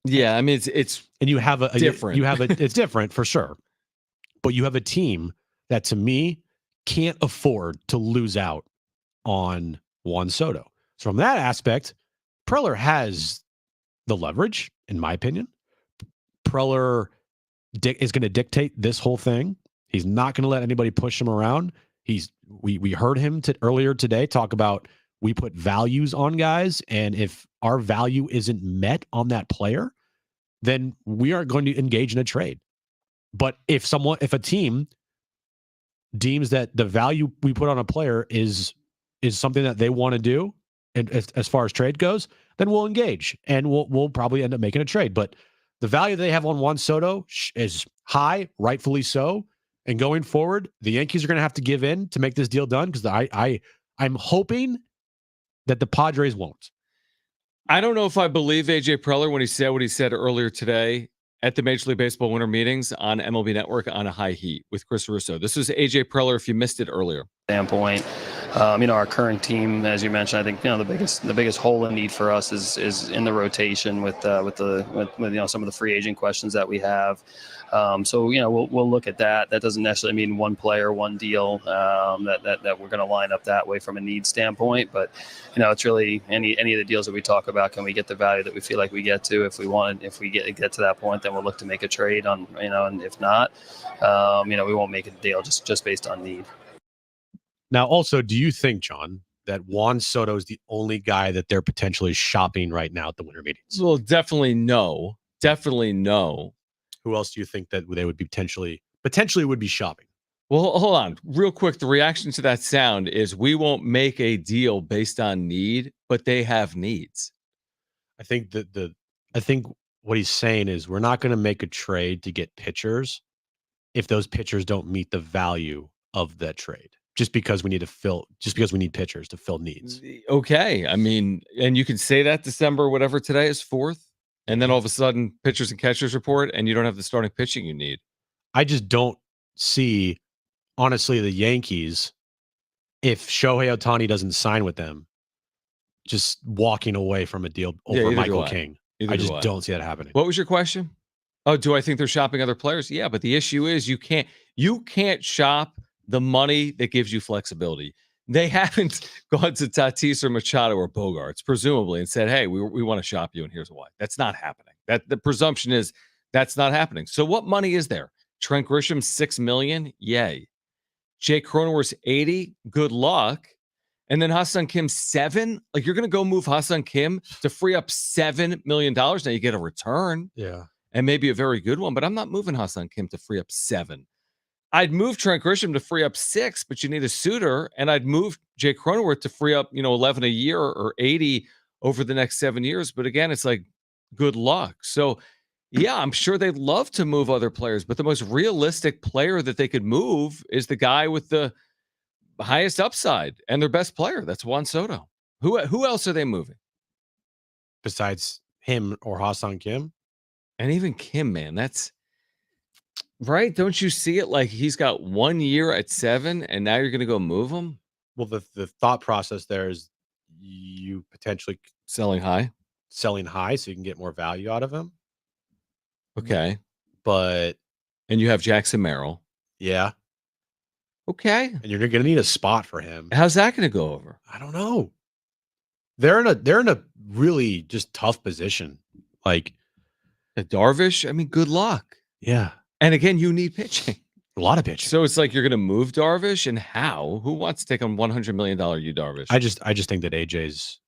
Yeah, I mean it's and you have a different. You have it's different for sure, but you have a team that to me can't afford to lose out on Juan Soto. So from that aspect, Preller has the leverage, in my opinion. Preller is going to dictate this whole thing. He's not going to let anybody push him around. We heard him earlier today talk about we put values on guys, and if our value isn't met on that player, then we aren't going to engage in a trade. But if a team deems that the value we put on a player is something that they want to do, and as far as trade goes, then we'll engage and we'll probably end up making a trade. But the value they have on Juan Soto is high, rightfully so. And going forward, the Yankees are going to have to give in to make this deal done, because I'm hoping that the Padres won't. I don't know if I believe AJ Preller when he said what he said earlier today at the Major League Baseball Winter Meetings on MLB Network on a high heat with Chris Russo. This was AJ Preller if you missed it earlier. Standpoint, our current team, as you mentioned, I think the biggest hole in need for us is in the rotation with some of the free agent questions that we have. So we'll look at that. That doesn't necessarily mean one player, one deal that we're going to line up that way from a need standpoint. But it's really any of the deals that we talk about. Can we get the value that we feel like we get to? If we get to that point, then we'll look to make a trade on. And if not, we won't make a deal just based on need. Now, also, do you think, John, that Juan Soto is the only guy that they're potentially shopping right now at the winter meetings? Well, definitely no. Definitely no. Who else do you think that they would be potentially would be shopping? Well, hold on. Real quick, the reaction to that sound is we won't make a deal based on need, but they have needs. I think I think what he's saying is we're not going to make a trade to get pitchers if those pitchers don't meet the value of that trade. Just because we need pitchers to fill needs. Okay. I mean, and you can say that December, whatever today is, 4th, and then all of a sudden pitchers and catchers report and you don't have the starting pitching you need. I just don't see, honestly, the Yankees, if Shohei Ohtani doesn't sign with them, just walking away from a deal over Michael King. I just don't see that happening. What was your question? Oh, do I think they're shopping other players? Yeah, but the issue is you can't shop the money that gives you flexibility. They haven't gone to Tatis or Machado or Bogarts, presumably, and said, hey, we want to shop you, and here's why. That's not happening. That the presumption is that's not happening. So what money is there? Trent Grisham, $6 million? Yay. Jake Cronenworth's 80? Good luck. And then Ha-Seong Kim, 7? Like, you're going to go move Ha-Seong Kim to free up $7 million. Now you get a return. Yeah. And maybe a very good one, but I'm not moving Ha-Seong Kim to free up 7. I'd move Trent Grisham to free up 6, but you need a suitor, and I'd move Jake Cronenworth to free up, 11 a year or 80 over the next 7 years. But again, it's like, good luck. So, yeah, I'm sure they'd love to move other players, but the most realistic player that they could move is the guy with the highest upside and their best player. That's Juan Soto. Who else are they moving besides him or Ha-Seong Kim? And even Kim, man, that's right. Don't you see it? Like, he's got 1 year at 7, and now you're going to go move him? Well, the thought process there is you potentially selling high so you can get more value out of him. Okay. And you have Jackson Merrill. Yeah. Okay. And you're going to need a spot for him. How's that going to go over? I don't know. They're in a really just tough position. Like Darvish, I mean, good luck. Yeah. And again, you need pitching. A lot of pitching. So it's like you're going to move Darvish, and how? Who wants to take on $100 million Yu Darvish? I just think that AJ's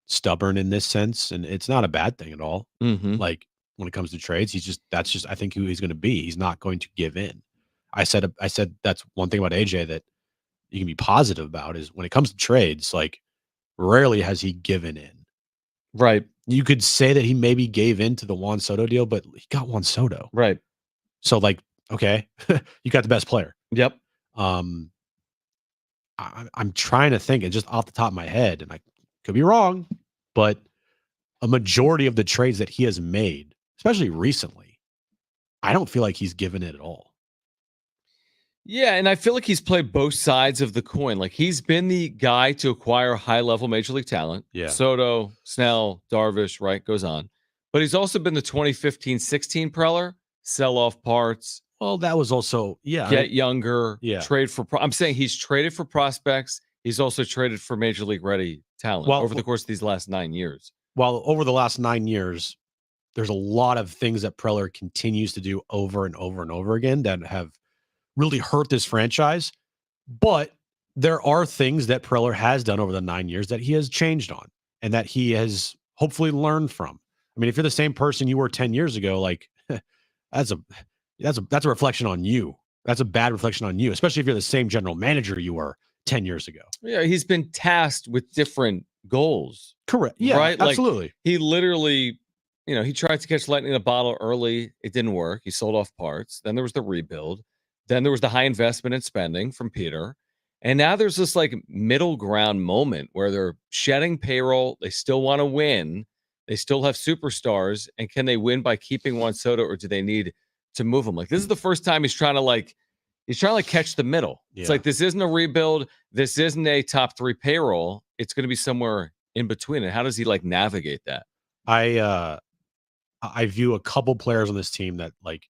stubborn in this sense, and it's not a bad thing at all. Mm-hmm. Like when it comes to trades, that's just I think who he's going to be. He's not going to give in. I said that's one thing about AJ that you can be positive about is when it comes to trades, like rarely has he given in. Right. You could say that he maybe gave in to the Juan Soto deal, but he got Juan Soto. Right. So like, okay, you got the best player. Yep. I'm trying to think, and just off the top of my head, and I could be wrong, but a majority of the trades that he has made, especially recently, I don't feel like he's given it at all. Yeah, and I feel like he's played both sides of the coin. Like he's been the guy to acquire high-level major league talent. Yeah. Soto, Snell, Darvish, right, goes on. But he's also been the 2015-16 Preller, sell off parts. Well, that was also, get younger, yeah. Trade for I'm saying he's traded for prospects. He's also traded for major league ready talent over the course of these last 9 years. Well, over the last 9 years, there's a lot of things that Preller continues to do over and over and over again that have really hurt this franchise. But there are things that Preller has done over the 9 years that he has changed on and that he has hopefully learned from. I mean, if you're the same person you were 10 years ago, like that's a reflection on you. That's a bad reflection on you, especially if you're the same general manager you were 10 years ago. Yeah, he's been tasked with different goals. Correct. Yeah, right? absolutely. Like, he literally, he tried to catch lightning in a bottle early. It didn't work. He sold off parts. Then there was the rebuild. Then there was the high investment and spending from Peter. And now there's this like middle ground moment where they're shedding payroll. They still want to win. They still have superstars. And can they win by keeping Juan Soto, or do they need to move him? Like, this is the first time he's trying to catch the middle. Yeah. It's like, this isn't a rebuild. This isn't a top 3 payroll. It's going to be somewhere in between. And how does he like navigate that? I view a couple players on this team that like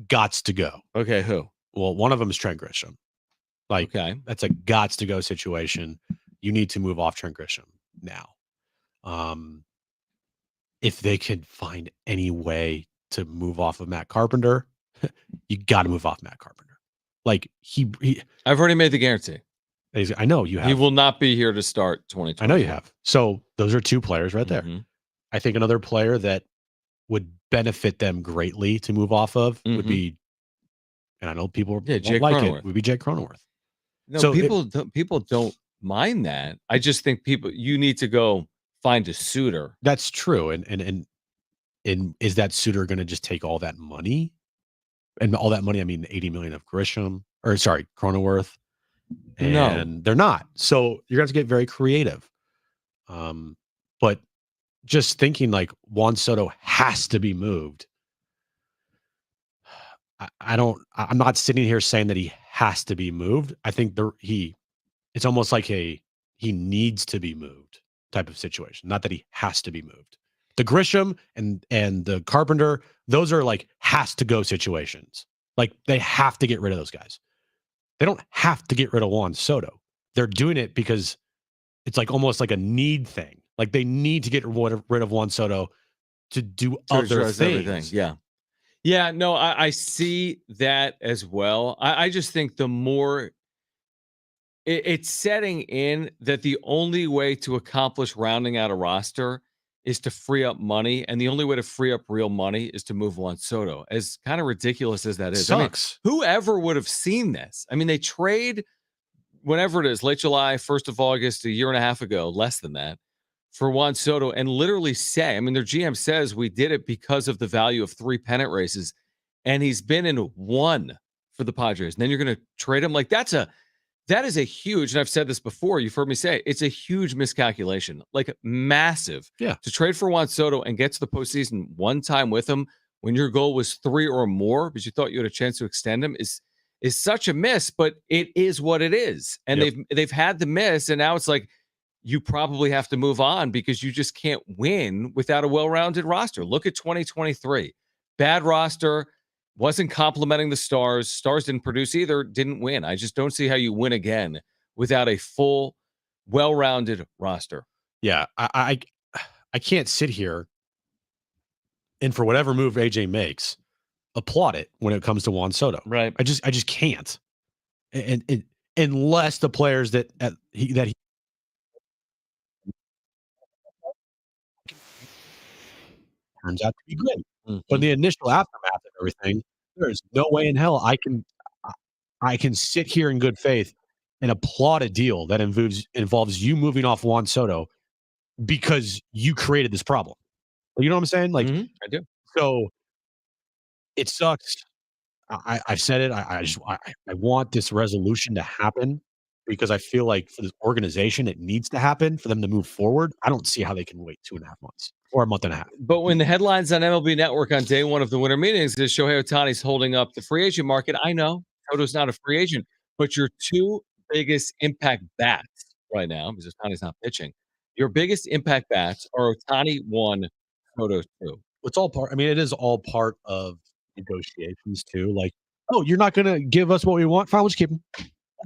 gots to go. Okay. Who? Well, one of them is Trent Grisham. Like, okay, that's a gots to go situation. You need to move off Trent Grisham now. If they could find any way to move off of Matt Carpenter, you got to move off Matt Carpenter. Like he I've already made the guarantee. I know you have. He will not be here to start 2020. I know you have. So those are two players right there. Mm-hmm. I think another player that would benefit them greatly to move off of would be, and I know people won't Jake like Cronenworth. it, would be Jake Cronenworth. No, So people don't mind that. I just think you need to go find a suitor. That's true. And is that suitor going to just take all that money? And all that money, I mean, 80 million of Cronenworth. And No. they're not. So you're going to get very creative. But just thinking like Juan Soto has to be moved. I'm not sitting here saying that he has to be moved. I think it's almost like he needs to be moved type of situation. Not that he has to be moved. The Grisham and the Carpenter, those are like has to go situations. Like they have to get rid of those guys. They don't have to get rid of Juan Soto. They're doing it because it's like almost like a need thing. Like they need to get rid of Juan Soto to do other things. Everything. Yeah. Yeah, no, I see that as well. I just think the more it's setting in that the only way to accomplish rounding out a roster is to free up money. And the only way to free up real money is to move Juan Soto. As kind of ridiculous as that is. Sucks. I mean, whoever would have seen this? I mean, they trade whenever it is, late July, 1st of August, a year and a half ago, less than that, for Juan Soto, and literally say, I mean, their GM says we did it because of the value of 3 pennant races, and he's been in 1 for the Padres. And then you're going to trade him? Like, that is a huge, and I've said this before, you've heard me say, it's a huge miscalculation, like massive. Yeah. To trade for Juan Soto and get to the postseason one time with him when your goal was 3 or more because you thought you had a chance to extend him is such a miss, but it is what it is. And they've had the miss, and now it's like, you probably have to move on because you just can't win without a well-rounded roster. Look at 2023. Bad roster, wasn't complimenting the Stars. Stars didn't produce either, didn't win. I just don't see how you win again without a full, well-rounded roster. Yeah, I can't sit here and for whatever move AJ makes, applaud it when it comes to Juan Soto. Right. I just can't. And unless the players that he turns out to be great. But the initial aftermath of everything, there's no way in hell I can sit here in good faith and applaud a deal that involves you moving off Juan Soto because you created this problem. You know what I'm saying? Like I do. So it sucks. I've said it. I want this resolution to happen because I feel like for this organization, it needs to happen for them to move forward. I don't see how they can wait 2.5 months or a month and a half. But when the headlines on MLB Network on day 1 of the winter meetings is Shohei Ohtani's holding up the free agent market, I know Soto's not a free agent, but your 2 biggest impact bats right now, because Ohtani's not pitching, your biggest impact bats are Ohtani 1, Soto 2. It's all part. I mean, it is all part of negotiations too. Like, oh, you're not going to give us what we want? Fine, we'll just keep him.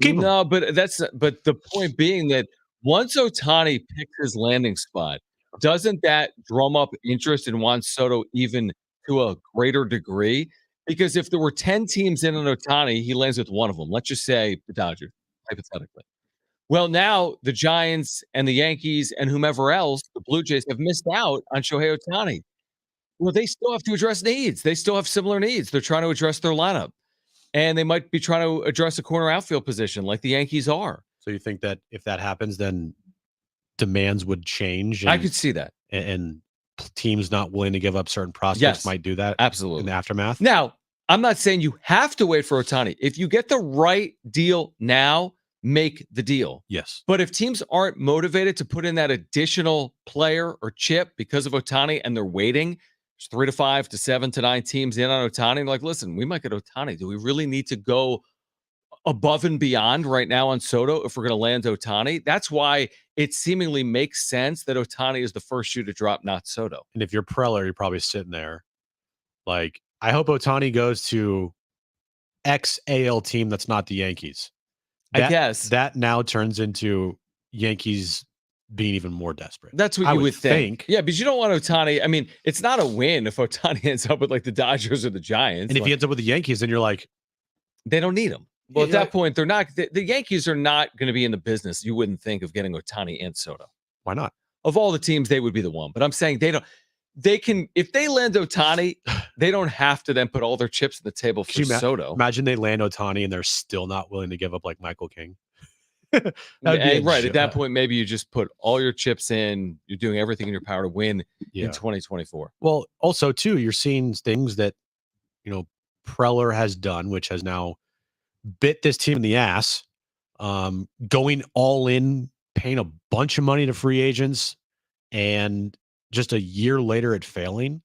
No, but the point being that once Ohtani picks his landing spot, doesn't that drum up interest in Juan Soto even to a greater degree? Because if there were 10 teams in on Ohtani, he lands with one of them. Let's just say the Dodgers, hypothetically. Well, now the Giants and the Yankees and whomever else, the Blue Jays, have missed out on Shohei Ohtani. Well, they still have to address needs. They still have similar needs. They're trying to address their lineup. And they might be trying to address a corner outfield position like the Yankees are. So you think that if that happens, then demands would change? I could see that. And teams not willing to give up certain prospects might do that absolutely in the aftermath? Now, I'm not saying you have to wait for Ohtani. If you get the right deal now, make the deal. Yes. But if teams aren't motivated to put in that additional player or chip because of Ohtani and they're waiting, there's 3 to 5 to 7 to 9 teams in on Ohtani. Like, listen, we might get Ohtani. Do we really need to go above and beyond right now on Soto if we're going to land Ohtani? That's why it seemingly makes sense that Ohtani is the first shoe to drop, not Soto. And if you're Preller, you're probably sitting there like, I hope Ohtani goes to ex-AL team that's not the Yankees. I guess. That now turns into Yankees being even more desperate. That's what you would think. Yeah, because you don't want Ohtani. I mean, it's not a win if Ohtani ends up with like the Dodgers or the Giants. And if he ends up with the Yankees, then you're like, they don't need him. Well, at that point, they're not. The Yankees are not going to be in the business. You wouldn't think of getting Ohtani and Soto. Why not? Of all the teams, they would be the one. But I'm saying they don't. They can if they land Ohtani, they don't have to then put all their chips on the table for Soto. Imagine they land Ohtani and they're still not willing to give up like Michael King. That'd be Right at that point, maybe you just put all your chips in. You're doing everything in your power to win in 2024. Well, also too, you're seeing things that Preller has done, which has now bit this team in the ass. Going all in, paying a bunch of money to free agents, and just a year later it failing.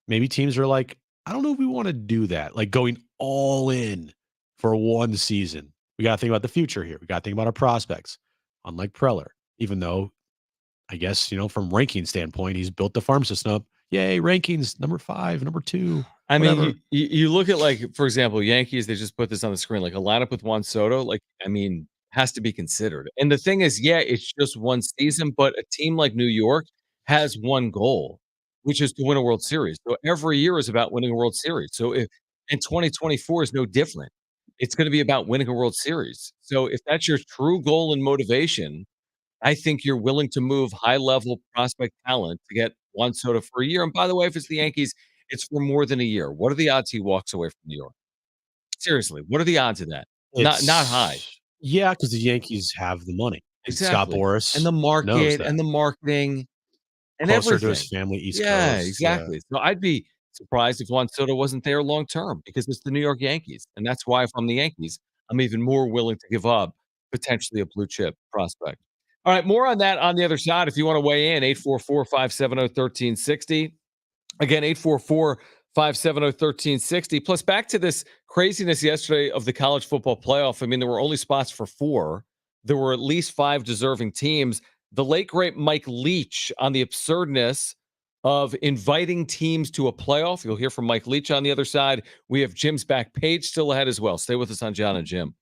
Maybe teams are like, I don't know if we want to do that. Like going all in for one season. We got to think about the future here. We got to think about our prospects. Unlike Preller, even though I guess, from ranking standpoint, he's built the farm system up. Yay, rankings, number 5, number 2. I whatever. mean, you look at, like, for example, Yankees, they just put this on the screen, like a lineup with Juan Soto, like, I mean, has to be considered. And the thing is, yeah, it's just one season, but a team like New York has one goal, which is to win a World Series. So every year is about winning a World Series. So if and 2024 is no different. It's going to be about winning a World Series. So if that's your true goal and motivation, I think you're willing to move high-level prospect talent to get Juan Soto for a year. And by the way, if it's the Yankees, it's for more than a year. What are the odds he walks away from New York? Seriously, what are the odds of that? Not high. Yeah, because the Yankees have the money. And Scott Exactly. Boras And the knows market that. and the marketing and Closer everything. to his family, East Yeah, Coast. exactly. So I'd be surprised if Juan Soto wasn't there long term because it's the New York Yankees. And that's why if I'm the Yankees, I'm even more willing to give up potentially a blue chip prospect. All right, more on that on the other side. If you want to weigh in, 844-570-1360. Again, 844-570-1360. Plus, back to this craziness yesterday of the college football playoff. I mean, there were only spots for 4. There were at least 5 deserving teams. The late, great Mike Leach on the absurdness of inviting teams to a playoff. You'll hear from Mike Leach on the other side. We have Jim's back page still ahead as well. Stay with us on Jon and Jim.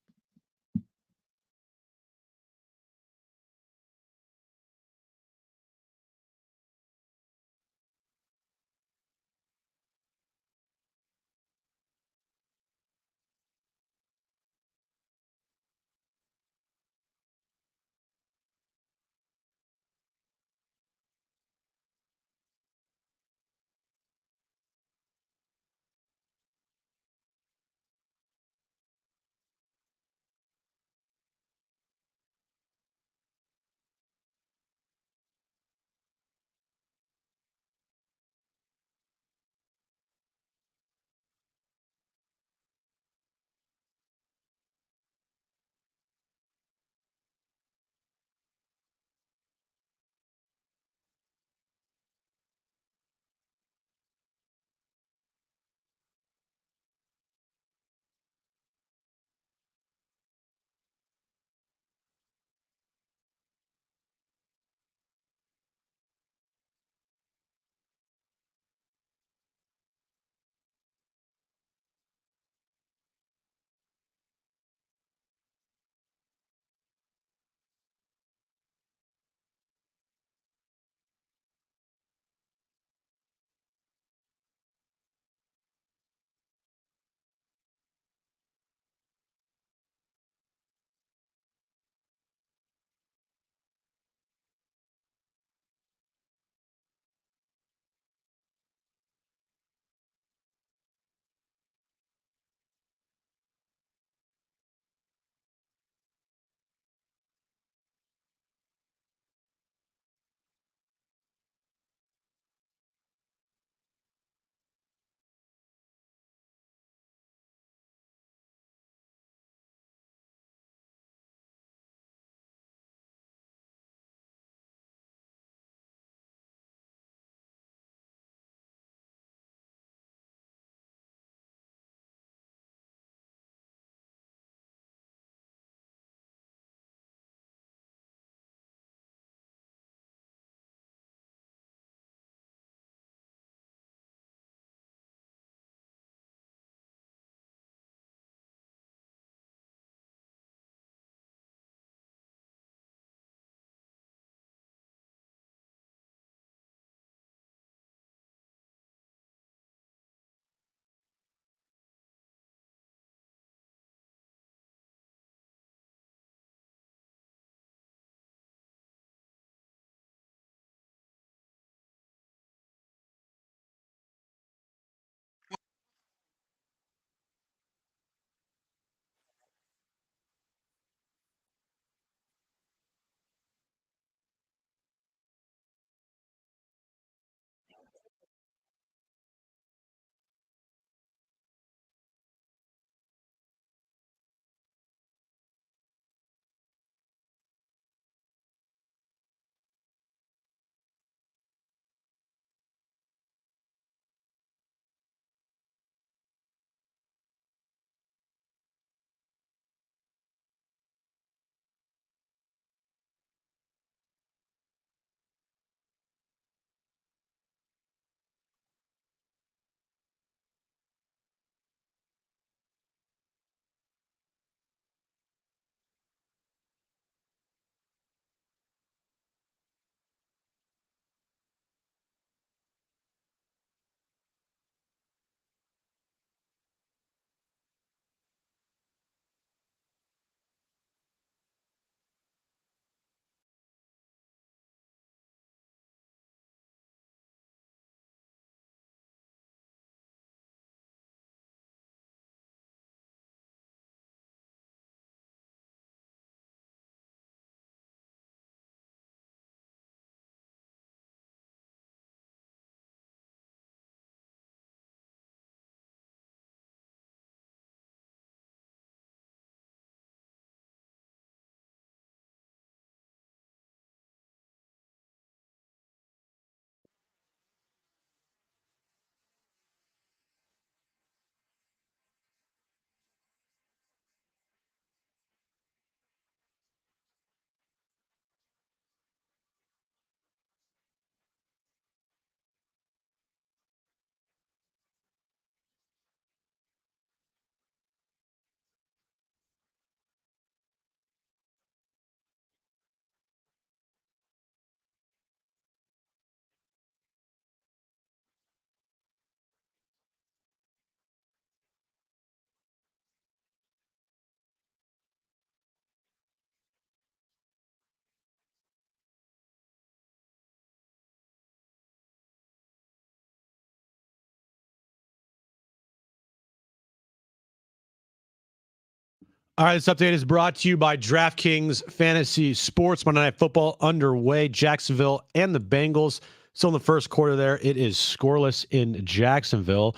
All right, this update is brought to you by DraftKings Fantasy Sports. Monday Night Football underway. Jacksonville and the Bengals. Still in the first quarter there. It is scoreless in Jacksonville.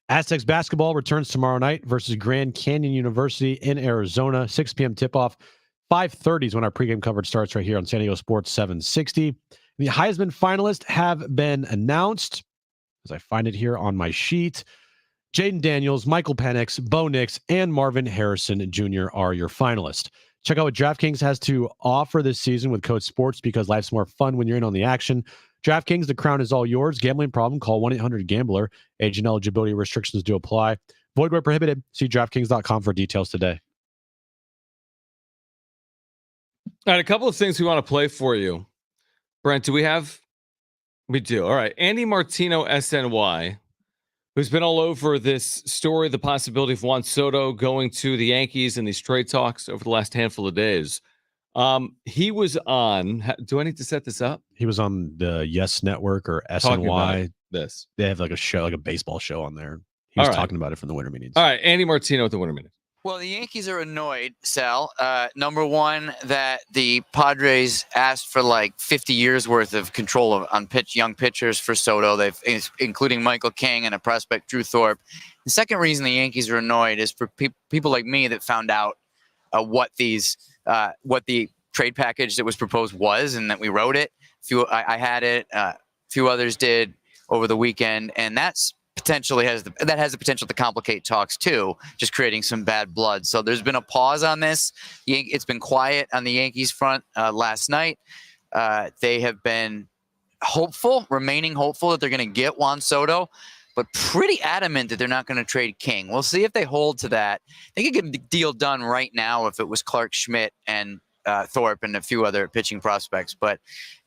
Aztecs basketball returns tomorrow night versus Grand Canyon University in Arizona. 6 p.m. tip-off. 5:30 is when our pregame coverage starts right here on San Diego Sports 760. The Heisman finalists have been announced, as I find it here on my sheet. Jaden Daniels, Michael Penix, Bo Nix, and Marvin Harrison Jr. are your finalists. Check out what DraftKings has to offer this season with code SPORTS because life's more fun when you're in on the action. DraftKings, the crown is all yours. Gambling problem? Call 1-800-GAMBLER. Age and eligibility restrictions do apply. Void where prohibited. See DraftKings.com for details today. All right, a couple of things we want to play for you. Brent, do we have? We do. All right. Andy Martino, SNY, who's been all over this story, the possibility of Juan Soto going to the Yankees in these trade talks over the last handful of days. He was on. Do I need to set this up? He was on the Yes Network or SNY. This. They have like a show, like a baseball show on there. He was talking about it from the Winter Meetings. All right. Andy Martino at the Winter Meetings. Well, the Yankees are annoyed, Sal. Number one, that the Padres asked for like 50 years worth of control on young pitchers for Soto. Including Michael King and a prospect, Drew Thorpe. The second reason the Yankees are annoyed is for people like me that found out what the trade package that was proposed was, and that we wrote it. I had it. A few others did over the weekend, and that's potentially has the potential to complicate talks too, just creating some bad blood. So there's been a pause on this. It's been quiet on the Yankees front last night. They have been remaining hopeful that they're going to get Juan Soto, but pretty adamant that they're not going to trade King. We'll see if they hold to that. They could get the deal done right now if it was Clark Schmidt and Thorpe and a few other pitching prospects, but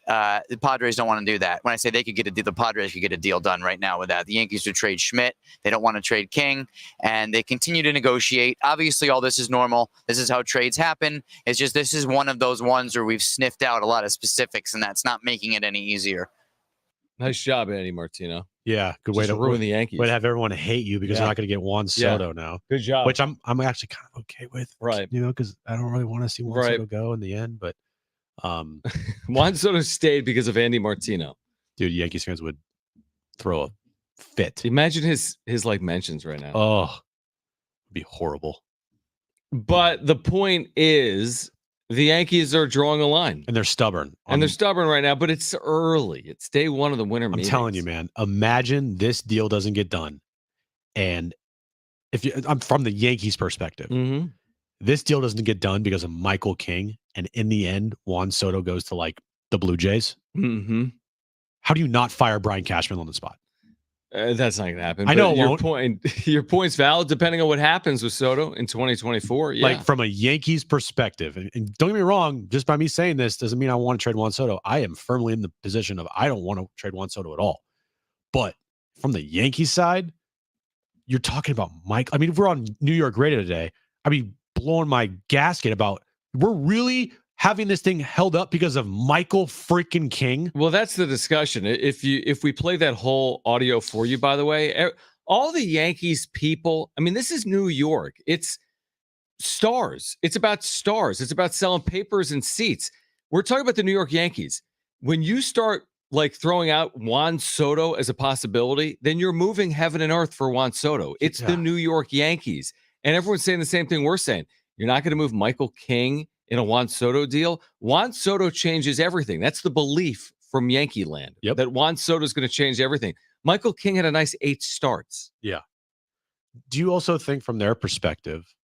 the Padres don't want to do that. When I say they could get a deal, the Padres could get a deal done right now with that. The Yankees would trade Schmidt. They don't want to trade King, and they continue to negotiate. Obviously, all this is normal. This is how trades happen. It's just this is one of those ones where we've sniffed out a lot of specifics, and that's not making it any easier. Nice job, Andy Martino. Yeah, good way to ruin the Yankees. Way to have everyone hate you because you're not going to get Juan Soto now. Good job. Which I'm actually kind of okay with, right? You know, because I don't really want to see Juan Soto go in the end, but. Juan Soto stayed because of Andy Martino. Dude, Yankees fans would throw a fit. Imagine his like mentions right now. Oh, it'd be horrible. But the point is, the Yankees are drawing a line, and they're stubborn. They're stubborn right now. But it's early. It's day one of the winter meetings. I'm telling you, man. Imagine this deal doesn't get done, and I'm from the Yankees' perspective. Mm-hmm. This deal doesn't get done because of Michael King, and in the end, Juan Soto goes to like the Blue Jays. Mm-hmm. How do you not fire Brian Cashman on the spot? That's not going to happen. I know your point's valid depending on what happens with Soto in 2024. Yeah. Like from a Yankees perspective, and don't get me wrong, just by me saying this doesn't mean I want to trade Juan Soto. I am firmly in the position of I don't want to trade Juan Soto at all. But from the Yankees side, you're talking about Mike. I mean, if we're on New York Radio today, I'd be blowing my gasket about we're really having this thing held up because of Michael freaking King. Well, that's the discussion. If we play that whole audio for you, by the way, all the Yankees people, I mean, this is New York. It's stars. It's about stars. It's about selling papers and seats. We're talking about the New York Yankees. When you start like throwing out Juan Soto as a possibility, then you're moving heaven and earth for Juan Soto. It's the New York Yankees. And everyone's saying the same thing we're saying. You're not going to move Michael King in a Juan Soto deal. Juan Soto changes everything. That's the belief from Yankee land, that Juan Soto is going to change everything. Michael King had a nice 8 starts. Yeah. Do you also think from their perspective,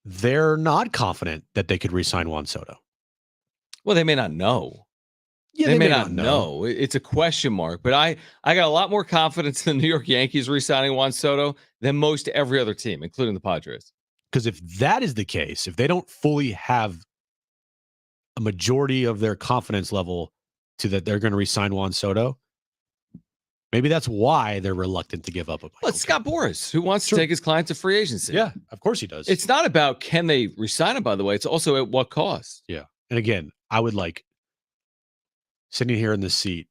they're not confident that they could re-sign Juan Soto? Well, they may not know. Yeah, they may not know. It's a question mark. But I got a lot more confidence in the New York Yankees re-signing Juan Soto than most every other team, including the Padres. Because if that is the case, if they don't fully have a majority of their confidence level to that they're going to re-sign Juan Soto, maybe that's why they're reluctant to give up. Well, it's Scott Boras who wants to take his client to free agency. Yeah, of course he does. It's not about can they re-sign him, by the way. It's also at what cost. Yeah. And again, I would like sitting here in this seat,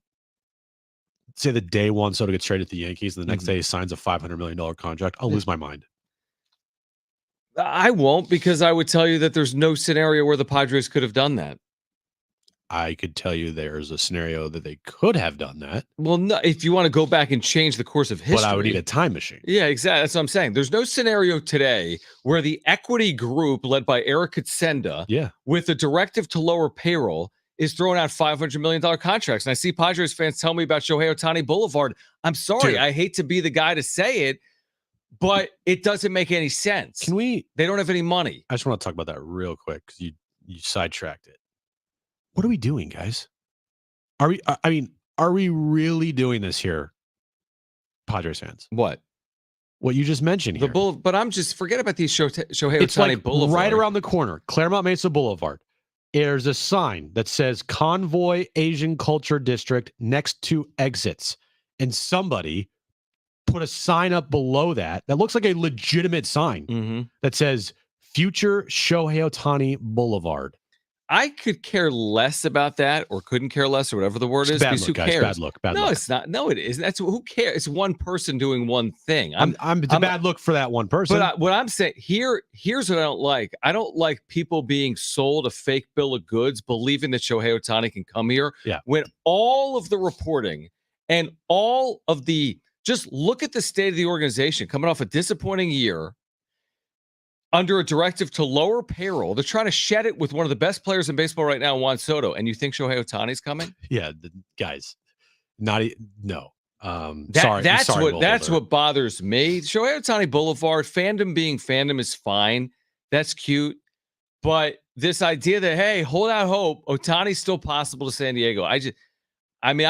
say the day Juan Soto gets traded to the Yankees and the next day he signs a $500 million contract, I'll lose my mind. I won't, because I would tell you that there's no scenario where the Padres could have done that. I could tell you there's a scenario that they could have done that. Well, no, if you want to go back and change the course of history. But I would need a time machine. Yeah, exactly. That's what I'm saying. There's no scenario today where the equity group led by Eric Katsenda, with a directive to lower payroll, is throwing out $500 million contracts. And I see Padres fans tell me about Shohei Ohtani Boulevard. I'm sorry. Dude. I hate to be the guy to say it, but it doesn't make any sense. They don't have any money. I just want to talk about that real quick because you sidetracked it. What are we doing, guys? Are we really doing this here, Padres fans? What you just mentioned here? But I'm just forget about these Shohei It's Ohtani like Boulevard. Right around the corner, Claremont Mesa Boulevard. There's a sign that says Convoy Asian Culture District next to exits, and somebody put a sign up below that looks like a legitimate sign that says Future Shohei Ohtani Boulevard. I could care less about that, or couldn't care less, or whatever the word is. Bad look, guys. Cares? Bad look. No, it's not. No, it isn't. That's who cares. It's one person doing one thing. It's a bad look for that one person. But what I'm saying here's what I don't like. I don't like people being sold a fake bill of goods, believing that Shohei Ohtani can come here. Yeah. When all of the reporting and all of the just look at the state of the organization coming off a disappointing year. Under a directive to lower payroll, they're trying to shed it with one of the best players in baseball right now, Juan Soto. And you think Shohei Ohtani's coming? Yeah, guys, no. That's what bothers me. Shohei Ohtani Boulevard, fandom being fandom is fine. That's cute. But this idea that, hey, hold out hope, Ohtani's still possible to San Diego. I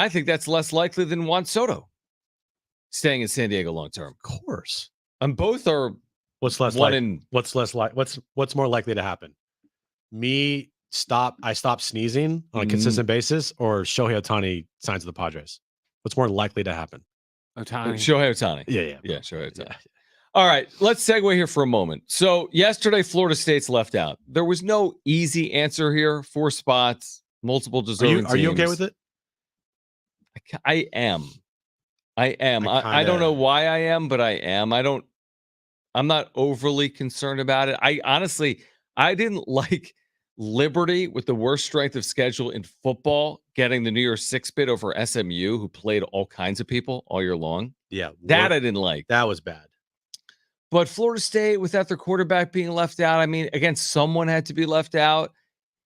think that's less likely than Juan Soto staying in San Diego long term. Of course. And both are. What's more likely to happen? I stop sneezing on a consistent basis, or Shohei Ohtani signs with the Padres? What's more likely to happen? Shohei Ohtani. Yeah, Shohei Ohtani. Yeah. All right, let's segue here for a moment. So yesterday, Florida State's left out. There was no easy answer here. 4 spots, multiple deserving teams. Are you okay with it? I am. I don't know why I am, but I am. I'm not overly concerned about it. I didn't like Liberty with the worst strength of schedule in football getting the New Year's 6 bid over SMU, who played all kinds of people all year long. Yeah. That I didn't like. That was bad. But Florida State, without their quarterback being left out, again, someone had to be left out.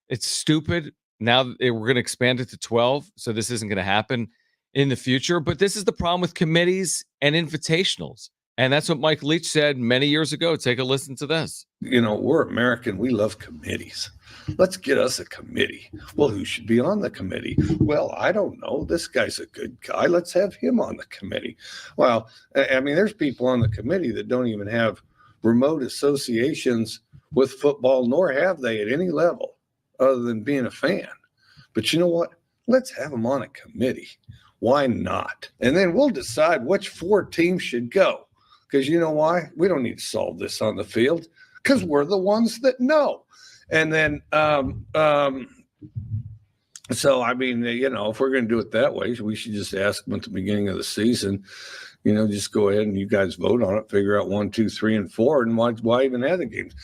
It's stupid. Now we're going to expand it to 12, so this isn't going to happen in the future. But this is the problem with committees and invitationals. And that's what Mike Leach said many years ago. Take a listen to this. We're American. We love committees. Let's get us a committee. Well, who should be on the committee? Well, I don't know. This guy's a good guy. Let's have him on the committee. Well, there's people on the committee that don't even have remote associations with football, nor have they at any level other than being a fan. But you know what? Let's have them on a committee. Why not? And then we'll decide which 4 teams should go. Because you know why? We don't need to solve this on the field because we're the ones that know. And then, if we're going to do it that way, we should just ask them at the beginning of the season, just go ahead and you guys vote on it, figure out 1, 2, 3, and 4, and why even have the games?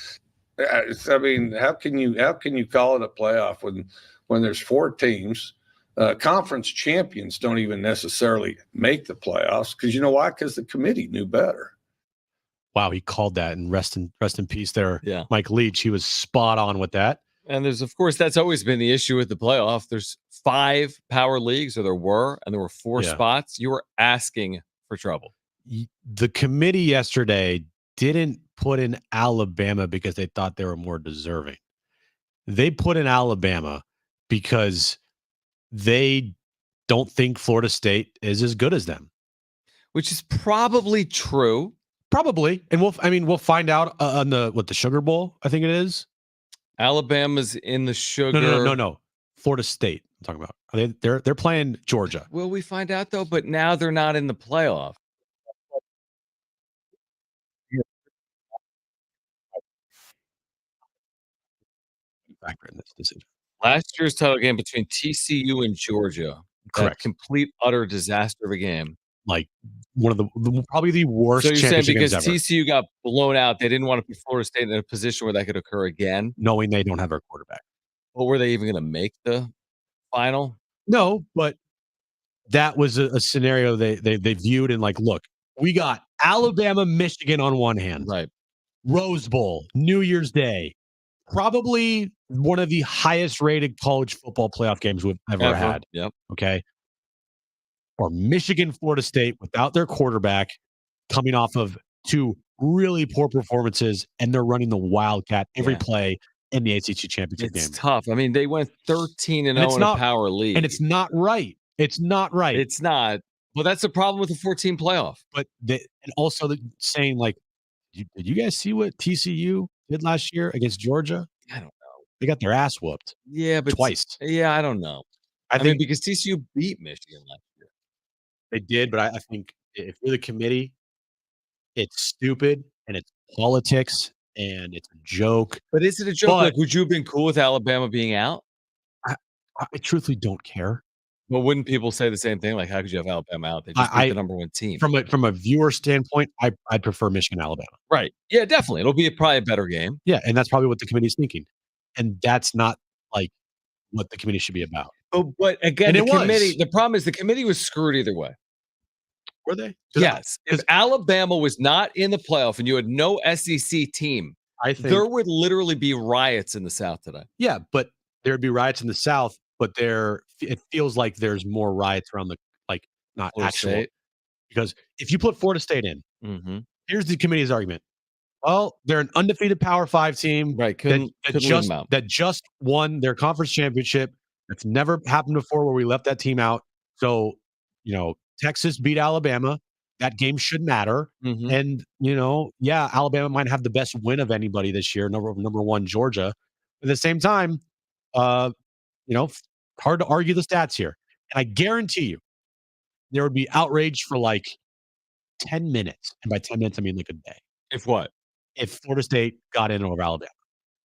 How can you call it a playoff when there's 4 teams? Conference champions don't even necessarily make the playoffs because you know why? Because the committee knew better. Wow, he called that, and rest in peace there. Yeah. Mike Leach, he was spot on with that. And that's always been the issue with the playoff. There's 5 power leagues, or there were 4 spots. You were asking for trouble. The committee yesterday didn't put in Alabama because they thought they were more deserving. They put in Alabama because they don't think Florida State is as good as them, which is probably true. Probably, and we'll find out on the Sugar Bowl. I think it is. Alabama's in the Sugar. No. Florida State. I'm talking about. They're playing Georgia. Will we find out though? But now they're not in the playoff. Factor in this decision. Last year's title game between TCU and Georgia. Correct. Complete, utter disaster of a game. like one of probably the worst So you're saying championship because games ever, TCU got blown out, they didn't want to put Florida State in a position where that could occur again? knowing they don't have their quarterback. Well, were they even going to make the final? No, but that was a scenario they viewed and like, look, we got Alabama, Michigan on one hand, right? Rose Bowl, New Year's Day, probably one of the highest rated college football playoff games we've ever had. Yep. Okay. Or Michigan, Florida State without their quarterback, coming off of two really poor performances, and they're running the Wildcat every play in the ACC championship game. It's tough. I mean, they went 13-0 in a power league. And it's not right. It's not right. It's not. Well, that's the problem with the 14 playoff. But and also saying, like, did you guys see what TCU did last year against Georgia? I don't know. They got their ass whooped. Yeah, but twice. Yeah, I don't know. I mean, because TCU beat Michigan last year. They did, but I think if you're the committee, it's stupid and it's politics and it's a joke. But is it a joke? Like, would you have been cool with Alabama being out? I truthfully don't care. Well, wouldn't people say the same thing? Like, how could you have Alabama out? They just beat the number one team. From a viewer standpoint, I'd prefer Michigan, Alabama. Right. Yeah, definitely. It'll be probably a better game. Yeah, and that's probably what the committee's thinking. And that's not like what the committee should be about. But again, the problem is the committee was screwed either way. Were they? Yes. If Alabama was not in the playoff and you had no SEC team, I think there would literally be riots in the South today. Yeah, but there'd be riots in the South, but it feels like there's more riots around not Florida actual. State. Because if you put Florida State in, Mm-hmm. here's the committee's argument. Well, they're an undefeated Power 5 team, right? That just won their conference championship. That's never happened before where we left that team out. So, Texas beat Alabama. That game should matter. Mm-hmm. And, Alabama might have the best win of anybody this year, number one, Georgia. At the same time, hard to argue the stats here. And I guarantee you, there would be outrage for like 10 minutes. And by 10 minutes, I mean like a day. If what? If Florida State got in over Alabama.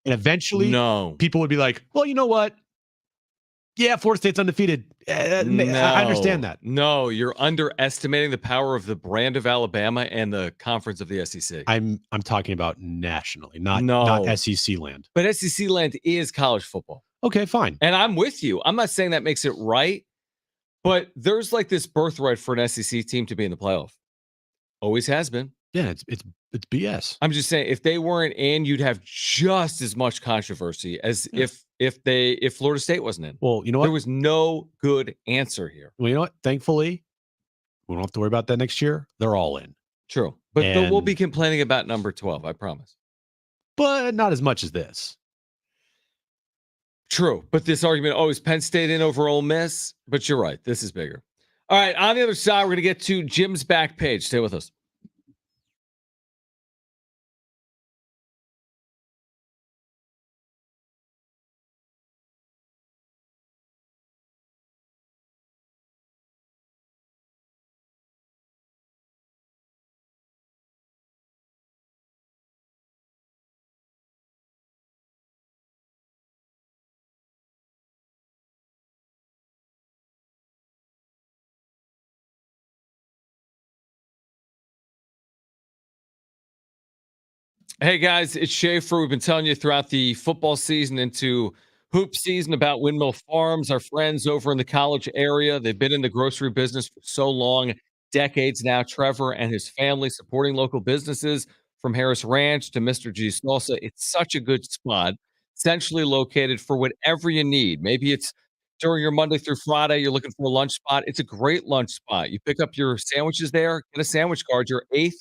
And eventually, no, people would be like, well, you know what? Yeah, Florida State's undefeated. I understand that. No, you're underestimating the power of the brand of Alabama and the conference of the SEC. I'm talking about nationally, not SEC land. But SEC land is college football. Okay, fine. And I'm with you. I'm not saying that makes it right, but there's like this birthright for an SEC team to be in the playoff. Always has been. Yeah, it's BS. I'm just saying, if they weren't in, you'd have just as much controversy as if Florida State wasn't in. Well, you know what? There was no good answer here. Well, you know what? Thankfully, we don't have to worry about that next year. They're all in. True. But we'll be complaining about number 12, I promise. But not as much as this. True. But this argument, is Penn State in over Ole Miss? But you're right. This is bigger. All right. On the other side, we're going to get to Jim's back page. Stay with us. Hey guys, it's Schaefer. We've been telling you throughout the football season into hoop season about Windmill Farms, our friends over in the college area. They've been in the grocery business for so long, decades now. Trevor and his family supporting local businesses from Harris Ranch to Mr. G's Salsa. It's such a good spot, centrally located for whatever you need. Maybe it's during your Monday through Friday, you're looking for a lunch spot. It's a great lunch spot. You pick up your sandwiches there, get a sandwich card. Your 8th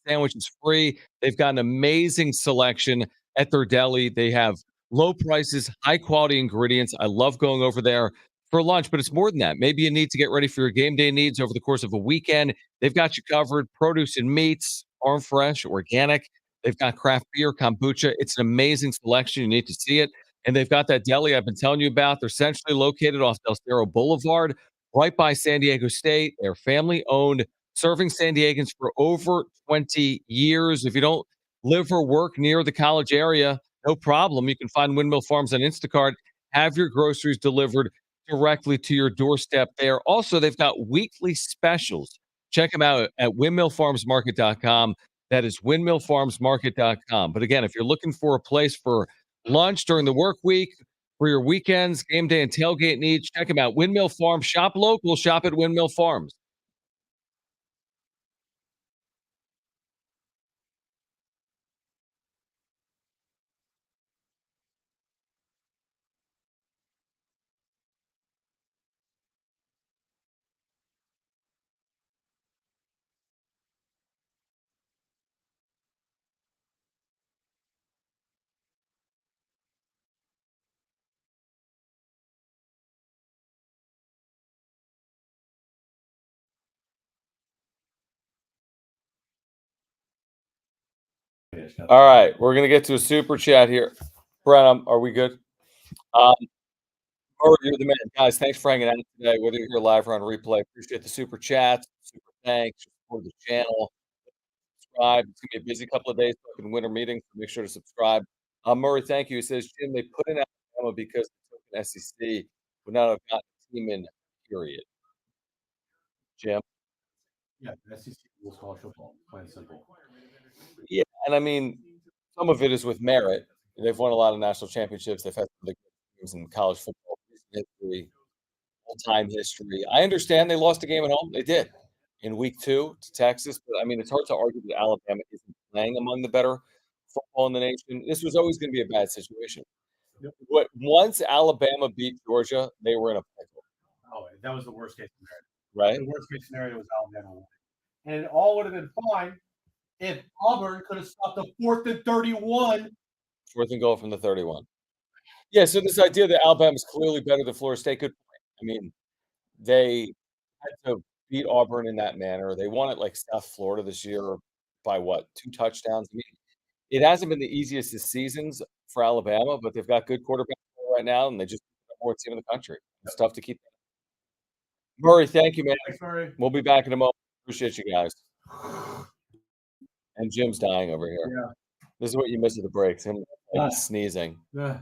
sandwich is free. They've got an amazing selection at their deli. They have low prices, high quality ingredients. I love going over there for lunch, but it's more than that. Maybe you need to get ready for your game day needs over the course of a weekend. They've got you covered. Produce and meats, farm fresh, organic. They've got craft beer, kombucha. It's an amazing selection. You need to see it. And they've got that deli I've been telling you about. They're centrally located off Del Cerro Boulevard, right by San Diego State. They're family owned, serving San Diegans for over 20 years. If you don't live or work near the college area, no problem. You can find Windmill Farms on Instacart. Have your groceries delivered directly to your doorstep there. Also, they've got weekly specials Check them out at windmillfarmsmarket.com. That is windmillfarmsmarket.com. But again, if you're looking for a place for lunch during the work week, for your weekends, game day, and tailgate needs, check them out. Windmill Farms. Shop local. Shop at Windmill Farms. All right, we're gonna get to a super chat here. Brenham, are we good? Um, you're the man, guys. Thanks for hanging out today. Whether you're here live or on replay, appreciate the super chats, super thanks for the channel. Subscribe. It's gonna be a busy couple of days talking winter meetings. So make sure to subscribe. Murray, thank you. He says, Jim, they put in Alabama because they took an SEC would not have gotten a team in. Period. Jim. Yeah, SEC rules college football, plain and simple. Yeah, and I mean, some of it is with merit. They've won a lot of national championships. They've had some of the good teams in college football history, all-time history. I understand they lost a game at home. They did in week 2 to Texas, but I mean, it's hard to argue that Alabama isn't playing among the better football in the nation. This was always going to be a bad situation. But once Alabama beat Georgia, they were in a pickle. Oh, that was the worst case scenario. Right? The worst case scenario was Alabama winning. And it all would have been fine if Auburn could have stopped a 4th and 31. 4th and goal from the 31. Yeah, so this idea that Alabama's clearly better than Florida State, good point. I mean, they had to beat Auburn in that manner. They won it like South Florida this year by what, 2 touchdowns? I mean, it hasn't been the easiest of seasons for Alabama, but they've got good quarterbacks right now, and they just the number 1 team in the country. It's tough to keep. Murray, thank you, man. Thanks, Murray. We'll be back in a moment. Appreciate you guys. And Jim's dying over here. Yeah. This is what you miss at the breaks. Him like, sneezing. Yeah.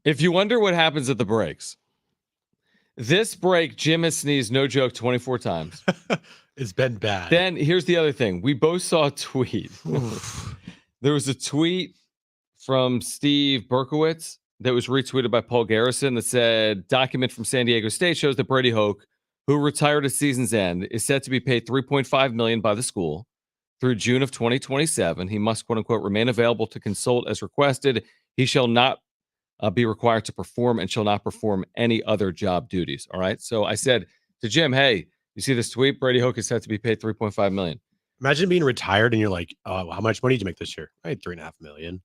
If you wonder what happens at the breaks, this break, Jim has sneezed, no joke, 24 times. It's been bad. Then here's the other thing. We both saw a tweet. There was a tweet from Steve Berkowitz that was retweeted by Paul Garrison that said, document from San Diego State shows that Brady Hoke, who retired at season's end, is set to be paid $3.5 million by the school through June of 2027. He must, quote unquote, remain available to consult as requested. He shall not be required to perform and shall not perform any other job duties. All right. So I said to Jim, hey, you see this tweet? Brady Hoke is set to be paid $3.5 million. Imagine being retired and you're like, how much money did you make this year? I had $3.5 million.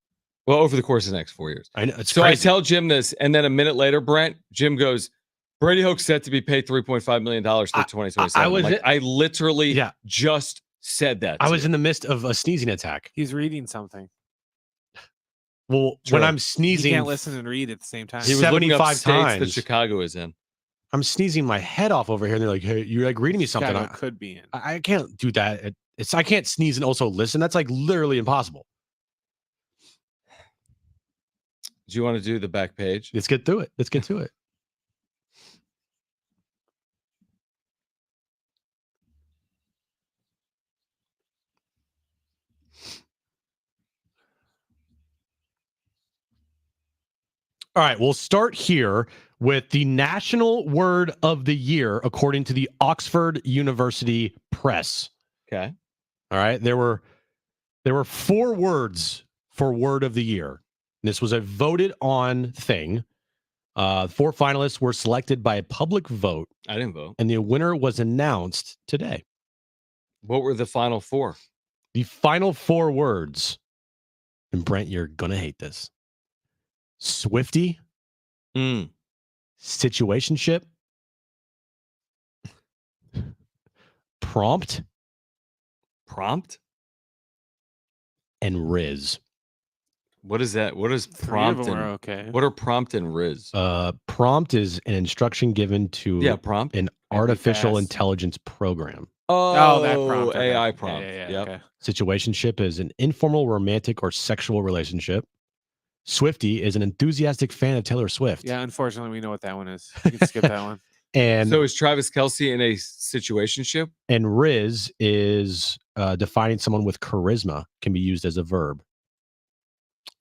Well, over the course of the next 4 years. I know. It's so crazy. I tell Jim this, and then a minute later, Brent, Jim goes, Brady Hoke's set to be paid $3.5 million through 2027. I literally just said that. I was in the midst of a sneezing attack. He's reading something. Well, when I'm sneezing, you can't listen and read at the same time. He was looking up 75 states that times. Chicago is in. I'm sneezing my head off over here, and they're like, "Hey, you're like reading me something." Chicago could be in. I can't do that. I can't sneeze and also listen. That's like literally impossible. Do you want to do the back page? Let's get through it. Let's get to it. All right, we'll start here with the national word of the year, according to the Oxford University Press. Okay. All right. There were 4 words for word of the year. This was a voted on thing. 4 finalists were selected by a public vote. I didn't vote. And the winner was announced today. What were the final 4? The final 4 words, and Brent, you're going to hate this. Swifty, situationship, prompt, and Riz. What is that? What is 3 prompt? of them And, are okay. What are prompt and Riz? Prompt is an instruction given to prompt. an artificial intelligence program. Oh, that prompt. Okay. AI prompt. Yeah, Yep. okay. Situationship is an informal, romantic, or sexual relationship. Swifty is an enthusiastic fan of Taylor Swift. Yeah, unfortunately, we know what that one is. You can skip that one. And so is Travis Kelce in a situationship? And Riz is defining someone with charisma, can be used as a verb.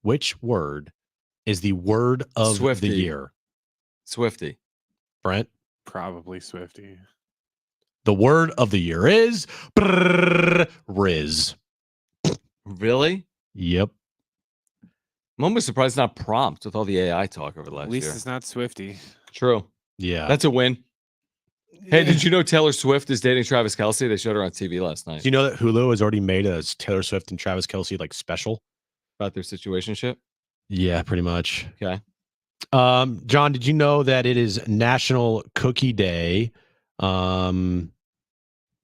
Which word is the word of Swifty. the year? Swifty. Brent? Probably Swifty. The word of the year is Riz. Really? Yep. I'm almost surprised it's not prompt with all the AI talk over the last At least year. it's not Swifty. True. Yeah. That's a win. Hey, did you know Taylor Swift is dating Travis Kelce? They showed her on TV last night. Do you know that Hulu has already made a Taylor Swift and Travis Kelce like special? About their situationship? Yeah, pretty much. Okay. John, did you know that it is National Cookie Day? And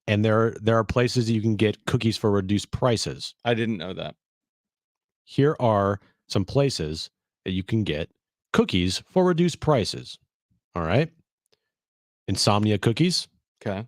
there are places that you can get cookies for reduced prices. I didn't know that. Here are some places that you can get cookies for reduced prices. All right. Insomnia Cookies. Okay.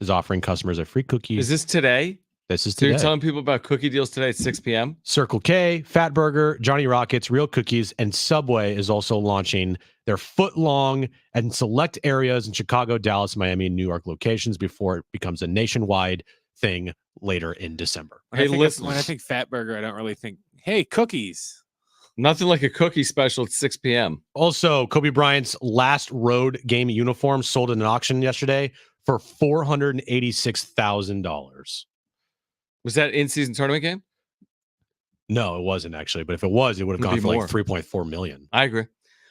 Is offering customers a free cookie. Is this today? This is So today. you're telling people about cookie deals today at 6 p.m.? Circle K, Fat Burger, Johnny Rockets, Real Cookies, and Subway is also launching their foot-long and select areas in Chicago, Dallas, Miami, and New York locations before it becomes a nationwide thing later in December. Hey, when I think Fat Burger, I don't really think, hey, cookies. Nothing like a cookie special at 6 p.m. Also, Kobe Bryant's last road game uniform sold in an auction yesterday for $486,000. Was that in-season tournament game? No, it wasn't actually. But if it was, it would have It'd gone be for more. like $3.4 million. I agree.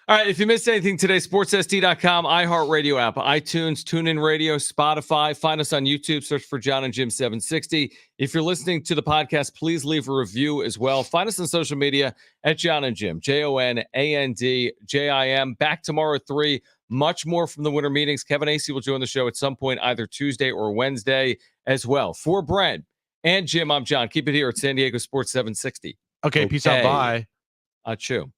All right. If you missed anything today, sportssd.com, iHeartRadio app, iTunes, TuneIn Radio, Spotify. Find us on YouTube. Search for Jon and Jim 760. If you're listening to the podcast, please leave a review as well. Find us on social media at Jon and Jim, JONANDJIM. Back tomorrow at 3. Much more from the winter meetings. Kevin Acey will join the show at some point, either Tuesday or Wednesday as well. For Brent and Jim, I'm Jon. Keep it here at San Diego Sports 760. Okay, peace out. Bye. Achoo.